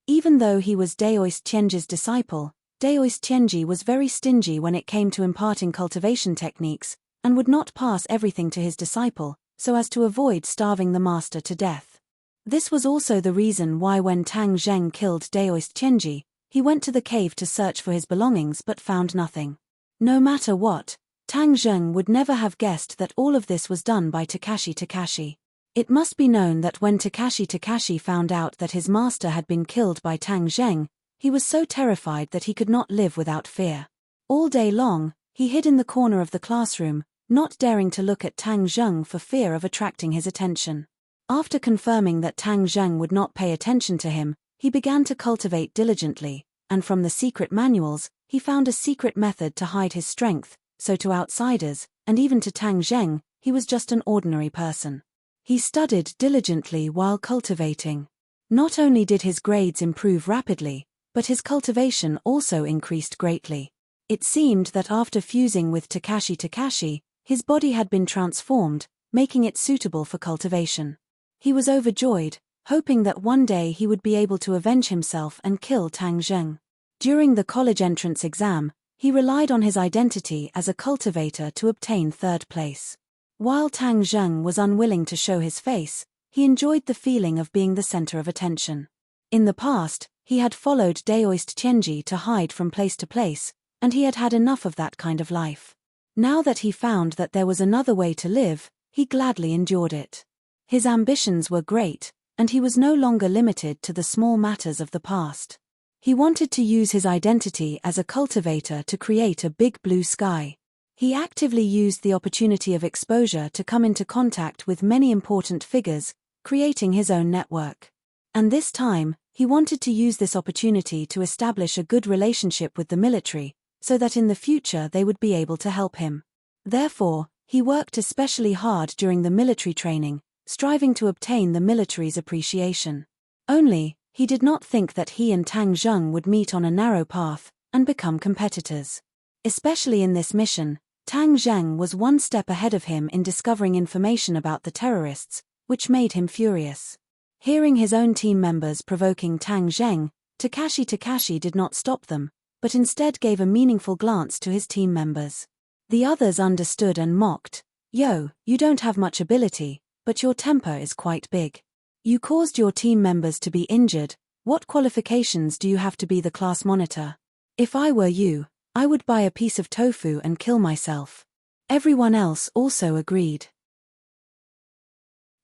Even though he was Daoist Tianji's disciple, Daoist Tianji was very stingy when it came to imparting cultivation techniques, and would not pass everything to his disciple, so as to avoid starving the master to death. This was also the reason why when Tang Zheng killed Daoist Qianji, he went to the cave to search for his belongings but found nothing. No matter what, Tang Zheng would never have guessed that all of this was done by Takashi. It must be known that when Takashi found out that his master had been killed by Tang Zheng, he was so terrified that he could not live without fear. All day long, he hid in the corner of the classroom, not daring to look at Tang Zheng for fear of attracting his attention. After confirming that Tang Zheng would not pay attention to him, he began to cultivate diligently, and from the secret manuals, he found a secret method to hide his strength, so to outsiders, and even to Tang Zheng, he was just an ordinary person. He studied diligently while cultivating. Not only did his grades improve rapidly, but his cultivation also increased greatly. It seemed that after fusing with Takashi, his body had been transformed, making it suitable for cultivation. He was overjoyed, hoping that one day he would be able to avenge himself and kill Tang Zheng. During the college entrance exam, he relied on his identity as a cultivator to obtain third place. While Tang Zheng was unwilling to show his face, he enjoyed the feeling of being the center of attention. In the past, he had followed Daoist Qianji to hide from place to place, and he had had enough of that kind of life. Now that he found that there was another way to live, he gladly endured it. His ambitions were great, and he was no longer limited to the small matters of the past. He wanted to use his identity as a cultivator to create a big blue sky. He actively used the opportunity of exposure to come into contact with many important figures, creating his own network. And this time, he wanted to use this opportunity to establish a good relationship with the military, so that in the future they would be able to help him. Therefore, he worked especially hard during the military training, striving to obtain the military's appreciation. Only, he did not think that he and Tang Zheng would meet on a narrow path and become competitors. Especially in this mission, Tang Zheng was one step ahead of him in discovering information about the terrorists, which made him furious. Hearing his own team members provoking Tang Zheng, Takashi did not stop them, but instead gave a meaningful glance to his team members. The others understood and mocked. "Yo, you don't have much ability, but your temper is quite big. You caused your team members to be injured. What qualifications do you have to be the class monitor? If I were you, I would buy a piece of tofu and kill myself." Everyone else also agreed.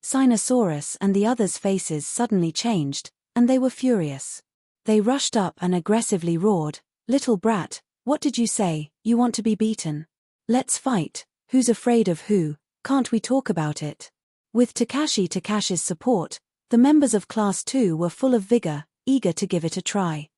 Sinosaurus and the others' faces suddenly changed, and they were furious. They rushed up and aggressively roared, "Little brat, what did you say? You want to be beaten? Let's fight. Who's afraid of who? Can't we talk about it?" With Takashi's support, the members of Class 2 were full of vigor, eager to give it a try.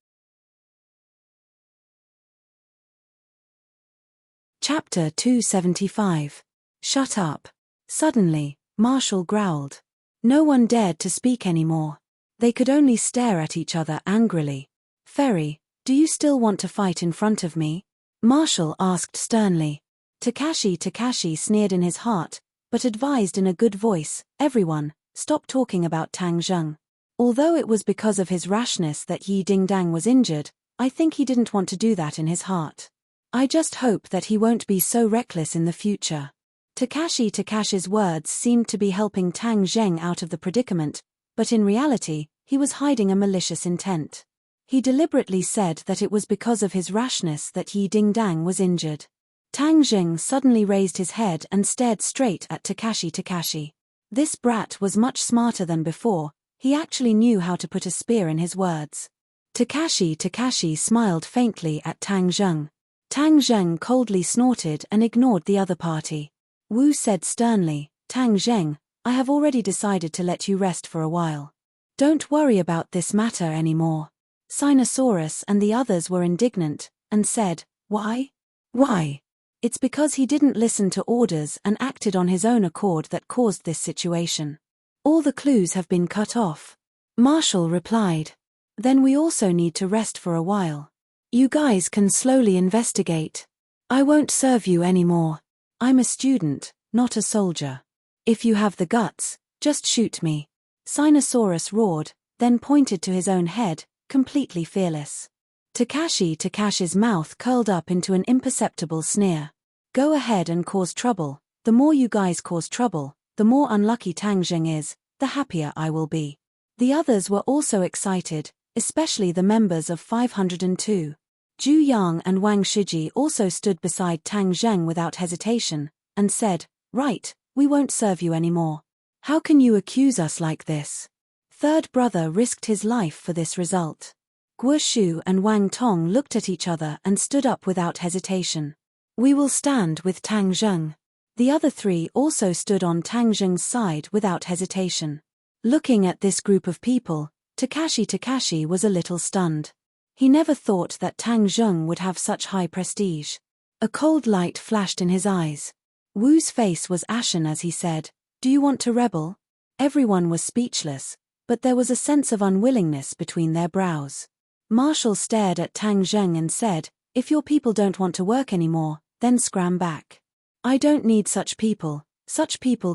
Chapter 275. Shut up. Suddenly, Marshall growled. No one dared to speak anymore. They could only stare at each other angrily. "Ferry, do you still want to fight in front of me?" Marshall asked sternly. Takashi sneered in his heart, but advised in a good voice, "Everyone, stop talking about Tang Zheng. Although it was because of his rashness that Yi Dingdang was injured, I think he didn't want to do that in his heart. I just hope that he won't be so reckless in the future." Takashi's words seemed to be helping Tang Zheng out of the predicament, but in reality, he was hiding a malicious intent. He deliberately said that it was because of his rashness that Yi Dingdang was injured. Tang Zheng suddenly raised his head and stared straight at Takashi. This brat was much smarter than before. He actually knew how to put a spear in his words. Takashi smiled faintly at Tang Zheng. Tang Zheng coldly snorted and ignored the other party. Wu said sternly, "Tang Zheng, I have already decided to let you rest for a while. Don't worry about this matter anymore." Sinosaurus and the others were indignant, and said, "Why? Why? It's because he didn't listen to orders and acted on his own accord that caused this situation. All the clues have been cut off." Marshall replied. "Then we also need to rest for a while. You guys can slowly investigate. I won't serve you anymore. I'm a student, not a soldier. If you have the guts, just shoot me." Sinosaurus roared, then pointed to his own head, completely fearless. Takashi's mouth curled up into an imperceptible sneer. "Go ahead and cause trouble. The more you guys cause trouble, the more unlucky Tang Zheng is, the happier I will be." The others were also excited, especially the members of 502. Zhu Yang and Wang Shiji also stood beside Tang Zheng without hesitation, and said, "Right, we won't serve you anymore. How can you accuse us like this?" Third brother risked his life for this result. Guo Shu and Wang Tong looked at each other and stood up without hesitation. "We will stand with Tang Zheng." The other three also stood on Tang Zheng's side without hesitation. Looking at this group of people, Takashi was a little stunned. He never thought that Tang Zheng would have such high prestige. A cold light flashed in his eyes. Wu's face was ashen as he said, "Do you want to rebel?" Everyone was speechless, but there was a sense of unwillingness between their brows. Marshall stared at Tang Zheng and said, "If your people don't want to work anymore, then scram back. I don't need such people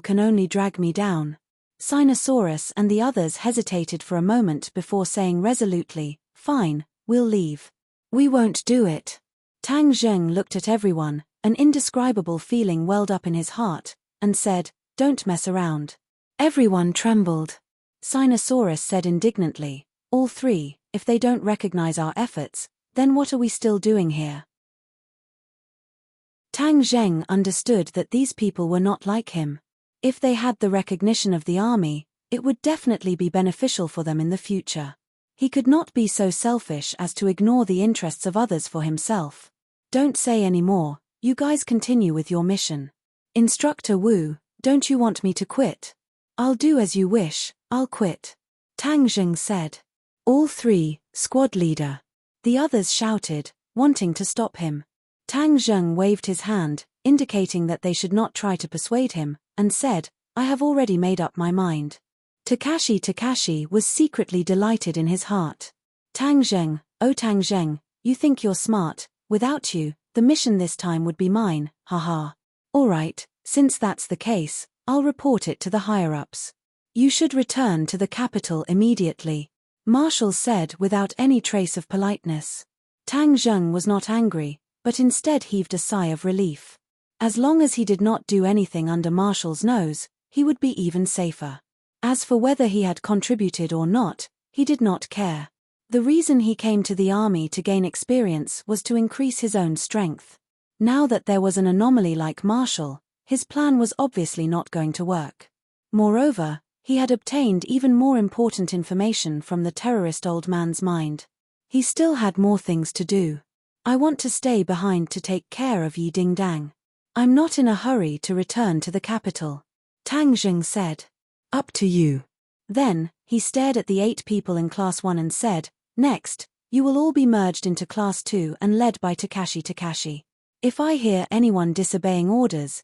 can only drag me down." Sinosaurus and the others hesitated for a moment before saying resolutely, "Fine, we'll leave." "We won't do it." Tang Zheng looked at everyone, an indescribable feeling welled up in his heart, and said, "Don't mess around." Everyone trembled. Sinosaurus said indignantly, "All three, if they don't recognize our efforts, then what are we still doing here?" Tang Zheng understood that these people were not like him. If they had the recognition of the army, it would definitely be beneficial for them in the future. He could not be so selfish as to ignore the interests of others for himself. "Don't say any more, you guys continue with your mission." "Instructor Wu, don't you want me to quit?" "I'll do as you wish, I'll quit," Tang Zheng said. "All three, squad leader." The others shouted, wanting to stop him. Tang Zheng waved his hand, indicating that they should not try to persuade him, and said, "I have already made up my mind." Takashi was secretly delighted in his heart. "Tang Zheng, oh Tang Zheng, you think you're smart. Without you, the mission this time would be mine, haha. All right, since that's the case, I'll report it to the higher-ups. You should return to the capital immediately," Marshall said without any trace of politeness. Tang Zheng was not angry, but instead heaved a sigh of relief. As long as he did not do anything under Marshall's nose, he would be even safer. As for whether he had contributed or not, he did not care. The reason he came to the army to gain experience was to increase his own strength. Now that there was an anomaly like Marshall, his plan was obviously not going to work. Moreover, he had obtained even more important information from the terrorist old man's mind. He still had more things to do. "I want to stay behind to take care of Yi Dingdang. I'm not in a hurry to return to the capital," Tang Zheng said. "Up to you." Then, he stared at the 8 people in Class 1 and said, "Next, you will all be merged into Class 2 and led by Takashi. If I hear anyone disobeying orders,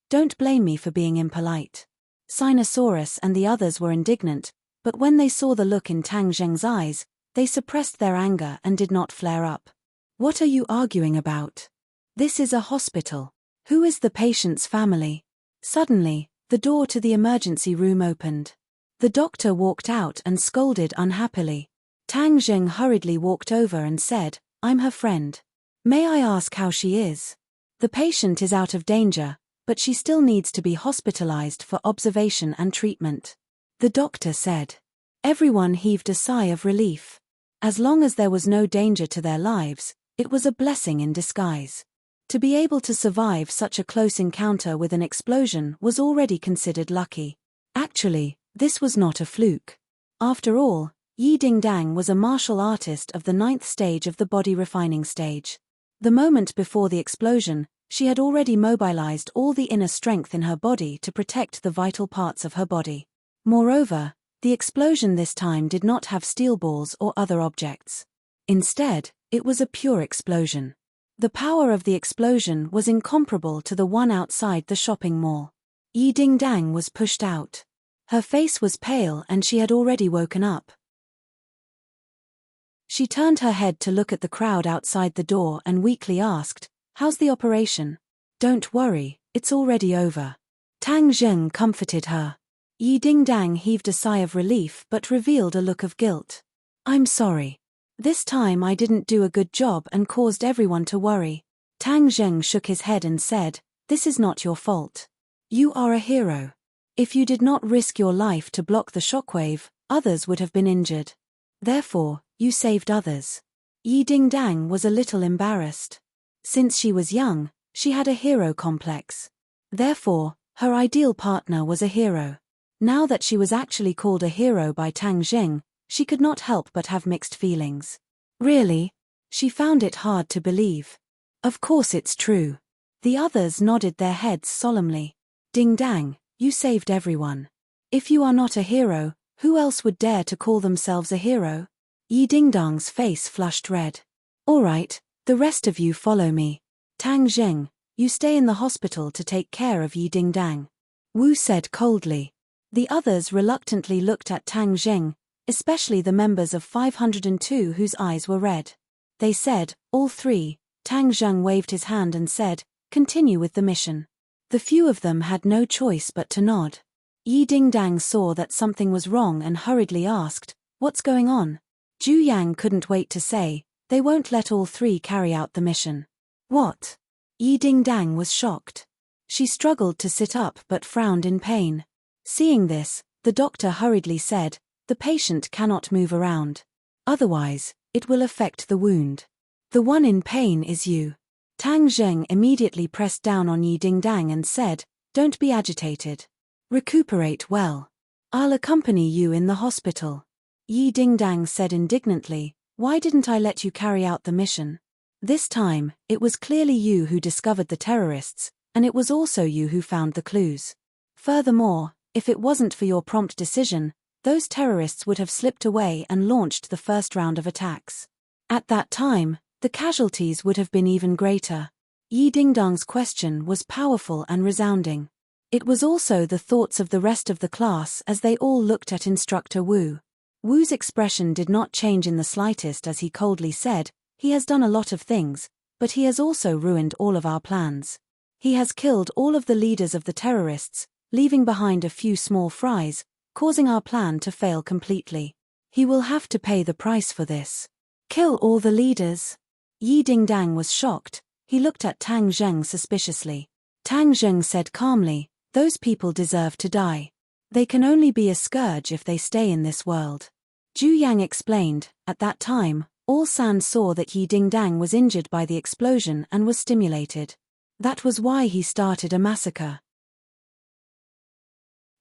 don't blame me for being impolite." Sinosaurus and the others were indignant, but when they saw the look in Tang Zheng's eyes, they suppressed their anger and did not flare up. "What are you arguing about? This is a hospital. Who is the patient's family?" Suddenly, the door to the emergency room opened. The doctor walked out and scolded unhappily. Tang Zheng hurriedly walked over and said, "I'm her friend. May I ask how she is?" "The patient is out of danger, but she still needs to be hospitalized for observation and treatment," the doctor said. Everyone heaved a sigh of relief. As long as there was no danger to their lives, it was a blessing in disguise. To be able to survive such a close encounter with an explosion was already considered lucky. Actually, this was not a fluke. After all, Yi Dingdang was a martial artist of the 9th stage of the body refining stage. The moment before the explosion, she had already mobilized all the inner strength in her body to protect the vital parts of her body. Moreover, the explosion this time did not have steel balls or other objects. Instead, it was a pure explosion. The power of the explosion was incomparable to the one outside the shopping mall. Yi Dingdang was pushed out. Her face was pale and she had already woken up. She turned her head to look at the crowd outside the door and weakly asked, "How's the operation?" "Don't worry, it's already over." Tang Zheng comforted her. Yi Dingdang heaved a sigh of relief but revealed a look of guilt. "I'm sorry. This time I didn't do a good job and caused everyone to worry." Tang Zheng shook his head and said, "This is not your fault. You are a hero. If you did not risk your life to block the shockwave, others would have been injured. Therefore, you saved others. Yi Dingdang was a little embarrassed. Since she was young, she had a hero complex. Therefore, her ideal partner was a hero. Now that she was actually called a hero by Tang Jing, she could not help but have mixed feelings. Really? She found it hard to believe. Of course it's true. The others nodded their heads solemnly. Dingdang, you saved everyone. If you are not a hero, who else would dare to call themselves a hero? Yi Dingdang's face flushed red. All right, the rest of you follow me. Tang Zheng, you stay in the hospital to take care of Yi Dingdang. Wu said coldly. The others reluctantly looked at Tang Zheng, especially the members of 502 whose eyes were red. They said, all three. Tang Zheng waved his hand and said, continue with the mission. The few of them had no choice but to nod. Yi Dingdang saw that something was wrong and hurriedly asked, what's going on? Zhu Yang couldn't wait to say, they won't let all three carry out the mission. What? Yi Dingdang was shocked. She struggled to sit up but frowned in pain. Seeing this, the doctor hurriedly said, the patient cannot move around. Otherwise, it will affect the wound. The one in pain is you. Tang Zheng immediately pressed down on Yi Dingdang and said, don't be agitated. Recuperate well. I'll accompany you in the hospital. Yi Dingdang said indignantly, why didn't I let you carry out the mission? This time, it was clearly you who discovered the terrorists, and it was also you who found the clues. Furthermore, if it wasn't for your prompt decision, those terrorists would have slipped away and launched the first round of attacks. At that time, the casualties would have been even greater. Yi Dingdang's question was powerful and resounding. It was also the thoughts of the rest of the class as they all looked at Instructor Wu. Wu's expression did not change in the slightest as he coldly said, he has done a lot of things, but he has also ruined all of our plans. He has killed all of the leaders of the terrorists, leaving behind a few small fries, causing our plan to fail completely. He will have to pay the price for this. Kill all the leaders? Yi Dingdang was shocked. He looked at Tang Zheng suspiciously. Tang Zheng said calmly, those people deserve to die. They can only be a scourge if they stay in this world. Zhu Yang explained, at that time, all San saw that Yi Dingdang was injured by the explosion and was stimulated. That was why he started a massacre.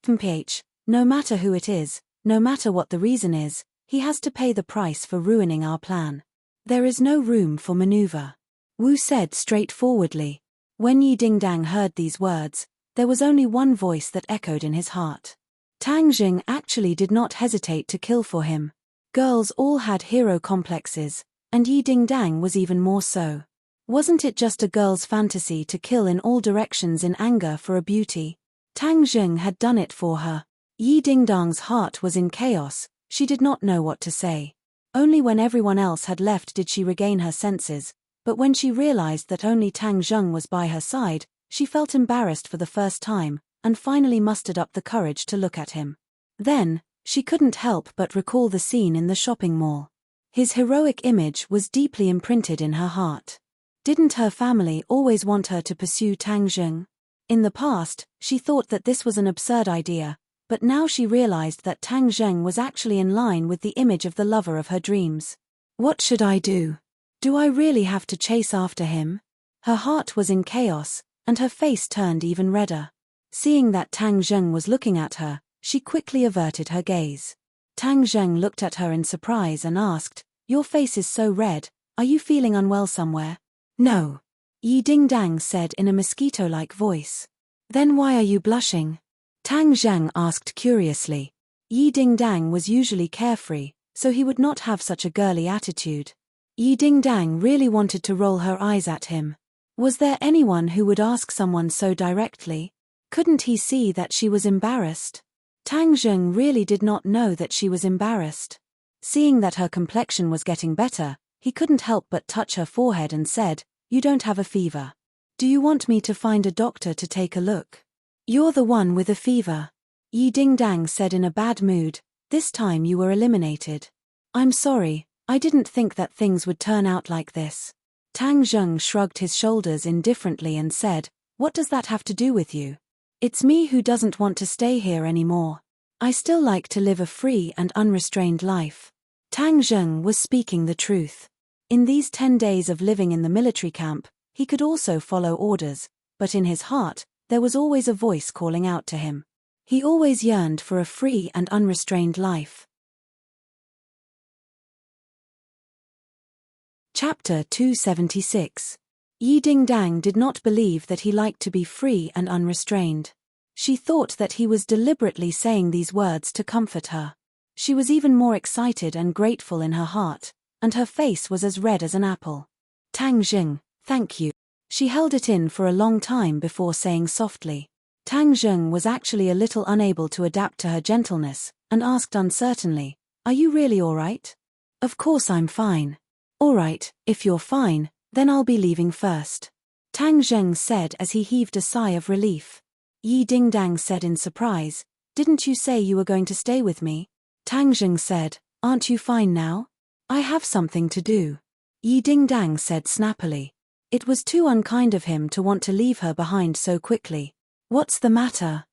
PH, no matter who it is, no matter what the reason is, he has to pay the price for ruining our plan. There is no room for maneuver. Wu said straightforwardly. When Yi Dingdang heard these words, there was only one voice that echoed in his heart. Tang Jing actually did not hesitate to kill for him. Girls all had hero complexes, and Yi Dingdang was even more so. Wasn't it just a girl's fantasy to kill in all directions in anger for a beauty? Tang Jing had done it for her. Yi Dingdang's heart was in chaos, she did not know what to say. Only when everyone else had left did she regain her senses, but when she realized that only Tang Zheng was by her side, she felt embarrassed for the first time, and finally mustered up the courage to look at him. Then, she couldn't help but recall the scene in the shopping mall. His heroic image was deeply imprinted in her heart. Didn't her family always want her to pursue Tang Zheng? In the past, she thought that this was an absurd idea, but now she realized that Tang Zheng was actually in line with the image of the lover of her dreams. What should I do? Do I really have to chase after him? Her heart was in chaos, and her face turned even redder. Seeing that Tang Zheng was looking at her, she quickly averted her gaze. Tang Zheng looked at her in surprise and asked, your face is so red, are you feeling unwell somewhere? No. Yi Dingdang said in a mosquito-like voice. Then why are you blushing? Tang Zheng asked curiously. Yi Dingdang was usually carefree, so he would not have such a girly attitude. Yi Dingdang really wanted to roll her eyes at him. Was there anyone who would ask someone so directly? Couldn't he see that she was embarrassed? Tang Zheng really did not know that she was embarrassed. Seeing that her complexion was getting better, he couldn't help but touch her forehead and said, you don't have a fever. Do you want me to find a doctor to take a look? You're the one with a fever. Yi Dingdang said in a bad mood, this time you were eliminated. I'm sorry, I didn't think that things would turn out like this. Tang Zheng shrugged his shoulders indifferently and said, what does that have to do with you? It's me who doesn't want to stay here anymore. I still like to live a free and unrestrained life. Tang Zheng was speaking the truth. In these 10 days of living in the military camp, he could also follow orders, but in his heart, there was always a voice calling out to him. He always yearned for a free and unrestrained life. Chapter 276. Yi Dingdang did not believe that he liked to be free and unrestrained. She thought that he was deliberately saying these words to comfort her. She was even more excited and grateful in her heart, and her face was as red as an apple. Tang Zheng, thank you. She held it in for a long time before saying softly. Tang Zheng was actually a little unable to adapt to her gentleness, and asked uncertainly, "Are you really all right?" "Of course I'm fine." "All right, if you're fine, then I'll be leaving first," Tang Zheng said as he heaved a sigh of relief. Yi Dingdang said in surprise, "Didn't you say you were going to stay with me?" Tang Zheng said, "Aren't you fine now?" "I have something to do," Yi Dingdang said snappily. It was too unkind of him to want to leave her behind so quickly. "What's the matter?"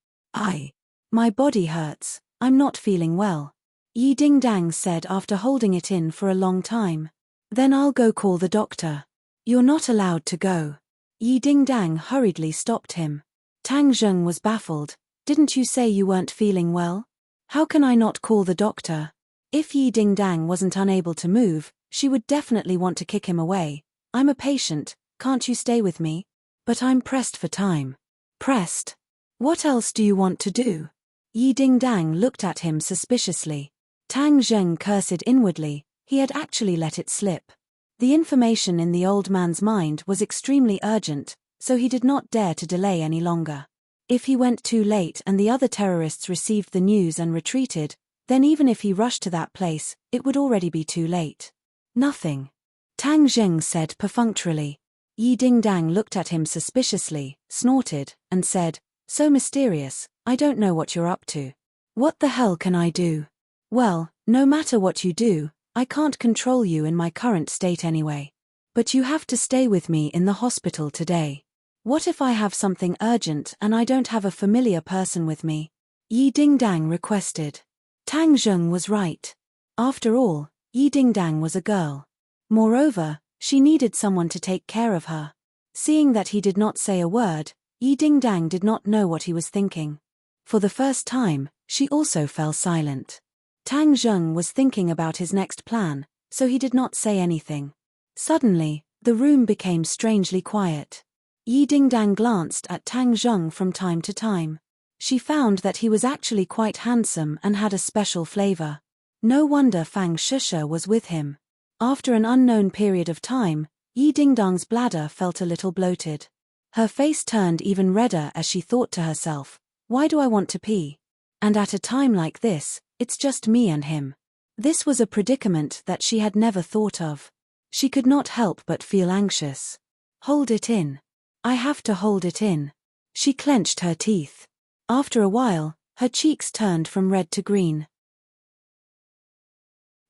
My body hurts, I'm not feeling well," Yi Dingdang said after holding it in for a long time. "Then I'll go call the doctor." "You're not allowed to go." Yi Dingdang hurriedly stopped him. Tang Zheng was baffled. "Didn't you say you weren't feeling well? How can I not call the doctor?" If Yi Dingdang wasn't unable to move, she would definitely want to kick him away. "I'm a patient, can't you stay with me?" "But I'm pressed for time." "Pressed? What else do you want to do?" Yi Dingdang looked at him suspiciously. Tang Zheng cursed inwardly, he had actually let it slip. The information in the old man's mind was extremely urgent, so he did not dare to delay any longer. If he went too late and the other terrorists received the news and retreated, then even if he rushed to that place, it would already be too late. "Nothing," Tang Zheng said perfunctorily. Yi Dingdang looked at him suspiciously, snorted, and said, "So mysterious, I don't know what you're up to." "What the hell can I do?" "Well, no matter what you do, I can't control you in my current state anyway. But you have to stay with me in the hospital today." "What if I have something urgent and I don't have a familiar person with me?" Yi Dingdang requested. Tang Zheng was right. After all, Yi Dingdang was a girl. Moreover, she needed someone to take care of her. Seeing that he did not say a word, Yi Dingdang did not know what he was thinking. For the first time, she also fell silent. Tang Zheng was thinking about his next plan, so he did not say anything. Suddenly, the room became strangely quiet. Yi Dingdang glanced at Tang Zheng from time to time. She found that he was actually quite handsome and had a special flavor. No wonder Fang Shusha was with him. After an unknown period of time, Yi Dingdang's bladder felt a little bloated. Her face turned even redder as she thought to herself, "Why do I want to pee? And at a time like this, it's just me and him." This was a predicament that she had never thought of. She could not help but feel anxious. "Hold it in. I have to hold it in." She clenched her teeth. After a while, her cheeks turned from red to green.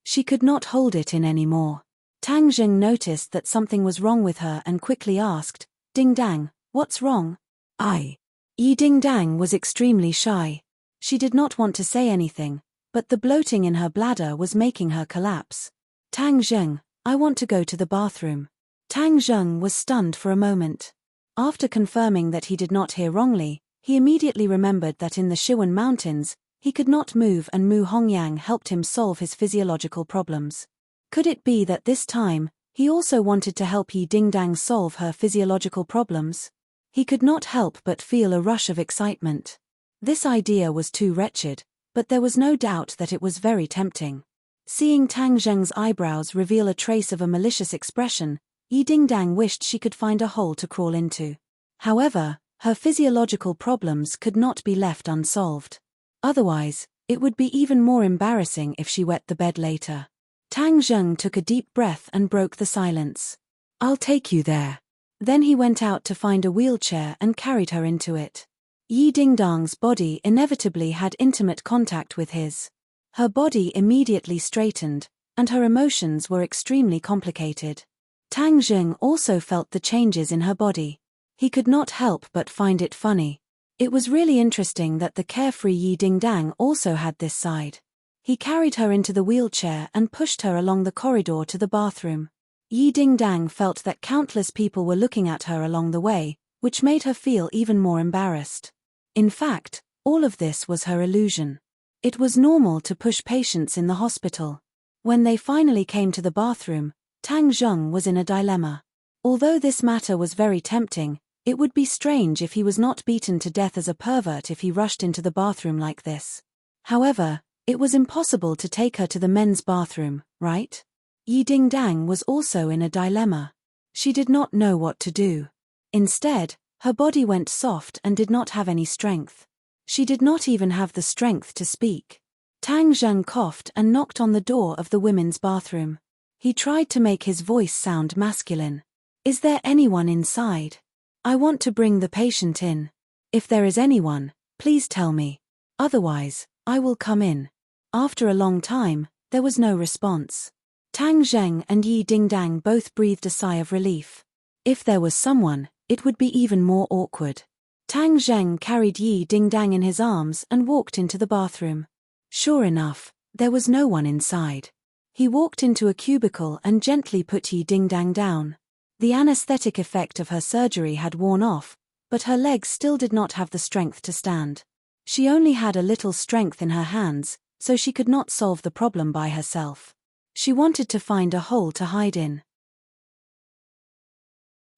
She could not hold it in anymore. Tang Zheng noticed that something was wrong with her and quickly asked, "Dingdang, what's wrong?" Yi Dingdang was extremely shy. She did not want to say anything, but the bloating in her bladder was making her collapse. "Tang Zheng, I want to go to the bathroom." Tang Zheng was stunned for a moment. After confirming that he did not hear wrongly, he immediately remembered that in the Shiwen Mountains, he could not move and Mu Hongyang helped him solve his physiological problems. Could it be that this time, he also wanted to help Yi Dingdang solve her physiological problems? He could not help but feel a rush of excitement. This idea was too wretched, but there was no doubt that it was very tempting. Seeing Tang Zheng's eyebrows reveal a trace of a malicious expression, Yi Dingdang wished she could find a hole to crawl into. However, her physiological problems could not be left unsolved. Otherwise, it would be even more embarrassing if she wet the bed later. Tang Zheng took a deep breath and broke the silence. "I'll take you there." Then he went out to find a wheelchair and carried her into it. Yi Dingdang's body inevitably had intimate contact with his. Her body immediately straightened, and her emotions were extremely complicated. Tang Zheng also felt the changes in her body. He could not help but find it funny. It was really interesting that the carefree Yi Dingdang also had this side. He carried her into the wheelchair and pushed her along the corridor to the bathroom. Yi Dingdang felt that countless people were looking at her along the way, which made her feel even more embarrassed. In fact, all of this was her illusion. It was normal to push patients in the hospital. When they finally came to the bathroom, Tang Zheng was in a dilemma. Although this matter was very tempting, it would be strange if he was not beaten to death as a pervert if he rushed into the bathroom like this. However, it was impossible to take her to the men's bathroom, right? Yi Dingdang was also in a dilemma. She did not know what to do. Instead, her body went soft and did not have any strength. She did not even have the strength to speak. Tang Zheng coughed and knocked on the door of the women's bathroom. He tried to make his voice sound masculine. "Is there anyone inside? I want to bring the patient in. If there is anyone, please tell me. Otherwise, I will come in." After a long time, there was no response. Tang Zheng and Yi Dingdang both breathed a sigh of relief. If there was someone, it would be even more awkward. Tang Zheng carried Yi Dingdang in his arms and walked into the bathroom. Sure enough, there was no one inside. He walked into a cubicle and gently put Yi Dingdang down. The anesthetic effect of her surgery had worn off, but her legs still did not have the strength to stand. She only had a little strength in her hands, so she could not solve the problem by herself. She wanted to find a hole to hide in.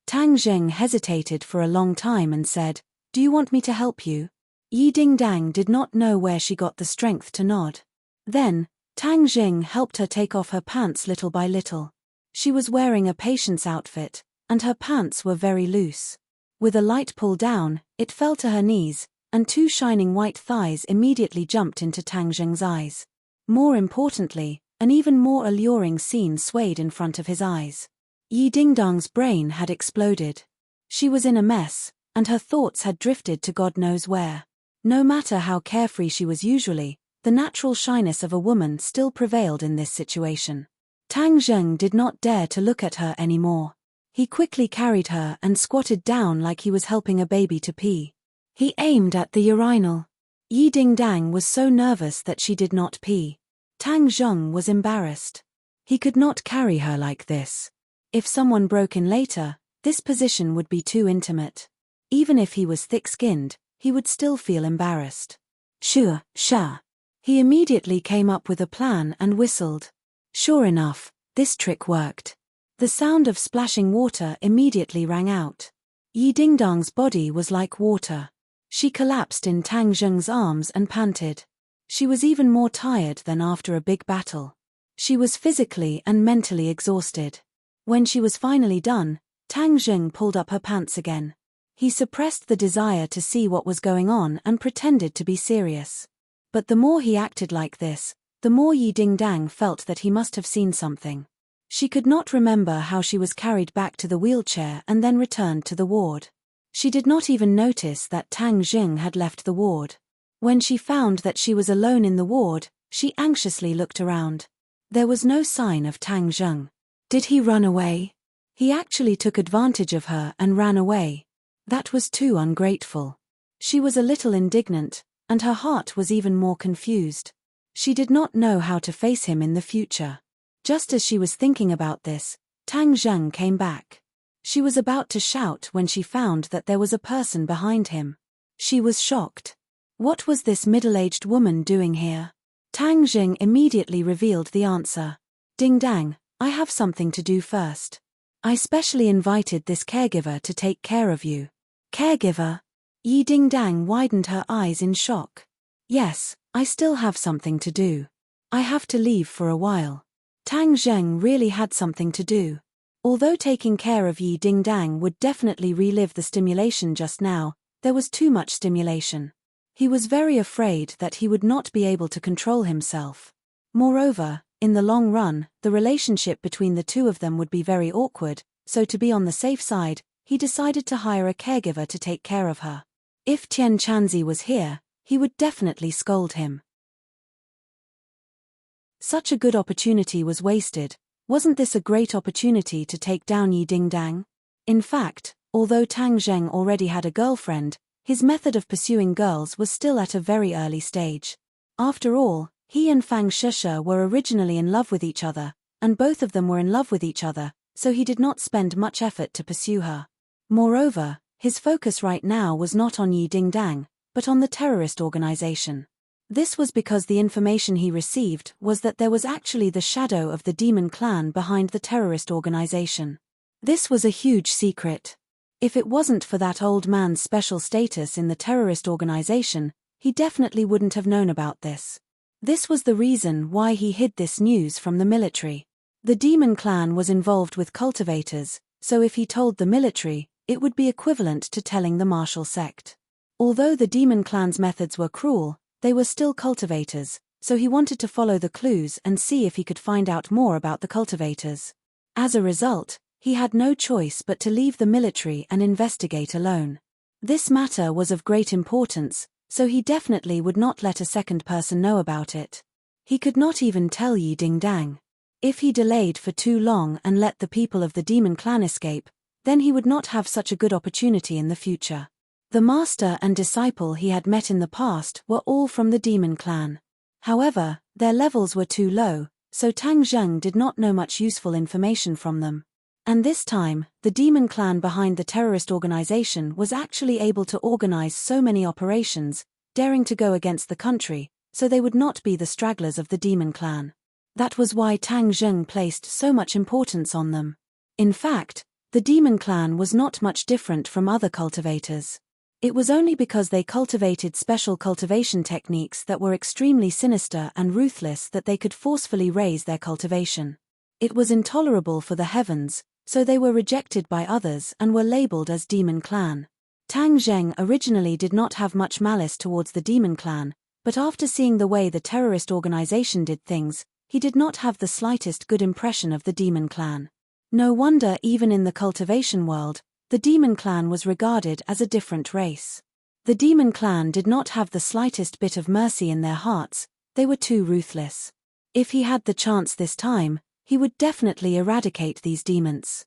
Tang Zheng hesitated for a long time and said, "Do you want me to help you?" Yi Dingdang did not know where she got the strength to nod. Then, Tang Zheng helped her take off her pants little by little. She was wearing a patient's outfit, and her pants were very loose. With a light pull down, it fell to her knees, and two shining white thighs immediately jumped into Tang Zheng's eyes. More importantly, an even more alluring scene swayed in front of his eyes. Yi Dingdang's brain had exploded. She was in a mess, and her thoughts had drifted to God knows where. No matter how carefree she was usually, the natural shyness of a woman still prevailed in this situation. Tang Zheng did not dare to look at her anymore. He quickly carried her and squatted down like he was helping a baby to pee. He aimed at the urinal. Yi Dingdang was so nervous that she did not pee. Tang Zheng was embarrassed. He could not carry her like this. If someone broke in later, this position would be too intimate. Even if he was thick-skinned, he would still feel embarrassed. Sure, sure. He immediately came up with a plan and whistled. Sure enough, this trick worked. The sound of splashing water immediately rang out. Yi Dingdang's body was like water. She collapsed in Tang Zheng's arms and panted. She was even more tired than after a big battle. She was physically and mentally exhausted. When she was finally done, Tang Zheng pulled up her pants again. He suppressed the desire to see what was going on and pretended to be serious. But the more he acted like this, the more Yi Dingdang felt that he must have seen something. She could not remember how she was carried back to the wheelchair and then returned to the ward. She did not even notice that Tang Zheng had left the ward. When she found that she was alone in the ward, she anxiously looked around. There was no sign of Tang Zheng. Did he run away? He actually took advantage of her and ran away. That was too ungrateful. She was a little indignant, and her heart was even more confused. She did not know how to face him in the future. Just as she was thinking about this, Tang Zheng came back. She was about to shout when she found that there was a person behind him. She was shocked. What was this middle-aged woman doing here? Tang Zheng immediately revealed the answer. Dingdang, I have something to do first. I specially invited this caregiver to take care of you. Caregiver? Yi Dingdang widened her eyes in shock. Yes, I still have something to do. I have to leave for a while. Tang Zheng really had something to do. Although taking care of Yi Dingdang would definitely relive the stimulation just now, there was too much stimulation. He was very afraid that he would not be able to control himself. Moreover, in the long run, the relationship between the two of them would be very awkward, so to be on the safe side, he decided to hire a caregiver to take care of her. If Tian Chanzi was here, he would definitely scold him. Such a good opportunity was wasted. Wasn't this a great opportunity to take down Yi Dingdang? In fact, although Tang Zheng already had a girlfriend, His method of pursuing girls was still at a very early stage. After all, he and Fang Shisha were originally in love with each other, and both of them were in love with each other, so he did not spend much effort to pursue her. Moreover, his focus right now was not on Yi Dingdang, but on the terrorist organization. This was because the information he received was that there was actually the shadow of the demon clan behind the terrorist organization. This was a huge secret. If it wasn't for that old man's special status in the terrorist organization, he definitely wouldn't have known about this. This was the reason why he hid this news from the military. The demon clan was involved with cultivators, so if he told the military, it would be equivalent to telling the martial sect. Although the demon clan's methods were cruel, they were still cultivators, so he wanted to follow the clues and see if he could find out more about the cultivators. As a result, he had no choice but to leave the military and investigate alone. This matter was of great importance, so he definitely would not let a second person know about it. He could not even tell Yi Dingdang. If he delayed for too long and let the people of the demon clan escape, then he would not have such a good opportunity in the future. The master and disciple he had met in the past were all from the demon clan. However, their levels were too low, so Tang Zheng did not know much useful information from them. And this time, the demon clan behind the terrorist organization was actually able to organize so many operations, daring to go against the country, so they would not be the stragglers of the demon clan. That was why Tang Zheng placed so much importance on them. In fact, the demon clan was not much different from other cultivators. It was only because they cultivated special cultivation techniques that were extremely sinister and ruthless that they could forcefully raise their cultivation. It was intolerable for the heavens, so they were rejected by others and were labeled as demon clan. Tang Zheng originally did not have much malice towards the demon clan, but after seeing the way the terrorist organization did things, he did not have the slightest good impression of the demon clan. No wonder even in the cultivation world, the demon clan was regarded as a different race. The demon clan did not have the slightest bit of mercy in their hearts, they were too ruthless. If he had the chance this time, he would definitely eradicate these demons.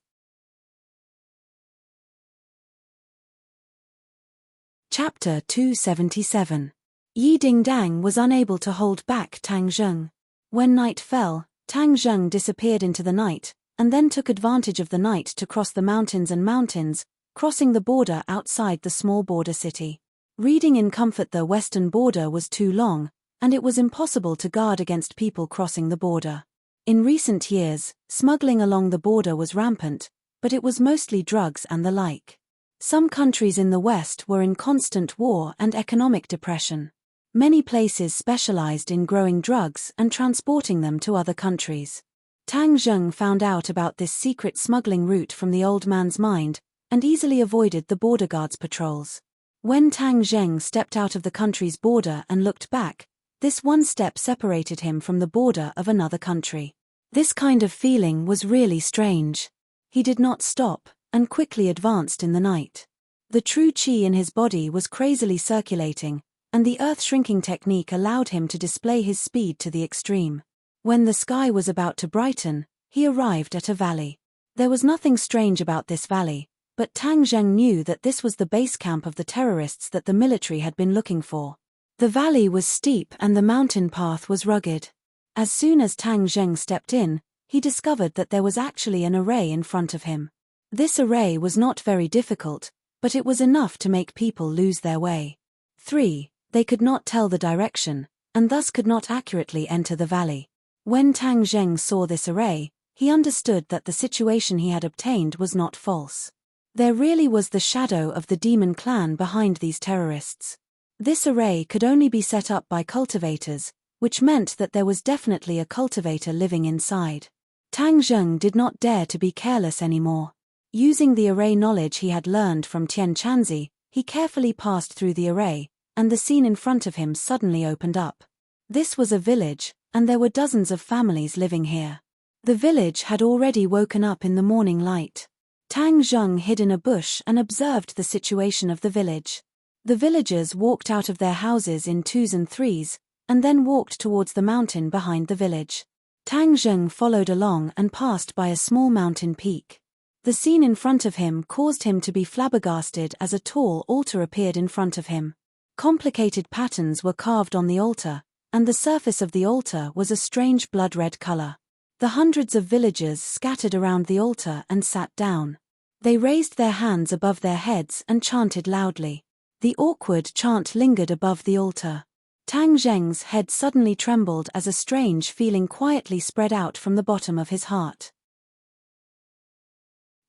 Chapter 277. Yi Dingdang was unable to hold back Tang Zheng. When night fell, Tang Zheng disappeared into the night, and then took advantage of the night to cross the mountains, crossing the border outside the small border city. Reading in comfort the western border was too long, and it was impossible to guard against people crossing the border. In recent years, smuggling along the border was rampant, but it was mostly drugs and the like. Some countries in the West were in constant war and economic depression. Many places specialized in growing drugs and transporting them to other countries. Tang Zheng found out about this secret smuggling route from the old man's mind, and easily avoided the border guards' patrols. When Tang Zheng stepped out of the country's border and looked back, this one step separated him from the border of another country. This kind of feeling was really strange. He did not stop, and quickly advanced in the night. The true qi in his body was crazily circulating, and the earth-shrinking technique allowed him to display his speed to the extreme. When the sky was about to brighten, he arrived at a valley. There was nothing strange about this valley, but Tang Zheng knew that this was the base camp of the terrorists that the military had been looking for. The valley was steep and the mountain path was rugged. As soon as Tang Zheng stepped in, he discovered that there was actually an array in front of him. This array was not very difficult, but it was enough to make people lose their way. 3. They could not tell the direction, and thus could not accurately enter the valley. When Tang Zheng saw this array, he understood that the situation he had obtained was not false. There really was the shadow of the demon clan behind these terrorists. This array could only be set up by cultivators, which meant that there was definitely a cultivator living inside. Tang Zheng did not dare to be careless anymore. Using the array knowledge he had learned from Tian Chanzi, he carefully passed through the array, and the scene in front of him suddenly opened up. This was a village, and there were dozens of families living here. The village had already woken up in the morning light. Tang Zheng hid in a bush and observed the situation of the village. The villagers walked out of their houses in 2s and 3s, and then walked towards the mountain behind the village. Tang Zheng followed along and passed by a small mountain peak. The scene in front of him caused him to be flabbergasted as a tall altar appeared in front of him. Complicated patterns were carved on the altar, and the surface of the altar was a strange blood-red color. The hundreds of villagers scattered around the altar and sat down. They raised their hands above their heads and chanted loudly. The awkward chant lingered above the altar. Tang Zheng's head suddenly trembled as a strange feeling quietly spread out from the bottom of his heart.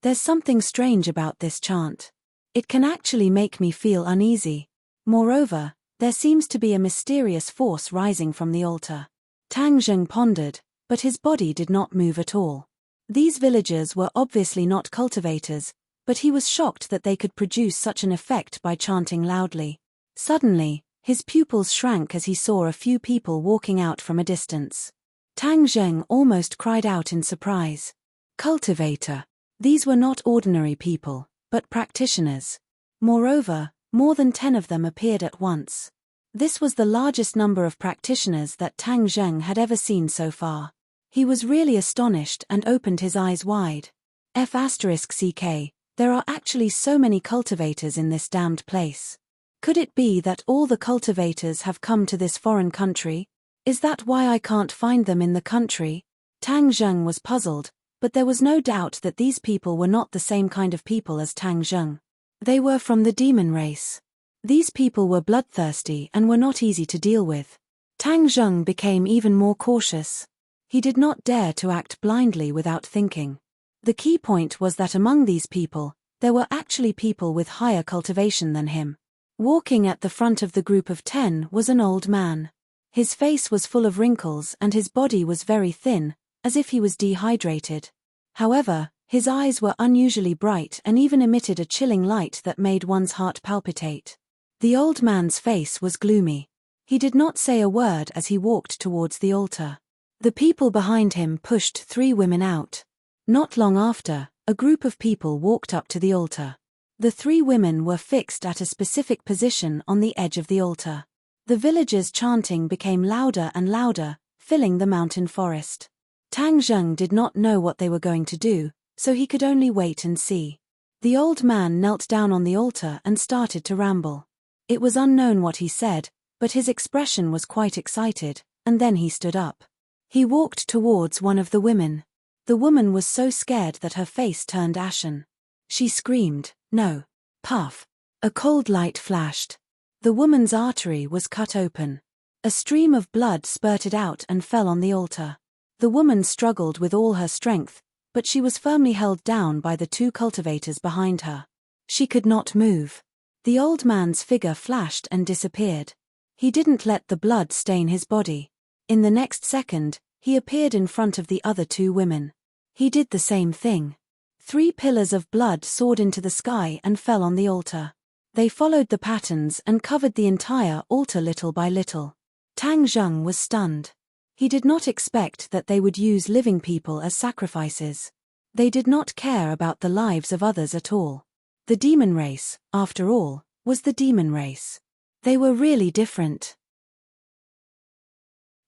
There's something strange about this chant. It can actually make me feel uneasy. Moreover, there seems to be a mysterious force rising from the altar. Tang Zheng pondered, but his body did not move at all. These villagers were obviously not cultivators, but he was shocked that they could produce such an effect by chanting loudly. Suddenly, his pupils shrank as he saw a few people walking out from a distance. Tang Zheng almost cried out in surprise. Cultivator. These were not ordinary people, but practitioners. Moreover, more than 10 of them appeared at once. This was the largest number of practitioners that Tang Zheng had ever seen so far. He was really astonished and opened his eyes wide. F***ck, there are actually so many cultivators in this damned place. Could it be that all the cultivators have come to this foreign country? Is that why I can't find them in the country? Tang Zheng was puzzled, but there was no doubt that these people were not the same kind of people as Tang Zheng. They were from the demon race. These people were bloodthirsty and were not easy to deal with. Tang Zheng became even more cautious. He did not dare to act blindly without thinking. The key point was that among these people, there were actually people with higher cultivation than him. Walking at the front of the group of 10 was an old man. His face was full of wrinkles and his body was very thin, as if he was dehydrated. However, his eyes were unusually bright and even emitted a chilling light that made one's heart palpitate. The old man's face was gloomy. He did not say a word as he walked towards the altar. The people behind him pushed 3 women out. Not long after, a group of people walked up to the altar. The 3 women were fixed at a specific position on the edge of the altar. The villagers' chanting became louder and louder, filling the mountain forest. Tang Zheng did not know what they were going to do, so he could only wait and see. The old man knelt down on the altar and started to ramble. It was unknown what he said, but his expression was quite excited, and then he stood up. He walked towards one of the women. The woman was so scared that her face turned ashen. She screamed, "No!" Puff! A cold light flashed. The woman's artery was cut open. A stream of blood spurted out and fell on the altar. The woman struggled with all her strength, but she was firmly held down by the 2 cultivators behind her. She could not move. The old man's figure flashed and disappeared. He didn't let the blood stain his body. In the next second, he appeared in front of the other 2 women. He did the same thing. 3 pillars of blood soared into the sky and fell on the altar. They followed the patterns and covered the entire altar little by little. Tang Zheng was stunned. He did not expect that they would use living people as sacrifices. They did not care about the lives of others at all. The demon race, after all, was the demon race. They were really different.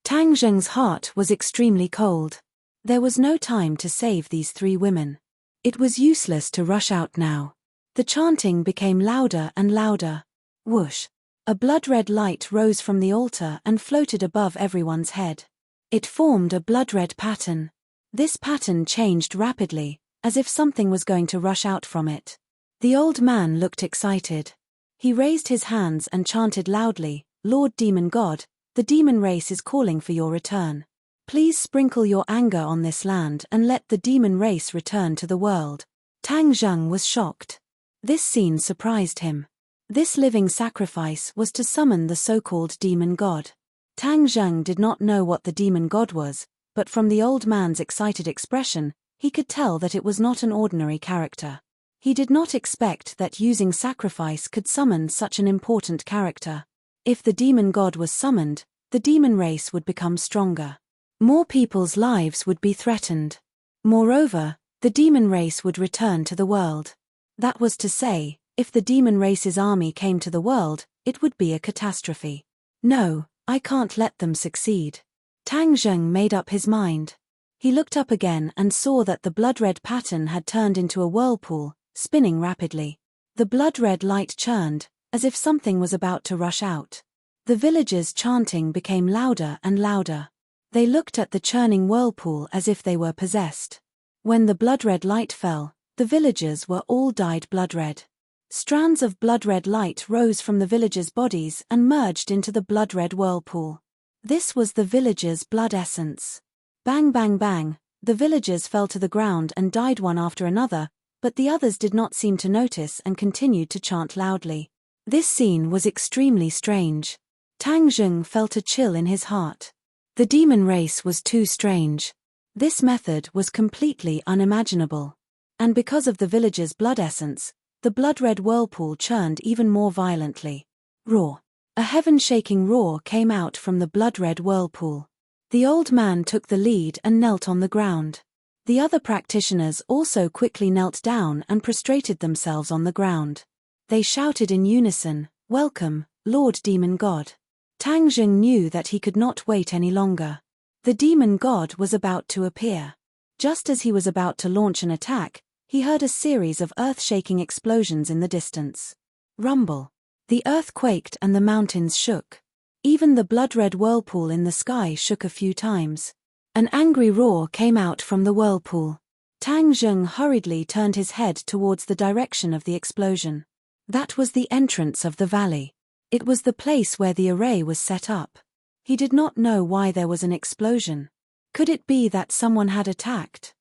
Tang Zheng's heart was extremely cold. There was no time to save these 3 women. It was useless to rush out now. The chanting became louder and louder. Whoosh! A blood-red light rose from the altar and floated above everyone's head. It formed a blood-red pattern. This pattern changed rapidly, as if something was going to rush out from it. The old man looked excited. He raised his hands and chanted loudly, "Lord Demon God, the demon race is calling for your return. Please sprinkle your anger on this land and let the demon race return to the world." Tang Zheng was shocked. This scene surprised him. This living sacrifice was to summon the so-called demon god. Tang Zheng did not know what the demon god was, but from the old man's excited expression, he could tell that it was not an ordinary character. He did not expect that using sacrifice could summon such an important character. If the demon god was summoned, the demon race would become stronger. More people's lives would be threatened. Moreover, the demon race would return to the world. That was to say, if the demon race's army came to the world, it would be a catastrophe. No, I can't let them succeed. Tang Zheng made up his mind. He looked up again and saw that the blood-red pattern had turned into a whirlpool, spinning rapidly. The blood-red light churned, as if something was about to rush out. The villagers' chanting became louder and louder. They looked at the churning whirlpool as if they were possessed. When the blood-red light fell, the villagers were all dyed blood-red. Strands of blood-red light rose from the villagers' bodies and merged into the blood-red whirlpool. This was the villagers' blood essence. Bang bang bang, the villagers fell to the ground and died one after another, but the others did not seem to notice and continued to chant loudly. This scene was extremely strange. Tang Zheng felt a chill in his heart. The demon race was too strange. This method was completely unimaginable. And because of the villagers' blood essence, the blood-red whirlpool churned even more violently. Roar! A heaven-shaking roar came out from the blood-red whirlpool. The old man took the lead and knelt on the ground. The other practitioners also quickly knelt down and prostrated themselves on the ground. They shouted in unison, "Welcome, Lord Demon God." Tang Zheng knew that he could not wait any longer. The demon god was about to appear. Just as he was about to launch an attack, he heard a series of earth-shaking explosions in the distance. Rumble. The earth quaked and the mountains shook. Even the blood-red whirlpool in the sky shook a few times. An angry roar came out from the whirlpool. Tang Zheng hurriedly turned his head towards the direction of the explosion. That was the entrance of the valley. It was the place where the array was set up. He did not know why there was an explosion. Could it be that someone had attacked?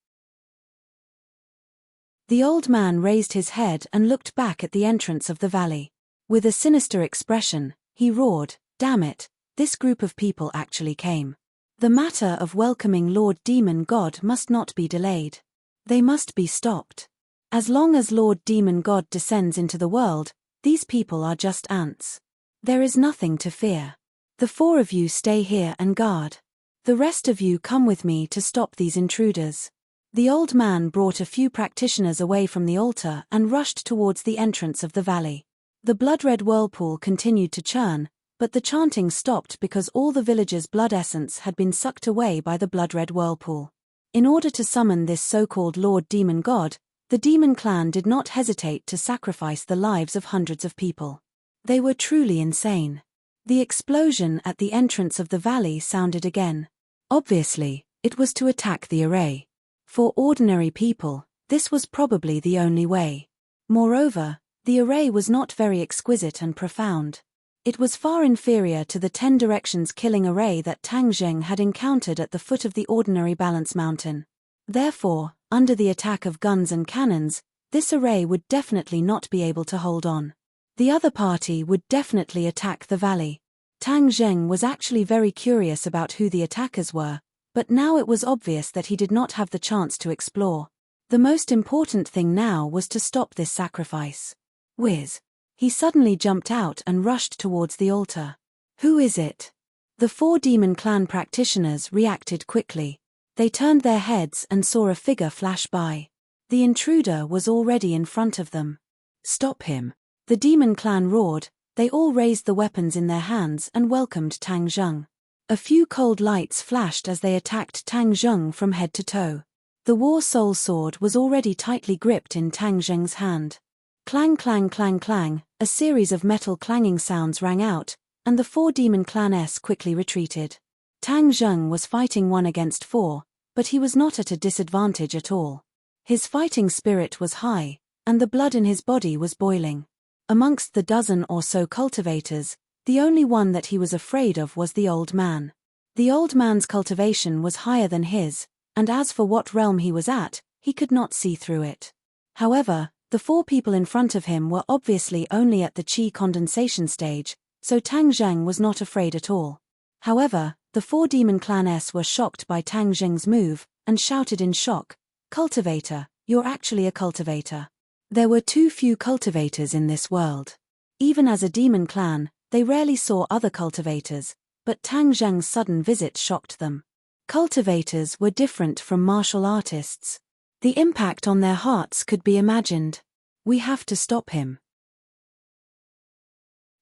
The old man raised his head and looked back at the entrance of the valley. With a sinister expression, he roared, "Damn it, this group of people actually came. The matter of welcoming Lord Demon God must not be delayed. They must be stopped. As long as Lord Demon God descends into the world, these people are just ants. There is nothing to fear. The four of you stay here and guard. The rest of you come with me to stop these intruders." The old man brought a few practitioners away from the altar and rushed towards the entrance of the valley. The blood-red whirlpool continued to churn, but the chanting stopped because all the villagers' blood essence had been sucked away by the blood-red whirlpool. In order to summon this so-called Lord Demon God, the demon clan did not hesitate to sacrifice the lives of hundreds of people. They were truly insane. The explosion at the entrance of the valley sounded again. Obviously, it was to attack the array. For ordinary people, this was probably the only way. Moreover, the array was not very exquisite and profound. It was far inferior to the 10 directions killing array that Tang Zheng had encountered at the foot of the ordinary balance mountain. Therefore, under the attack of guns and cannons, this array would definitely not be able to hold on. The other party would definitely attack the valley. Tang Zheng was actually very curious about who the attackers were, but now it was obvious that he did not have the chance to explore. The most important thing now was to stop this sacrifice. Whiz. He suddenly jumped out and rushed towards the altar. Who is it? The 4 demon clan practitioners reacted quickly. They turned their heads and saw a figure flash by. The intruder was already in front of them. Stop him. The demon clan roared. They all raised the weapons in their hands and welcomed Tang Zheng. A few cold lights flashed as they attacked Tang Zheng from head to toe. The War Soul Sword was already tightly gripped in Tang Zheng's hand. Clang clang clang clang, a series of metal clanging sounds rang out, and the 4 demon clans quickly retreated. Tang Zheng was fighting 1 against 4, but he was not at a disadvantage at all. His fighting spirit was high, and the blood in his body was boiling. Amongst the dozen or so cultivators, the only one that he was afraid of was the old man. The old man's cultivation was higher than his, and as for what realm he was at, he could not see through it. However, the 4 people in front of him were obviously only at the chi condensation stage, so Tang Zheng was not afraid at all. However, the 4 demon clans were shocked by Tang Zheng's move, and shouted in shock, "Cultivator, you're actually a cultivator." There were too few cultivators in this world. Even as a demon clan, they rarely saw other cultivators, but Tang Zheng's sudden visit shocked them. Cultivators were different from martial artists. The impact on their hearts could be imagined. We have to stop him.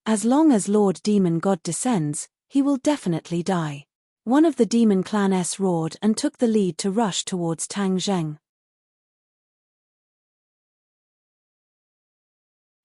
As long as Lord Demon God descends, he will definitely die. One of the demon clan roared and took the lead to rush towards Tang Zheng.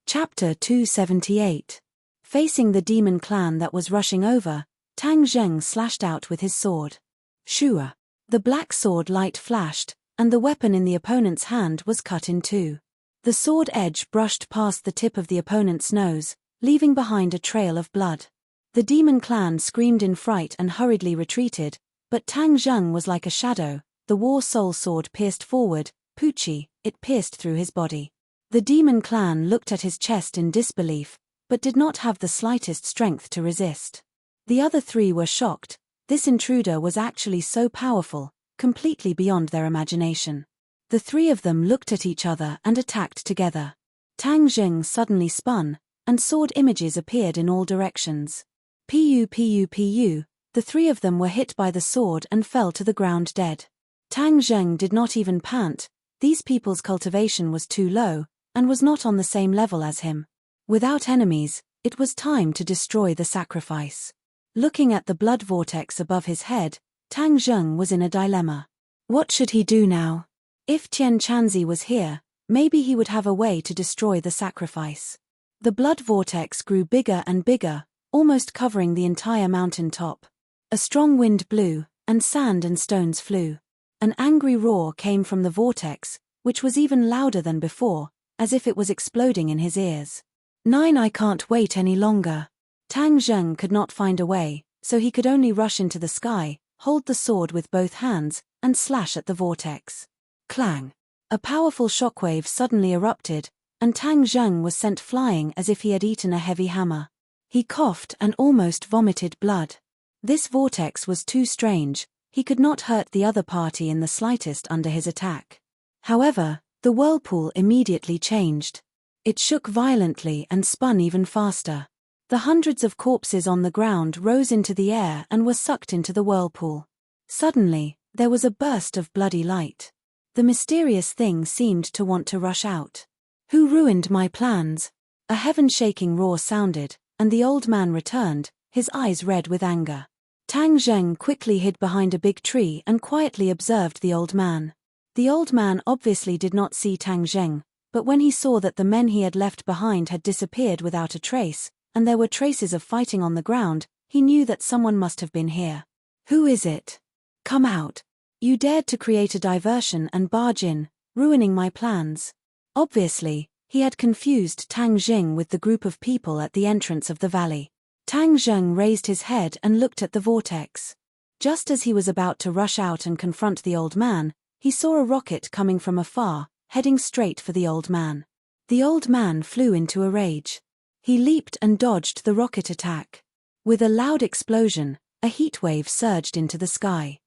Chapter 278. Facing the demon clan that was rushing over, Tang Zheng slashed out with his sword. Shua. The black sword light flashed, and the weapon in the opponent's hand was cut in two. The sword edge brushed past the tip of the opponent's nose, leaving behind a trail of blood. The demon clan screamed in fright and hurriedly retreated, but Tang Zheng was like a shadow. The war soul sword pierced forward, Pucci, it pierced through his body. The demon clan looked at his chest in disbelief, but did not have the slightest strength to resist. The other three were shocked. This intruder was actually so powerful, completely beyond their imagination. The three of them looked at each other and attacked together. Tang Zheng suddenly spun, and sword images appeared in all directions. Pu, the three of them were hit by the sword and fell to the ground dead. Tang Zheng did not even pant. These people's cultivation was too low, and was not on the same level as him. Without enemies, it was time to destroy the sacrifice. Looking at the blood vortex above his head, Tang Zheng was in a dilemma. What should he do now? If Tian Chanzi was here, maybe he would have a way to destroy the sacrifice. The blood vortex grew bigger and bigger, almost covering the entire mountain top. A strong wind blew, and sand and stones flew. An angry roar came from the vortex, which was even louder than before, as if it was exploding in his ears. I can't wait any longer. Tang Zheng could not find a way, so he could only rush into the sky, hold the sword with both hands, and slash at the vortex. Clang! A powerful shockwave suddenly erupted, and Tang Zheng was sent flying as if he had eaten a heavy hammer. He coughed and almost vomited blood. This vortex was too strange. He could not hurt the other party in the slightest under his attack. However, the whirlpool immediately changed. It shook violently and spun even faster. The hundreds of corpses on the ground rose into the air and were sucked into the whirlpool. Suddenly, there was a burst of bloody light. The mysterious thing seemed to want to rush out. Who ruined my plans? A heaven-shaking roar sounded, and the old man returned, his eyes red with anger. Tang Zheng quickly hid behind a big tree and quietly observed the old man. The old man obviously did not see Tang Zheng, but when he saw that the men he had left behind had disappeared without a trace, and there were traces of fighting on the ground, he knew that someone must have been here. Who is it? Come out. You dared to create a diversion and barge in, ruining my plans. Obviously, he had confused Tang Zheng with the group of people at the entrance of the valley. Tang Zheng raised his head and looked at the vortex. Just as he was about to rush out and confront the old man, he saw a rocket coming from afar, heading straight for the old man. The old man flew into a rage. He leaped and dodged the rocket attack. With a loud explosion, a heat wave surged into the sky.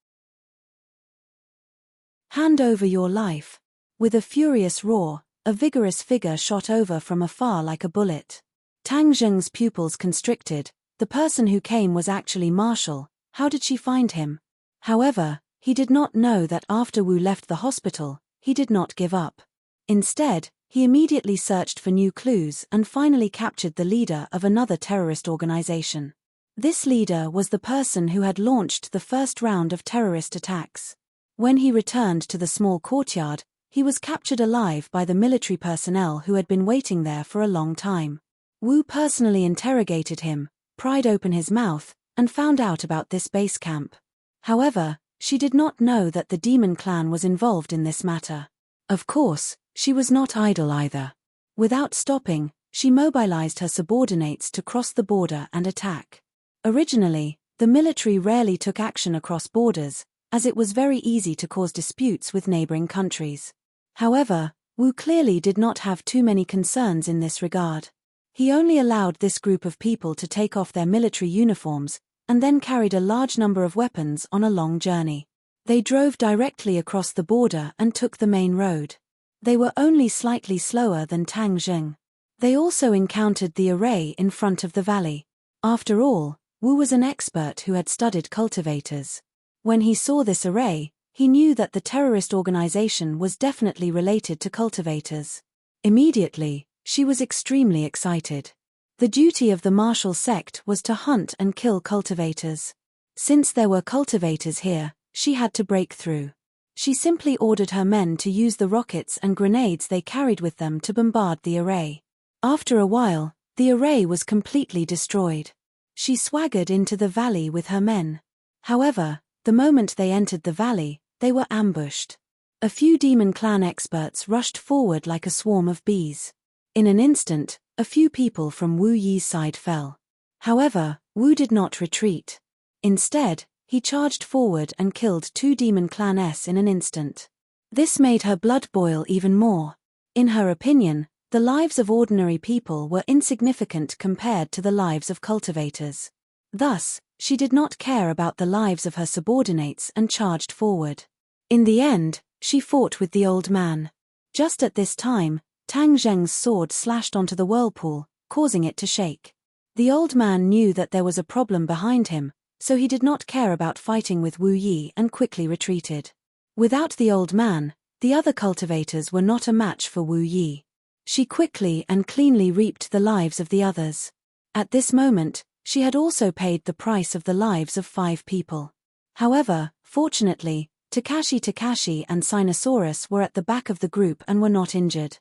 Hand over your life. With a furious roar, a vigorous figure shot over from afar like a bullet. Tang Zheng's pupils constricted. The person who came was actually Marshall. How did she find him? However, he did not know that after Wu left the hospital, he did not give up. Instead, he immediately searched for new clues and finally captured the leader of another terrorist organization. This leader was the person who had launched the first round of terrorist attacks. When he returned to the small courtyard, he was captured alive by the military personnel who had been waiting there for a long time. Wu personally interrogated him, pried open his mouth, and found out about this base camp. However, she did not know that the demon clan was involved in this matter. Of course, she was not idle either. Without stopping, she mobilized her subordinates to cross the border and attack. Originally, the military rarely took action across borders, as it was very easy to cause disputes with neighboring countries. However, Wu clearly did not have too many concerns in this regard. He only allowed this group of people to take off their military uniforms, and then carried a large number of weapons on a long journey. They drove directly across the border and took the main road. They were only slightly slower than Tang Zheng. They also encountered the array in front of the valley. After all, Wu was an expert who had studied cultivators. When he saw this array, he knew that the terrorist organization was definitely related to cultivators. Immediately, she was extremely excited. The duty of the martial sect was to hunt and kill cultivators. Since there were cultivators here, she had to break through. She simply ordered her men to use the rockets and grenades they carried with them to bombard the array. After a while, the array was completely destroyed. She swaggered into the valley with her men. However, the moment they entered the valley, they were ambushed. A few demon clan experts rushed forward like a swarm of bees. In an instant, a few people from Wu Yi's side fell. However, Wu did not retreat. Instead, he charged forward and killed 2 demon clan S in an instant. This made her blood boil even more. In her opinion, the lives of ordinary people were insignificant compared to the lives of cultivators. Thus, she did not care about the lives of her subordinates and charged forward. In the end, she fought with the old man. Just at this time, Tang Zheng's sword slashed onto the whirlpool, causing it to shake. The old man knew that there was a problem behind him, so he did not care about fighting with Wu Yi and quickly retreated. Without the old man, the other cultivators were not a match for Wu Yi. She quickly and cleanly reaped the lives of the others. At this moment, she had also paid the price of the lives of 5 people. However, fortunately, Takashi and Sinosaurus were at the back of the group and were not injured.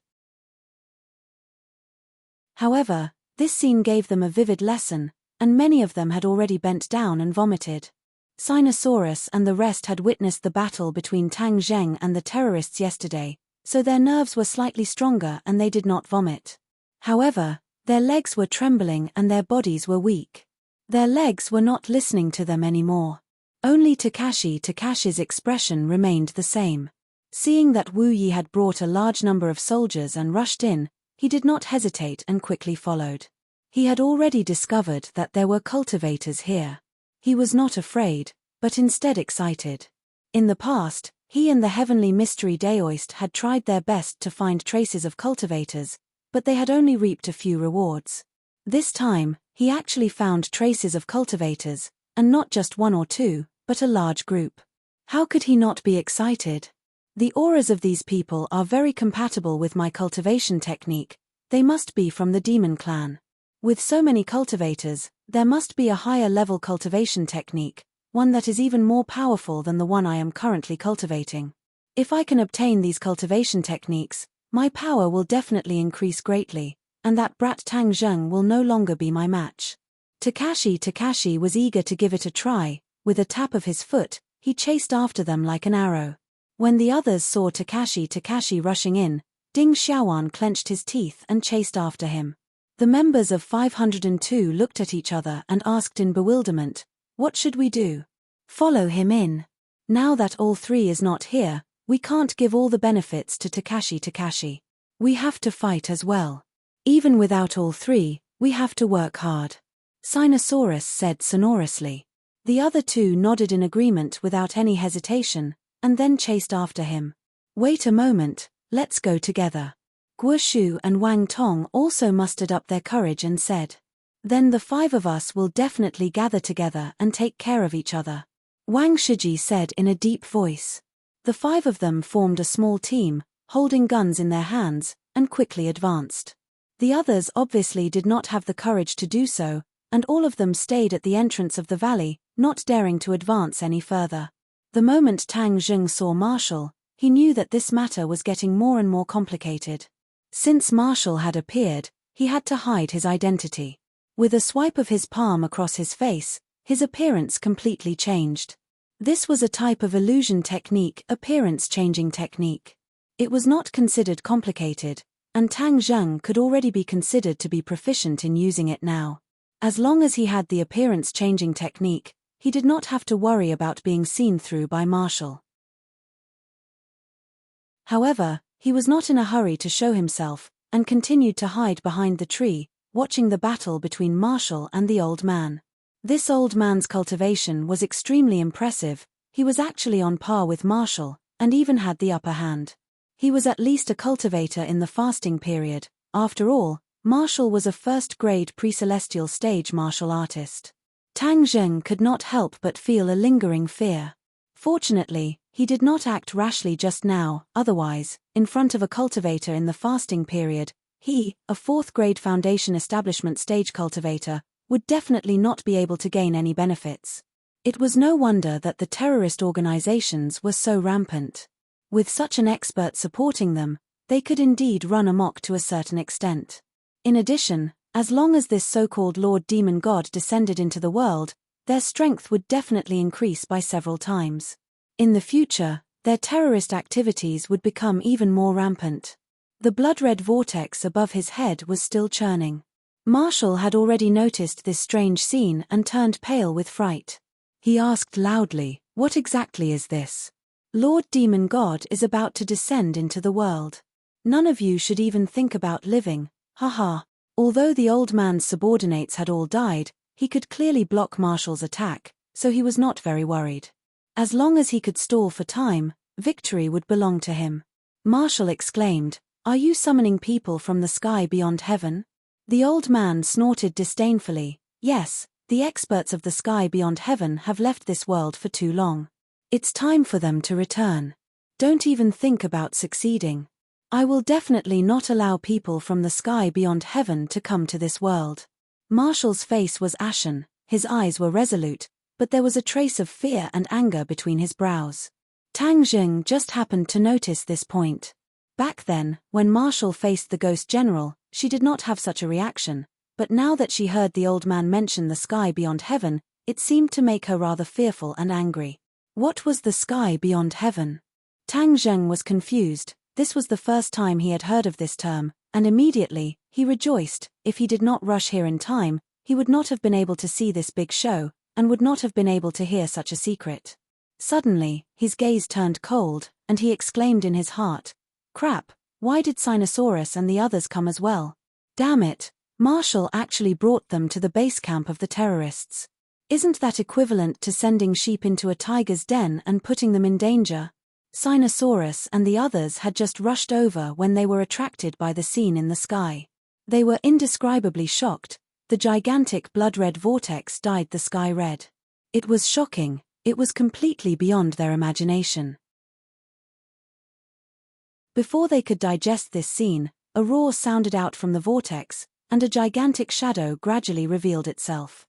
However, this scene gave them a vivid lesson, and many of them had already bent down and vomited. Sinosaurus and the rest had witnessed the battle between Tang Zheng and the terrorists yesterday, so their nerves were slightly stronger and they did not vomit. However, their legs were trembling and their bodies were weak. Their legs were not listening to them anymore. Only Takashi's expression remained the same. Seeing that Wu Yi had brought a large number of soldiers and rushed in, he did not hesitate and quickly followed. He had already discovered that there were cultivators here. He was not afraid, but instead excited. In the past, he and the heavenly mystery Daoist had tried their best to find traces of cultivators, but they had only reaped a few rewards. This time, he actually found traces of cultivators, and not just 1 or 2, but a large group. How could he not be excited? The auras of these people are very compatible with my cultivation technique. They must be from the demon clan. With so many cultivators, there must be a higher level cultivation technique, one that is even more powerful than the one I am currently cultivating. If I can obtain these cultivation techniques, my power will definitely increase greatly, and that brat Tang Zheng will no longer be my match. Takashi was eager to give it a try. With a tap of his foot, he chased after them like an arrow. When the others saw Takashi rushing in, Ding Xiaowan clenched his teeth and chased after him. The members of 502 looked at each other and asked in bewilderment, "What should we do?" "Follow him in. Now that all 3 is not here, we can't give all the benefits to Takashi. We have to fight as well. Even without all 3, we have to work hard," Sinosaurus said sonorously. The other 2 nodded in agreement without any hesitation, and then chased after him. "Wait a moment, let's go together." Guo Shu and Wang Tong also mustered up their courage and said, "Then the 5 of us will definitely gather together and take care of each other," Wang Shiji said in a deep voice. The 5 of them formed a small team, holding guns in their hands, and quickly advanced. The others obviously did not have the courage to do so, and all of them stayed at the entrance of the valley, not daring to advance any further. The moment Tang Zheng saw Marshall, he knew that this matter was getting more and more complicated. Since Marshall had appeared, he had to hide his identity. With a swipe of his palm across his face, his appearance completely changed. This was a type of illusion technique, appearance-changing technique. It was not considered complicated, and Tang Zheng could already be considered to be proficient in using it now. As long as he had the appearance-changing technique, he did not have to worry about being seen through by Marshall. However, he was not in a hurry to show himself, and continued to hide behind the tree, watching the battle between Marshall and the old man. This old man's cultivation was extremely impressive. He was actually on par with Marshall, and even had the upper hand. He was at least a cultivator in the fasting period. After all, Marshall was a first-grade pre-celestial stage martial artist. Tang Zheng could not help but feel a lingering fear. Fortunately, he did not act rashly just now. Otherwise, in front of a cultivator in the fasting period, he, a 4th-grade foundation establishment stage cultivator, would definitely not be able to gain any benefits. It was no wonder that the terrorist organizations were so rampant. With such an expert supporting them, they could indeed run amok to a certain extent. In addition, as long as this so-called Lord Demon God descended into the world, their strength would definitely increase by several times. In the future, their terrorist activities would become even more rampant. The blood-red vortex above his head was still churning. Marshall had already noticed this strange scene and turned pale with fright. He asked loudly, "What exactly is this? Lord Demon God is about to descend into the world. None of you should even think about living, haha." Although the old man's subordinates had all died, he could clearly block Marshall's attack, so he was not very worried. As long as he could stall for time, victory would belong to him. Marshall exclaimed, "Are you summoning people from the sky beyond heaven?" The old man snorted disdainfully, "Yes, the experts of the sky beyond heaven have left this world for too long. It's time for them to return. Don't even think about succeeding. I will definitely not allow people from the sky beyond heaven to come to this world." Marshall's face was ashen, his eyes were resolute, but there was a trace of fear and anger between his brows. Tang Jing just happened to notice this point. Back then, when Marshall faced the Ghost General, she did not have such a reaction, but now that she heard the old man mention the sky beyond heaven, it seemed to make her rather fearful and angry. What was the sky beyond heaven? Tang Jing was confused. This was the first time he had heard of this term, and immediately, he rejoiced. If he did not rush here in time, he would not have been able to see this big show, and would not have been able to hear such a secret. Suddenly, his gaze turned cold, and he exclaimed in his heart, "Crap, why did Sinosaurus and the others come as well? Damn it, Marshall actually brought them to the base camp of the terrorists. Isn't that equivalent to sending sheep into a tiger's den and putting them in danger?" Sinosaurus and the others had just rushed over when they were attracted by the scene in the sky. They were indescribably shocked. The gigantic blood-red vortex dyed the sky red. It was shocking, it was completely beyond their imagination. Before they could digest this scene, a roar sounded out from the vortex, and a gigantic shadow gradually revealed itself.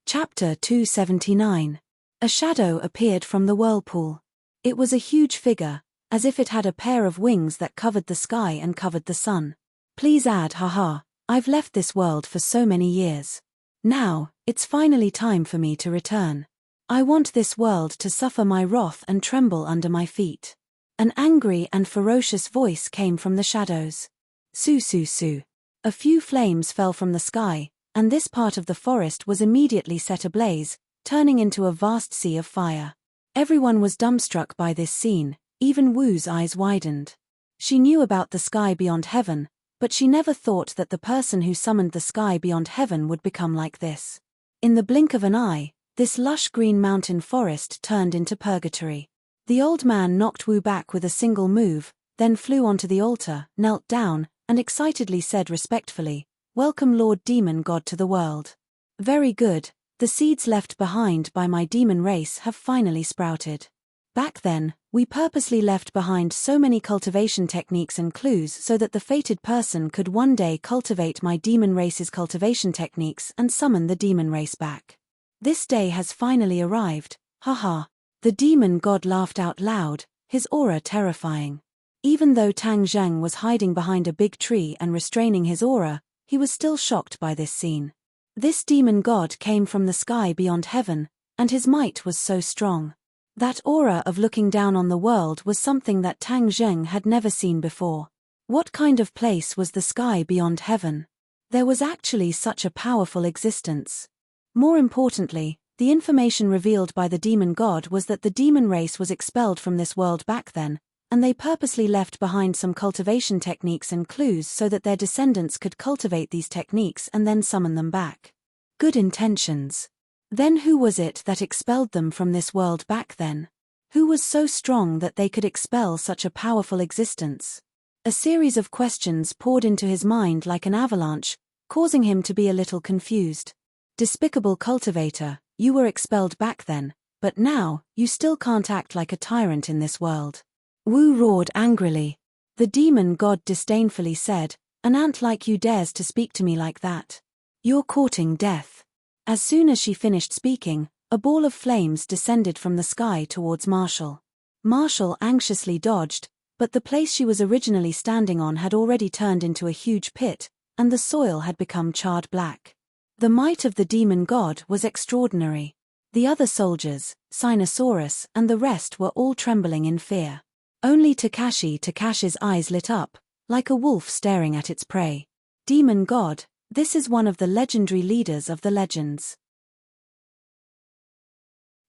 Chapter 279. A shadow appeared from the whirlpool. It was a huge figure, as if it had a pair of wings that covered the sky and covered the sun. "Please add, haha, I've left this world for so many years. Now, it's finally time for me to return. I want this world to suffer my wrath and tremble under my feet." An angry and ferocious voice came from the shadows. "Su su su." A few flames fell from the sky, and this part of the forest was immediately set ablaze, turning into a vast sea of fire. Everyone was dumbstruck by this scene, even Wu's eyes widened. She knew about the sky beyond heaven, but she never thought that the person who summoned the sky beyond heaven would become like this. In the blink of an eye, this lush green mountain forest turned into purgatory. The old man knocked Wu back with a single move, then flew onto the altar, knelt down, and excitedly said respectfully, "Welcome Lord Demon God to the world. Very good, the seeds left behind by my demon race have finally sprouted. Back then, we purposely left behind so many cultivation techniques and clues so that the fated person could one day cultivate my demon race's cultivation techniques and summon the demon race back. This day has finally arrived, haha." The demon god laughed out loud, his aura terrifying. Even though Tang Zheng was hiding behind a big tree and restraining his aura, he was still shocked by this scene. This demon god came from the sky beyond heaven, and his might was so strong. That aura of looking down on the world was something that Tang Zheng had never seen before. What kind of place was the sky beyond heaven? There was actually such a powerful existence. More importantly, the information revealed by the demon god was that the demon race was expelled from this world back then, and they purposely left behind some cultivation techniques and clues so that their descendants could cultivate these techniques and then summon them back. Good intentions. Then who was it that expelled them from this world back then? Who was so strong that they could expel such a powerful existence? A series of questions poured into his mind like an avalanche, causing him to be a little confused. Despicable cultivator, you were expelled back then, but now, you still can't act like a tyrant in this world. Wu roared angrily. The demon god disdainfully said, An ant like you dares to speak to me like that. You're courting death. As soon as she finished speaking, a ball of flames descended from the sky towards Marshall. Marshall anxiously dodged, but the place she was originally standing on had already turned into a huge pit, and the soil had become charred black. The might of the demon god was extraordinary. The other soldiers, Sinosaurus and the rest were all trembling in fear. Only Takashi's eyes lit up, like a wolf staring at its prey. Demon god, this is one of the legendary leaders of the legends.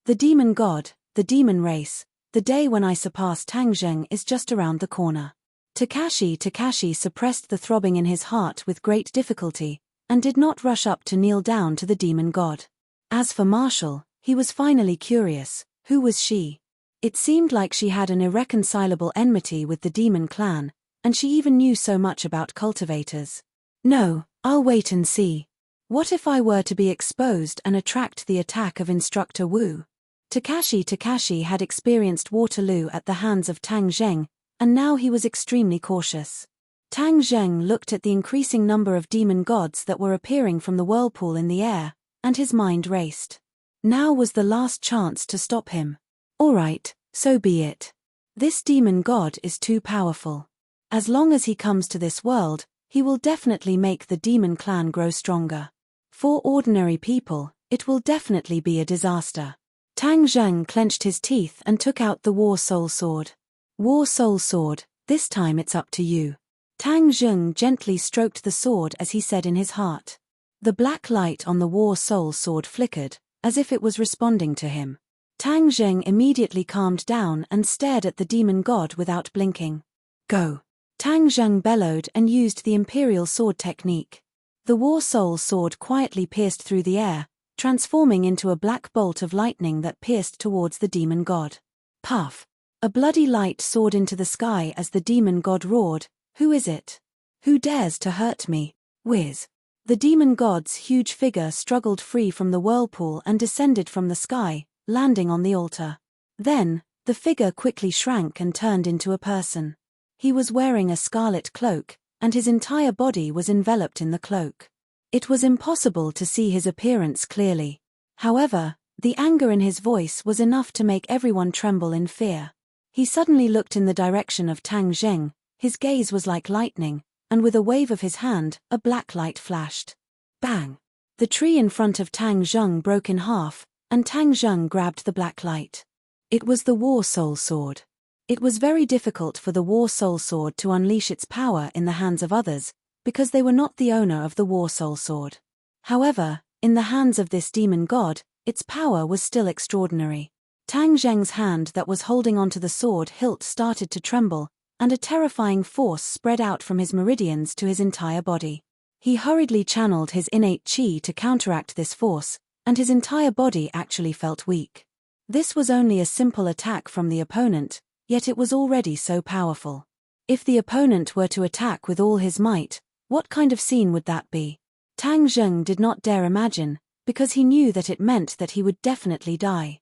The demon god, the demon race, the day when I surpass Tangzheng is just around the corner. Takashi suppressed the throbbing in his heart with great difficulty, and did not rush up to kneel down to the demon god. As for Marshall, he was finally curious. Who was she? It seemed like she had an irreconcilable enmity with the demon clan, and she even knew so much about cultivators. No, I'll wait and see. What if I were to be exposed and attract the attack of Instructor Wu? Takashi had experienced Waterloo at the hands of Tang Zheng, and now he was extremely cautious. Tang Zheng looked at the increasing number of demon gods that were appearing from the whirlpool in the air, and his mind raced. Now was the last chance to stop him. All right, so be it. This demon god is too powerful. As long as he comes to this world, he will definitely make the demon clan grow stronger. For ordinary people, it will definitely be a disaster. Tang Zheng clenched his teeth and took out the War Soul Sword. War Soul Sword, this time it's up to you. Tang Zheng gently stroked the sword as he said in his heart. The black light on the War Soul Sword flickered, as if it was responding to him. Tang Zheng immediately calmed down and stared at the demon god without blinking. Go! Tang Zheng bellowed and used the Imperial Sword technique. The War Soul Sword quietly pierced through the air, transforming into a black bolt of lightning that pierced towards the demon god. Puff! A bloody light soared into the sky as the demon god roared, "Who is it? Who dares to hurt me?" Whiz! The demon god's huge figure struggled free from the whirlpool and descended from the sky, landing on the altar. Then, the figure quickly shrank and turned into a person. He was wearing a scarlet cloak, and his entire body was enveloped in the cloak. It was impossible to see his appearance clearly. However, the anger in his voice was enough to make everyone tremble in fear. He suddenly looked in the direction of Tang Zheng, his gaze was like lightning, and with a wave of his hand, a black light flashed. Bang! The tree in front of Tang Zheng broke in half, and Tang Zheng grabbed the black light. It was the War Soul Sword. It was very difficult for the War Soul Sword to unleash its power in the hands of others, because they were not the owner of the War Soul Sword. However, in the hands of this demon god, its power was still extraordinary. Tang Zheng's hand that was holding onto the sword hilt started to tremble, and a terrifying force spread out from his meridians to his entire body. He hurriedly channeled his innate qi to counteract this force, and his entire body actually felt weak. This was only a simple attack from the opponent, yet it was already so powerful. If the opponent were to attack with all his might, what kind of scene would that be? Tang Zheng did not dare imagine, because he knew that it meant that he would definitely die.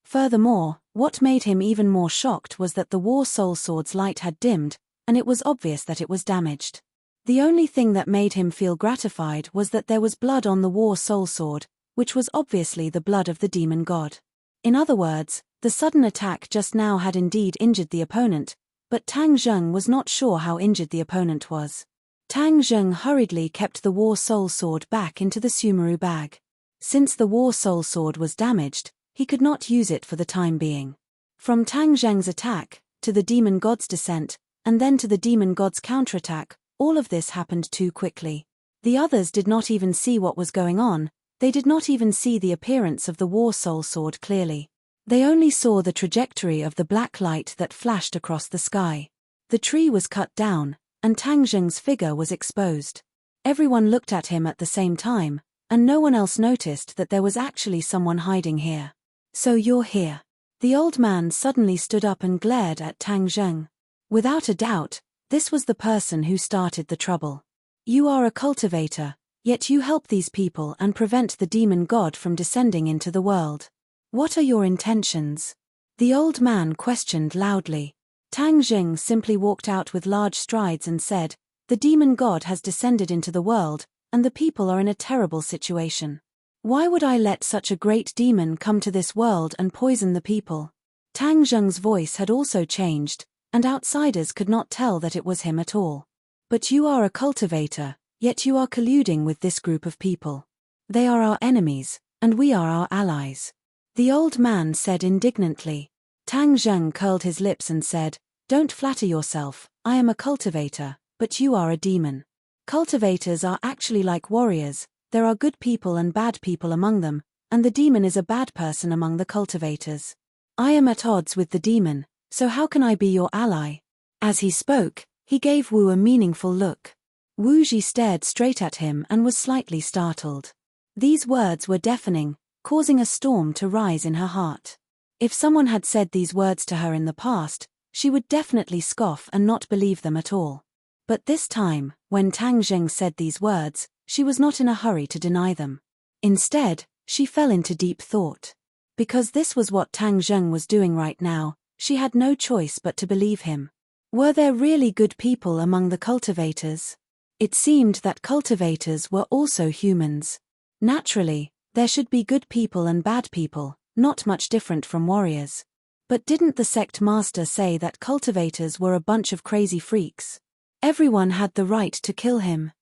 Furthermore, what made him even more shocked was that the War Soul Sword's light had dimmed, and it was obvious that it was damaged. The only thing that made him feel gratified was that there was blood on the War Soul Sword, which was obviously the blood of the demon god. In other words, the sudden attack just now had indeed injured the opponent, but Tang Zheng was not sure how injured the opponent was. Tang Zheng hurriedly kept the War Soul Sword back into the Sumeru bag. Since the War Soul Sword was damaged, he could not use it for the time being. From Tang Zheng's attack, to the demon god's descent, and then to the demon god's counterattack, all of this happened too quickly. The others did not even see what was going on, they did not even see the appearance of the War Soul Sword clearly. They only saw the trajectory of the black light that flashed across the sky. The tree was cut down, and Tang Zheng's figure was exposed. Everyone looked at him at the same time, and no one else noticed that there was actually someone hiding here. "So you're here." The old man suddenly stood up and glared at Tang Zheng. Without a doubt, this was the person who started the trouble. "You are a cultivator, yet you help these people and prevent the demon god from descending into the world. What are your intentions?" The old man questioned loudly. Tang Zheng simply walked out with large strides and said, "The demon god has descended into the world, and the people are in a terrible situation. Why would I let such a great demon come to this world and poison the people?" Tang Zheng's voice had also changed, and outsiders could not tell that it was him at all. "But you are a cultivator, yet you are colluding with this group of people. They are our enemies, and we are our allies," the old man said indignantly. Tang Zheng curled his lips and said, "Don't flatter yourself, I am a cultivator, but you are a demon. Cultivators are actually like warriors, there are good people and bad people among them, and the demon is a bad person among the cultivators. I am at odds with the demon, so how can I be your ally?" As he spoke, he gave Wu a meaningful look. Wu Ji stared straight at him and was slightly startled. These words were deafening, causing a storm to rise in her heart. If someone had said these words to her in the past, she would definitely scoff and not believe them at all. But this time, when Tang Zheng said these words, she was not in a hurry to deny them. Instead, she fell into deep thought. Because this was what Tang Zheng was doing right now, she had no choice but to believe him. Were there really good people among the cultivators? It seemed that cultivators were also humans. Naturally, there should be good people and bad people, not much different from warriors. But didn't the sect master say that cultivators were a bunch of crazy freaks? Everyone had the right to kill him.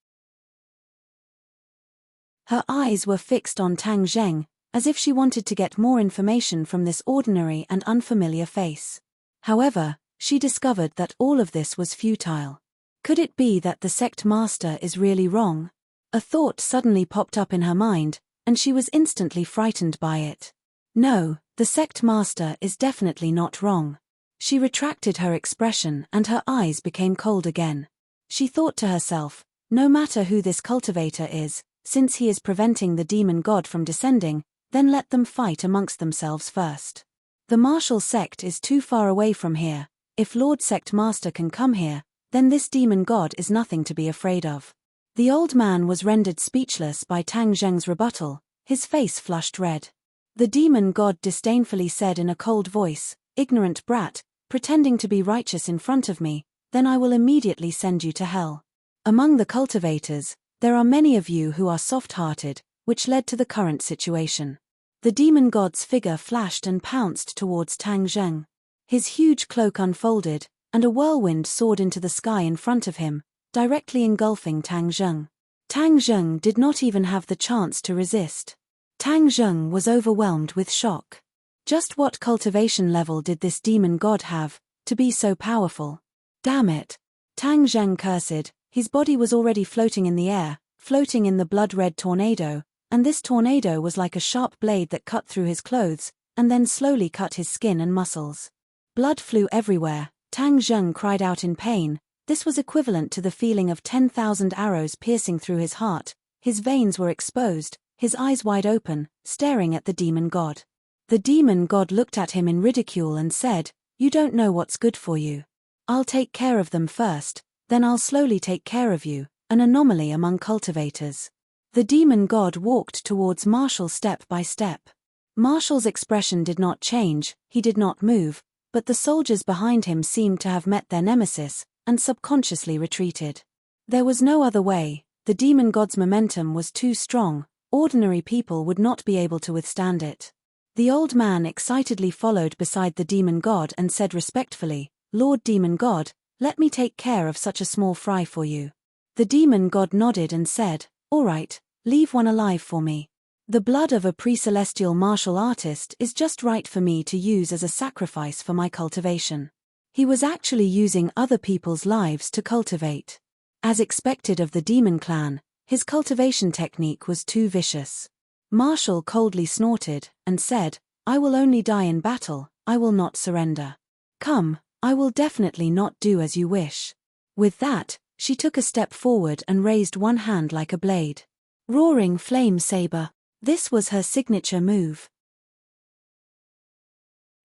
Her eyes were fixed on Tang Zheng, as if she wanted to get more information from this ordinary and unfamiliar face. However, she discovered that all of this was futile. Could it be that the sect master is really wrong? A thought suddenly popped up in her mind, and she was instantly frightened by it. No, the sect master is definitely not wrong. She retracted her expression and her eyes became cold again. She thought to herself, no matter who this cultivator is, since he is preventing the demon god from descending, then let them fight amongst themselves first. The martial sect is too far away from here. If Lord Sect Master can come here, then this demon god is nothing to be afraid of. The old man was rendered speechless by Tang Zheng's rebuttal, his face flushed red. The demon god disdainfully said in a cold voice, "Ignorant brat, pretending to be righteous in front of me, then I will immediately send you to hell." Among the cultivators, there are many of you who are soft-hearted, which led to the current situation. The demon god's figure flashed and pounced towards Tang Zheng. His huge cloak unfolded, and a whirlwind soared into the sky in front of him, directly engulfing Tang Zheng. Tang Zheng did not even have the chance to resist. Tang Zheng was overwhelmed with shock. Just what cultivation level did this demon god have, to be so powerful? Damn it! Tang Zheng cursed. His body was already floating in the air, floating in the blood-red tornado, and this tornado was like a sharp blade that cut through his clothes, and then slowly cut his skin and muscles. Blood flew everywhere. Tang Zheng cried out in pain. This was equivalent to the feeling of 10,000 arrows piercing through his heart. His veins were exposed, his eyes wide open, staring at the demon god. The demon god looked at him in ridicule and said, "You don't know what's good for you. I'll take care of them first, then I'll slowly take care of you," an anomaly among cultivators. The demon god walked towards Marshall step by step. Marshall's expression did not change, he did not move, but the soldiers behind him seemed to have met their nemesis, and subconsciously retreated. There was no other way, the demon god's momentum was too strong, ordinary people would not be able to withstand it. The old man excitedly followed beside the demon god and said respectfully, "Lord Demon God, let me take care of such a small fry for you." The demon god nodded and said, "All right, leave one alive for me. The blood of a pre-celestial martial artist is just right for me to use as a sacrifice for my cultivation." He was actually using other people's lives to cultivate. As expected of the demon clan, his cultivation technique was too vicious. Marshall coldly snorted, and said, "I will only die in battle, I will not surrender. Come, I will definitely not do as you wish." With that, she took a step forward and raised one hand like a blade. Roaring flame saber. This was her signature move.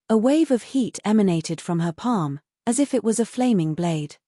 A wave of heat emanated from her palm, as if it was a flaming blade.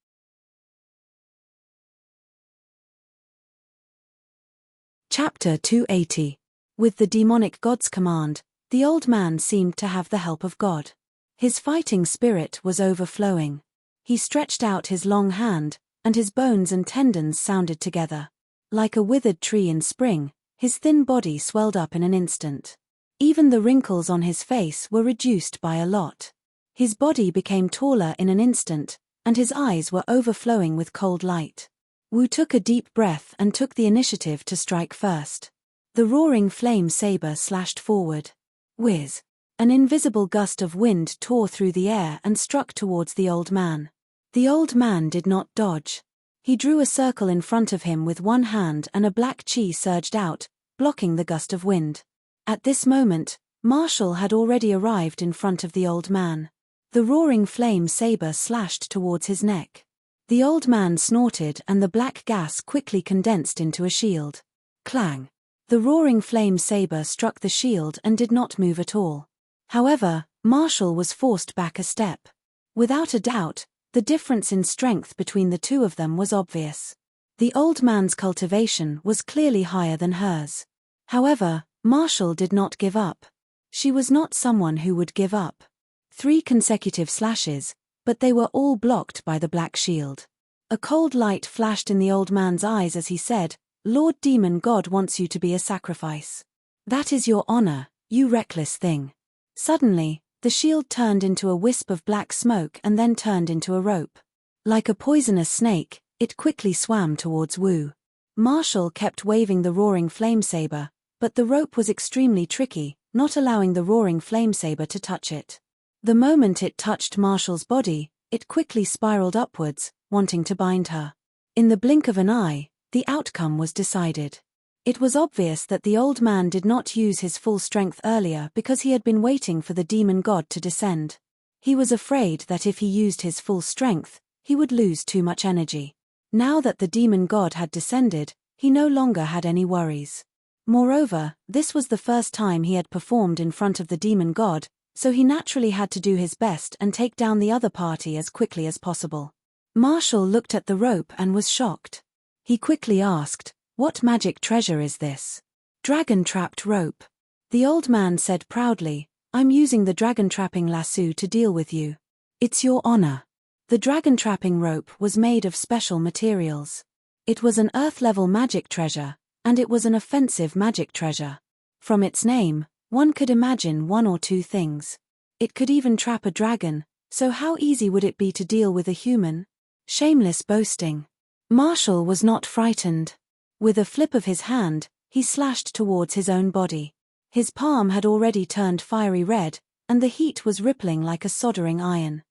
Chapter 280. With the demonic god's command, the old man seemed to have the help of God. His fighting spirit was overflowing. He stretched out his long hand, and his bones and tendons sounded together. Like a withered tree in spring, his thin body swelled up in an instant. Even the wrinkles on his face were reduced by a lot. His body became taller in an instant, and his eyes were overflowing with cold light. Wu took a deep breath and took the initiative to strike first. The roaring flame saber slashed forward. Whiz! An invisible gust of wind tore through the air and struck towards the old man. The old man did not dodge. He drew a circle in front of him with one hand and a black chi surged out, blocking the gust of wind. At this moment, Marshall had already arrived in front of the old man. The roaring flame saber slashed towards his neck. The old man snorted and the black gas quickly condensed into a shield. Clang! The roaring flame saber struck the shield and did not move at all. However, Marshall was forced back a step. Without a doubt, the difference in strength between the two of them was obvious. The old man's cultivation was clearly higher than hers. However, Marshall did not give up. She was not someone who would give up. 3 consecutive slashes, but they were all blocked by the black shield. A cold light flashed in the old man's eyes as he said, "Lord Demon God wants you to be a sacrifice. That is your honor, you reckless thing." Suddenly, the shield turned into a wisp of black smoke and then turned into a rope. Like a poisonous snake, it quickly swam towards Wu. Marshall kept waving the roaring flame saber, but the rope was extremely tricky, not allowing the roaring flame saber to touch it. The moment it touched Marshall's body, it quickly spiraled upwards, wanting to bind her. In the blink of an eye, the outcome was decided. It was obvious that the old man did not use his full strength earlier because he had been waiting for the demon god to descend. He was afraid that if he used his full strength, he would lose too much energy. Now that the demon god had descended, he no longer had any worries. Moreover, this was the first time he had performed in front of the demon god, so he naturally had to do his best and take down the other party as quickly as possible. Marshall looked at the rope and was shocked. He quickly asked, "What magic treasure is this?" "Dragon-trapped rope." The old man said proudly, "I'm using the dragon-trapping lasso to deal with you. It's your honor." The dragon-trapping rope was made of special materials. It was an earth-level magic treasure, and it was an offensive magic treasure. From its name, one could imagine one or two things. It could even trap a dragon, so how easy would it be to deal with a human? Shameless boasting. Marshall was not frightened. With a flip of his hand, he slashed towards his own body. His palm had already turned fiery red, and the heat was rippling like a soldering iron.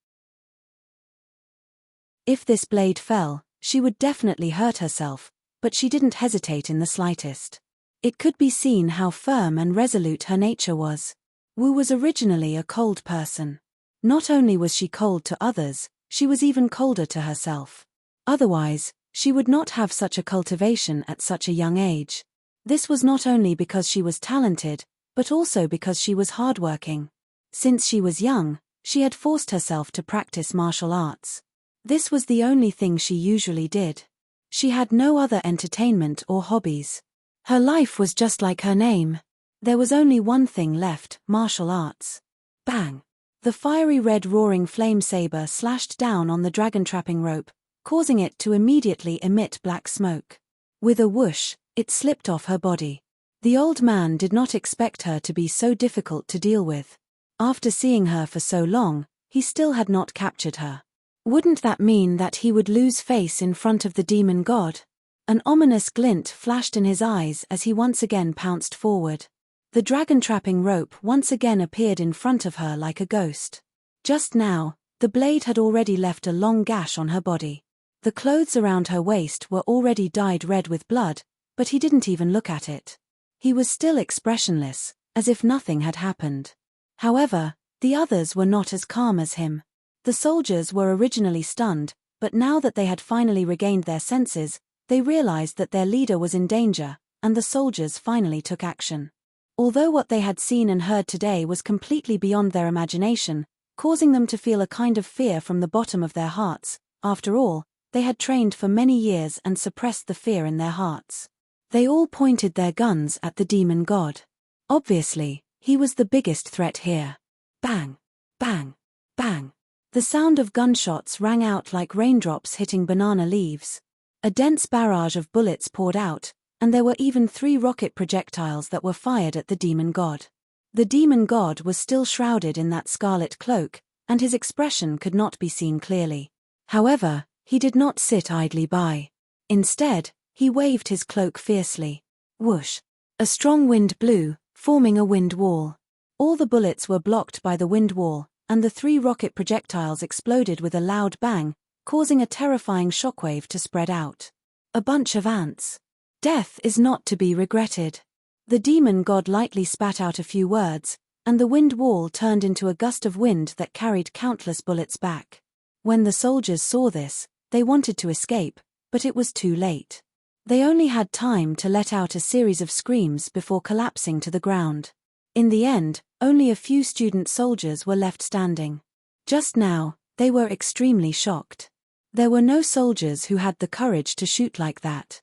If this blade fell, she would definitely hurt herself, but she didn't hesitate in the slightest. It could be seen how firm and resolute her nature was. Wu was originally a cold person. Not only was she cold to others, she was even colder to herself. Otherwise, she would not have such a cultivation at such a young age. This was not only because she was talented, but also because she was hardworking. Since she was young, she had forced herself to practice martial arts. This was the only thing she usually did. She had no other entertainment or hobbies. Her life was just like her name. There was only one thing left, martial arts. Bang! The fiery red roaring flame saber slashed down on the dragon-trapping rope, causing it to immediately emit black smoke. With a whoosh, it slipped off her body. The old man did not expect her to be so difficult to deal with. After seeing her for so long, he still had not captured her. Wouldn't that mean that he would lose face in front of the demon god? An ominous glint flashed in his eyes as he once again pounced forward. The dragon-trapping rope once again appeared in front of her like a ghost. Just now, the blade had already left a long gash on her body. The clothes around her waist were already dyed red with blood, but he didn't even look at it. He was still expressionless, as if nothing had happened. However, the others were not as calm as him. The soldiers were originally stunned, but now that they had finally regained their senses, they realized that their leader was in danger, and the soldiers finally took action. Although what they had seen and heard today was completely beyond their imagination, causing them to feel a kind of fear from the bottom of their hearts, after all, they had trained for many years and suppressed the fear in their hearts. They all pointed their guns at the demon god. Obviously, he was the biggest threat here. Bang! Bang! Bang! The sound of gunshots rang out like raindrops hitting banana leaves. A dense barrage of bullets poured out, and there were even 3 rocket projectiles that were fired at the demon god. The demon god was still shrouded in that scarlet cloak, and his expression could not be seen clearly. However, he did not sit idly by. Instead, he waved his cloak fiercely. Whoosh! A strong wind blew, forming a wind wall. All the bullets were blocked by the wind wall, and the 3 rocket projectiles exploded with a loud bang, causing a terrifying shockwave to spread out. A bunch of ants. Death is not to be regretted. The demon god lightly spat out a few words, and the wind wall turned into a gust of wind that carried countless bullets back. When the soldiers saw this, they wanted to escape, but it was too late. They only had time to let out a series of screams before collapsing to the ground. In the end, only a few student soldiers were left standing. Just now, they were extremely shocked. There were no soldiers who had the courage to shoot like that.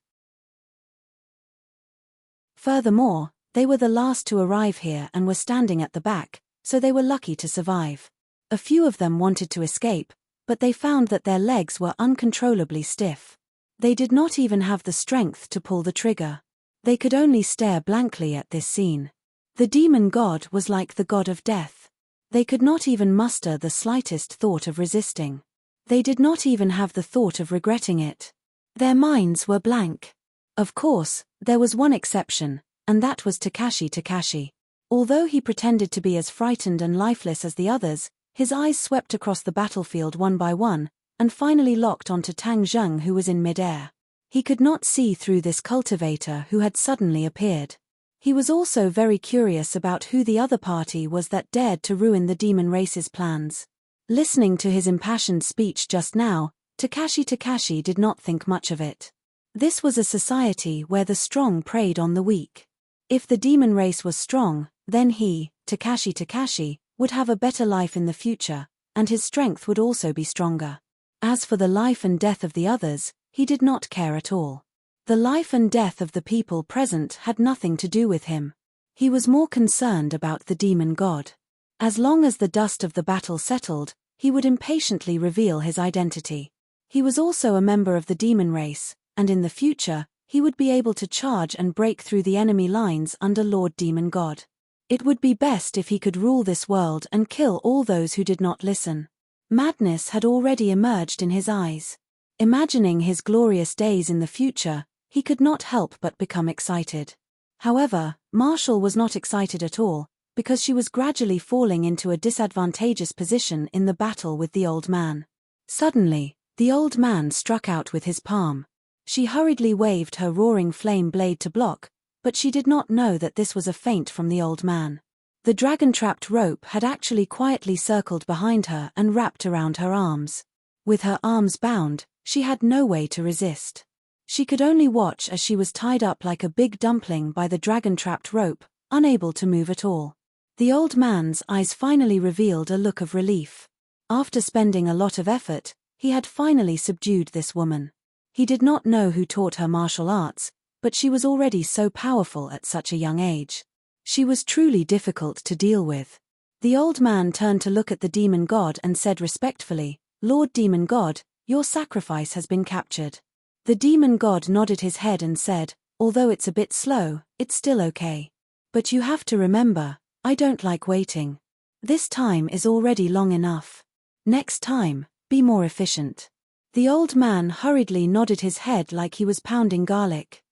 Furthermore, they were the last to arrive here and were standing at the back, so they were lucky to survive. A few of them wanted to escape, but they found that their legs were uncontrollably stiff. They did not even have the strength to pull the trigger. They could only stare blankly at this scene. The demon god was like the god of death. They could not even muster the slightest thought of resisting. They did not even have the thought of regretting it. Their minds were blank. Of course, there was one exception, and that was Takashi. Although he pretended to be as frightened and lifeless as the others, his eyes swept across the battlefield one by one, and finally locked onto Tang Zheng, who was in mid-air. He could not see through this cultivator who had suddenly appeared. He was also very curious about who the other party was that dared to ruin the demon race's plans. Listening to his impassioned speech just now, Takashi did not think much of it. This was a society where the strong preyed on the weak. If the demon race was strong, then he, Takashi, would have a better life in the future, and his strength would also be stronger. As for the life and death of the others, he did not care at all. The life and death of the people present had nothing to do with him. He was more concerned about the demon god. As long as the dust of the battle settled, he would impatiently reveal his identity. He was also a member of the demon race, and in the future, he would be able to charge and break through the enemy lines under Lord Demon God. It would be best if he could rule this world and kill all those who did not listen. Madness had already emerged in his eyes. Imagining his glorious days in the future, he could not help but become excited. However, Marshall was not excited at all, because she was gradually falling into a disadvantageous position in the battle with the old man. Suddenly, the old man struck out with his palm. She hurriedly waved her roaring flame blade to block, but she did not know that this was a feint from the old man. The dragon-trapped rope had actually quietly circled behind her and wrapped around her arms. With her arms bound, she had no way to resist. She could only watch as she was tied up like a big dumpling by the dragon-trapped rope, unable to move at all. The old man's eyes finally revealed a look of relief. After spending a lot of effort, he had finally subdued this woman. He did not know who taught her martial arts, but she was already so powerful at such a young age. She was truly difficult to deal with. The old man turned to look at the demon god and said respectfully, "Lord Demon God, your sacrifice has been captured." The demon god nodded his head and said, "Although it's a bit slow, it's still okay. But you have to remember, I don't like waiting. This time is already long enough. Next time, be more efficient." The old man hurriedly nodded his head like he was pounding garlic.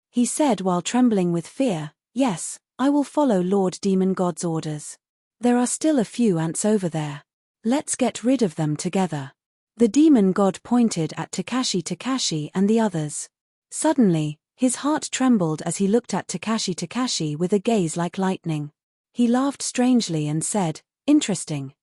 He said while trembling with fear, "Yes, I will follow Lord Demon God's orders. There are still a few ants over there. Let's get rid of them together." The demon god pointed at Takashi and the others. Suddenly, his heart trembled as he looked at Takashi with a gaze like lightning. He laughed strangely and said, Interesting.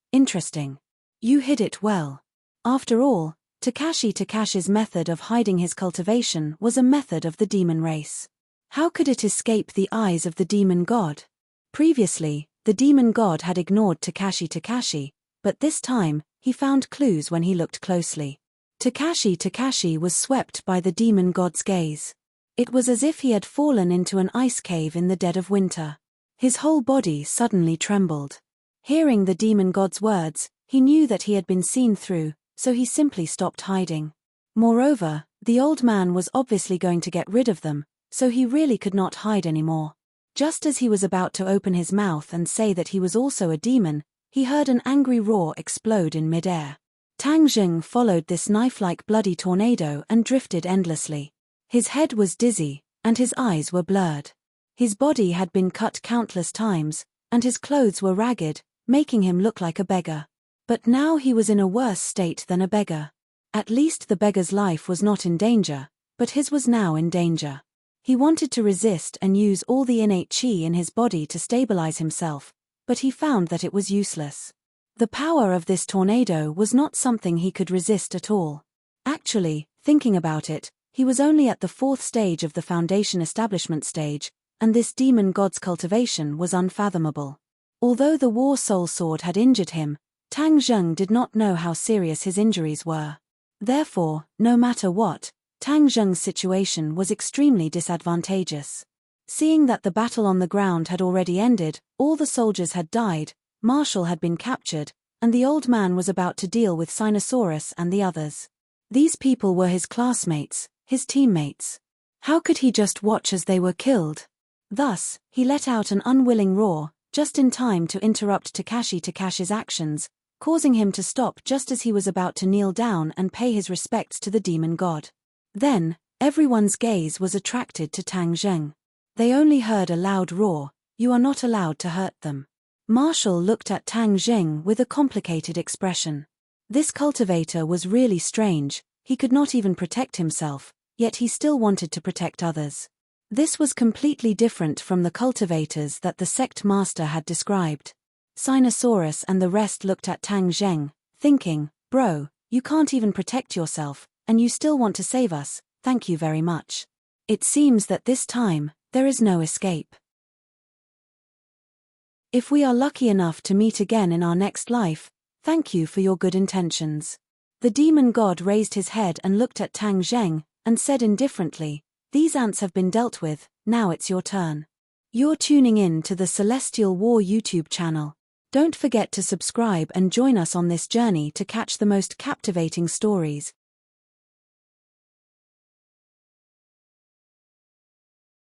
You hid it well." After all, Takashi's method of hiding his cultivation was a method of the demon race. How could it escape the eyes of the demon god? Previously, the demon god had ignored Takashi, but this time, he found clues when he looked closely. Takashi was swept by the demon god's gaze. It was as if he had fallen into an ice cave in the dead of winter. His whole body suddenly trembled. Hearing the demon god's words, he knew that he had been seen through, so he simply stopped hiding. Moreover, the old man was obviously going to get rid of them, so he really could not hide anymore. Just as he was about to open his mouth and say that he was also a demon, he heard an angry roar explode in midair. Tang Zheng followed this knife-like bloody tornado and drifted endlessly. His head was dizzy, and his eyes were blurred. His body had been cut countless times, and his clothes were ragged, making him look like a beggar. But now he was in a worse state than a beggar. At least the beggar's life was not in danger, but his was now in danger. He wanted to resist and use all the innate qi in his body to stabilize himself, but he found that it was useless. The power of this tornado was not something he could resist at all. Actually, thinking about it, he was only at the 4th stage of the foundation establishment stage, and this demon god's cultivation was unfathomable. Although the war soul sword had injured him, Tang Zheng did not know how serious his injuries were. Therefore, no matter what, Tang Zheng's situation was extremely disadvantageous. Seeing that the battle on the ground had already ended, all the soldiers had died, Marshall had been captured, and the old man was about to deal with Sinosaurus and the others. These people were his classmates, his teammates. How could he just watch as they were killed? Thus, he let out an unwilling roar, just in time to interrupt Takashi's actions, causing him to stop just as he was about to kneel down and pay his respects to the demon god. Then, everyone's gaze was attracted to Tang Zheng. They only heard a loud roar, "You are not allowed to hurt them." Marshall looked at Tang Zheng with a complicated expression. This cultivator was really strange, he could not even protect himself, yet he still wanted to protect others. This was completely different from the cultivators that the sect master had described. Sinosaurus and the rest looked at Tang Zheng, thinking, "Bro, you can't even protect yourself, and you still want to save us, thank you very much. It seems that this time, there is no escape. If we are lucky enough to meet again in our next life, thank you for your good intentions." The demon god raised his head and looked at Tang Zheng, and said indifferently, "These ants have been dealt with, now it's your turn." You're tuning in to the Celestial War YouTube channel. Don't forget to subscribe and join us on this journey to catch the most captivating stories.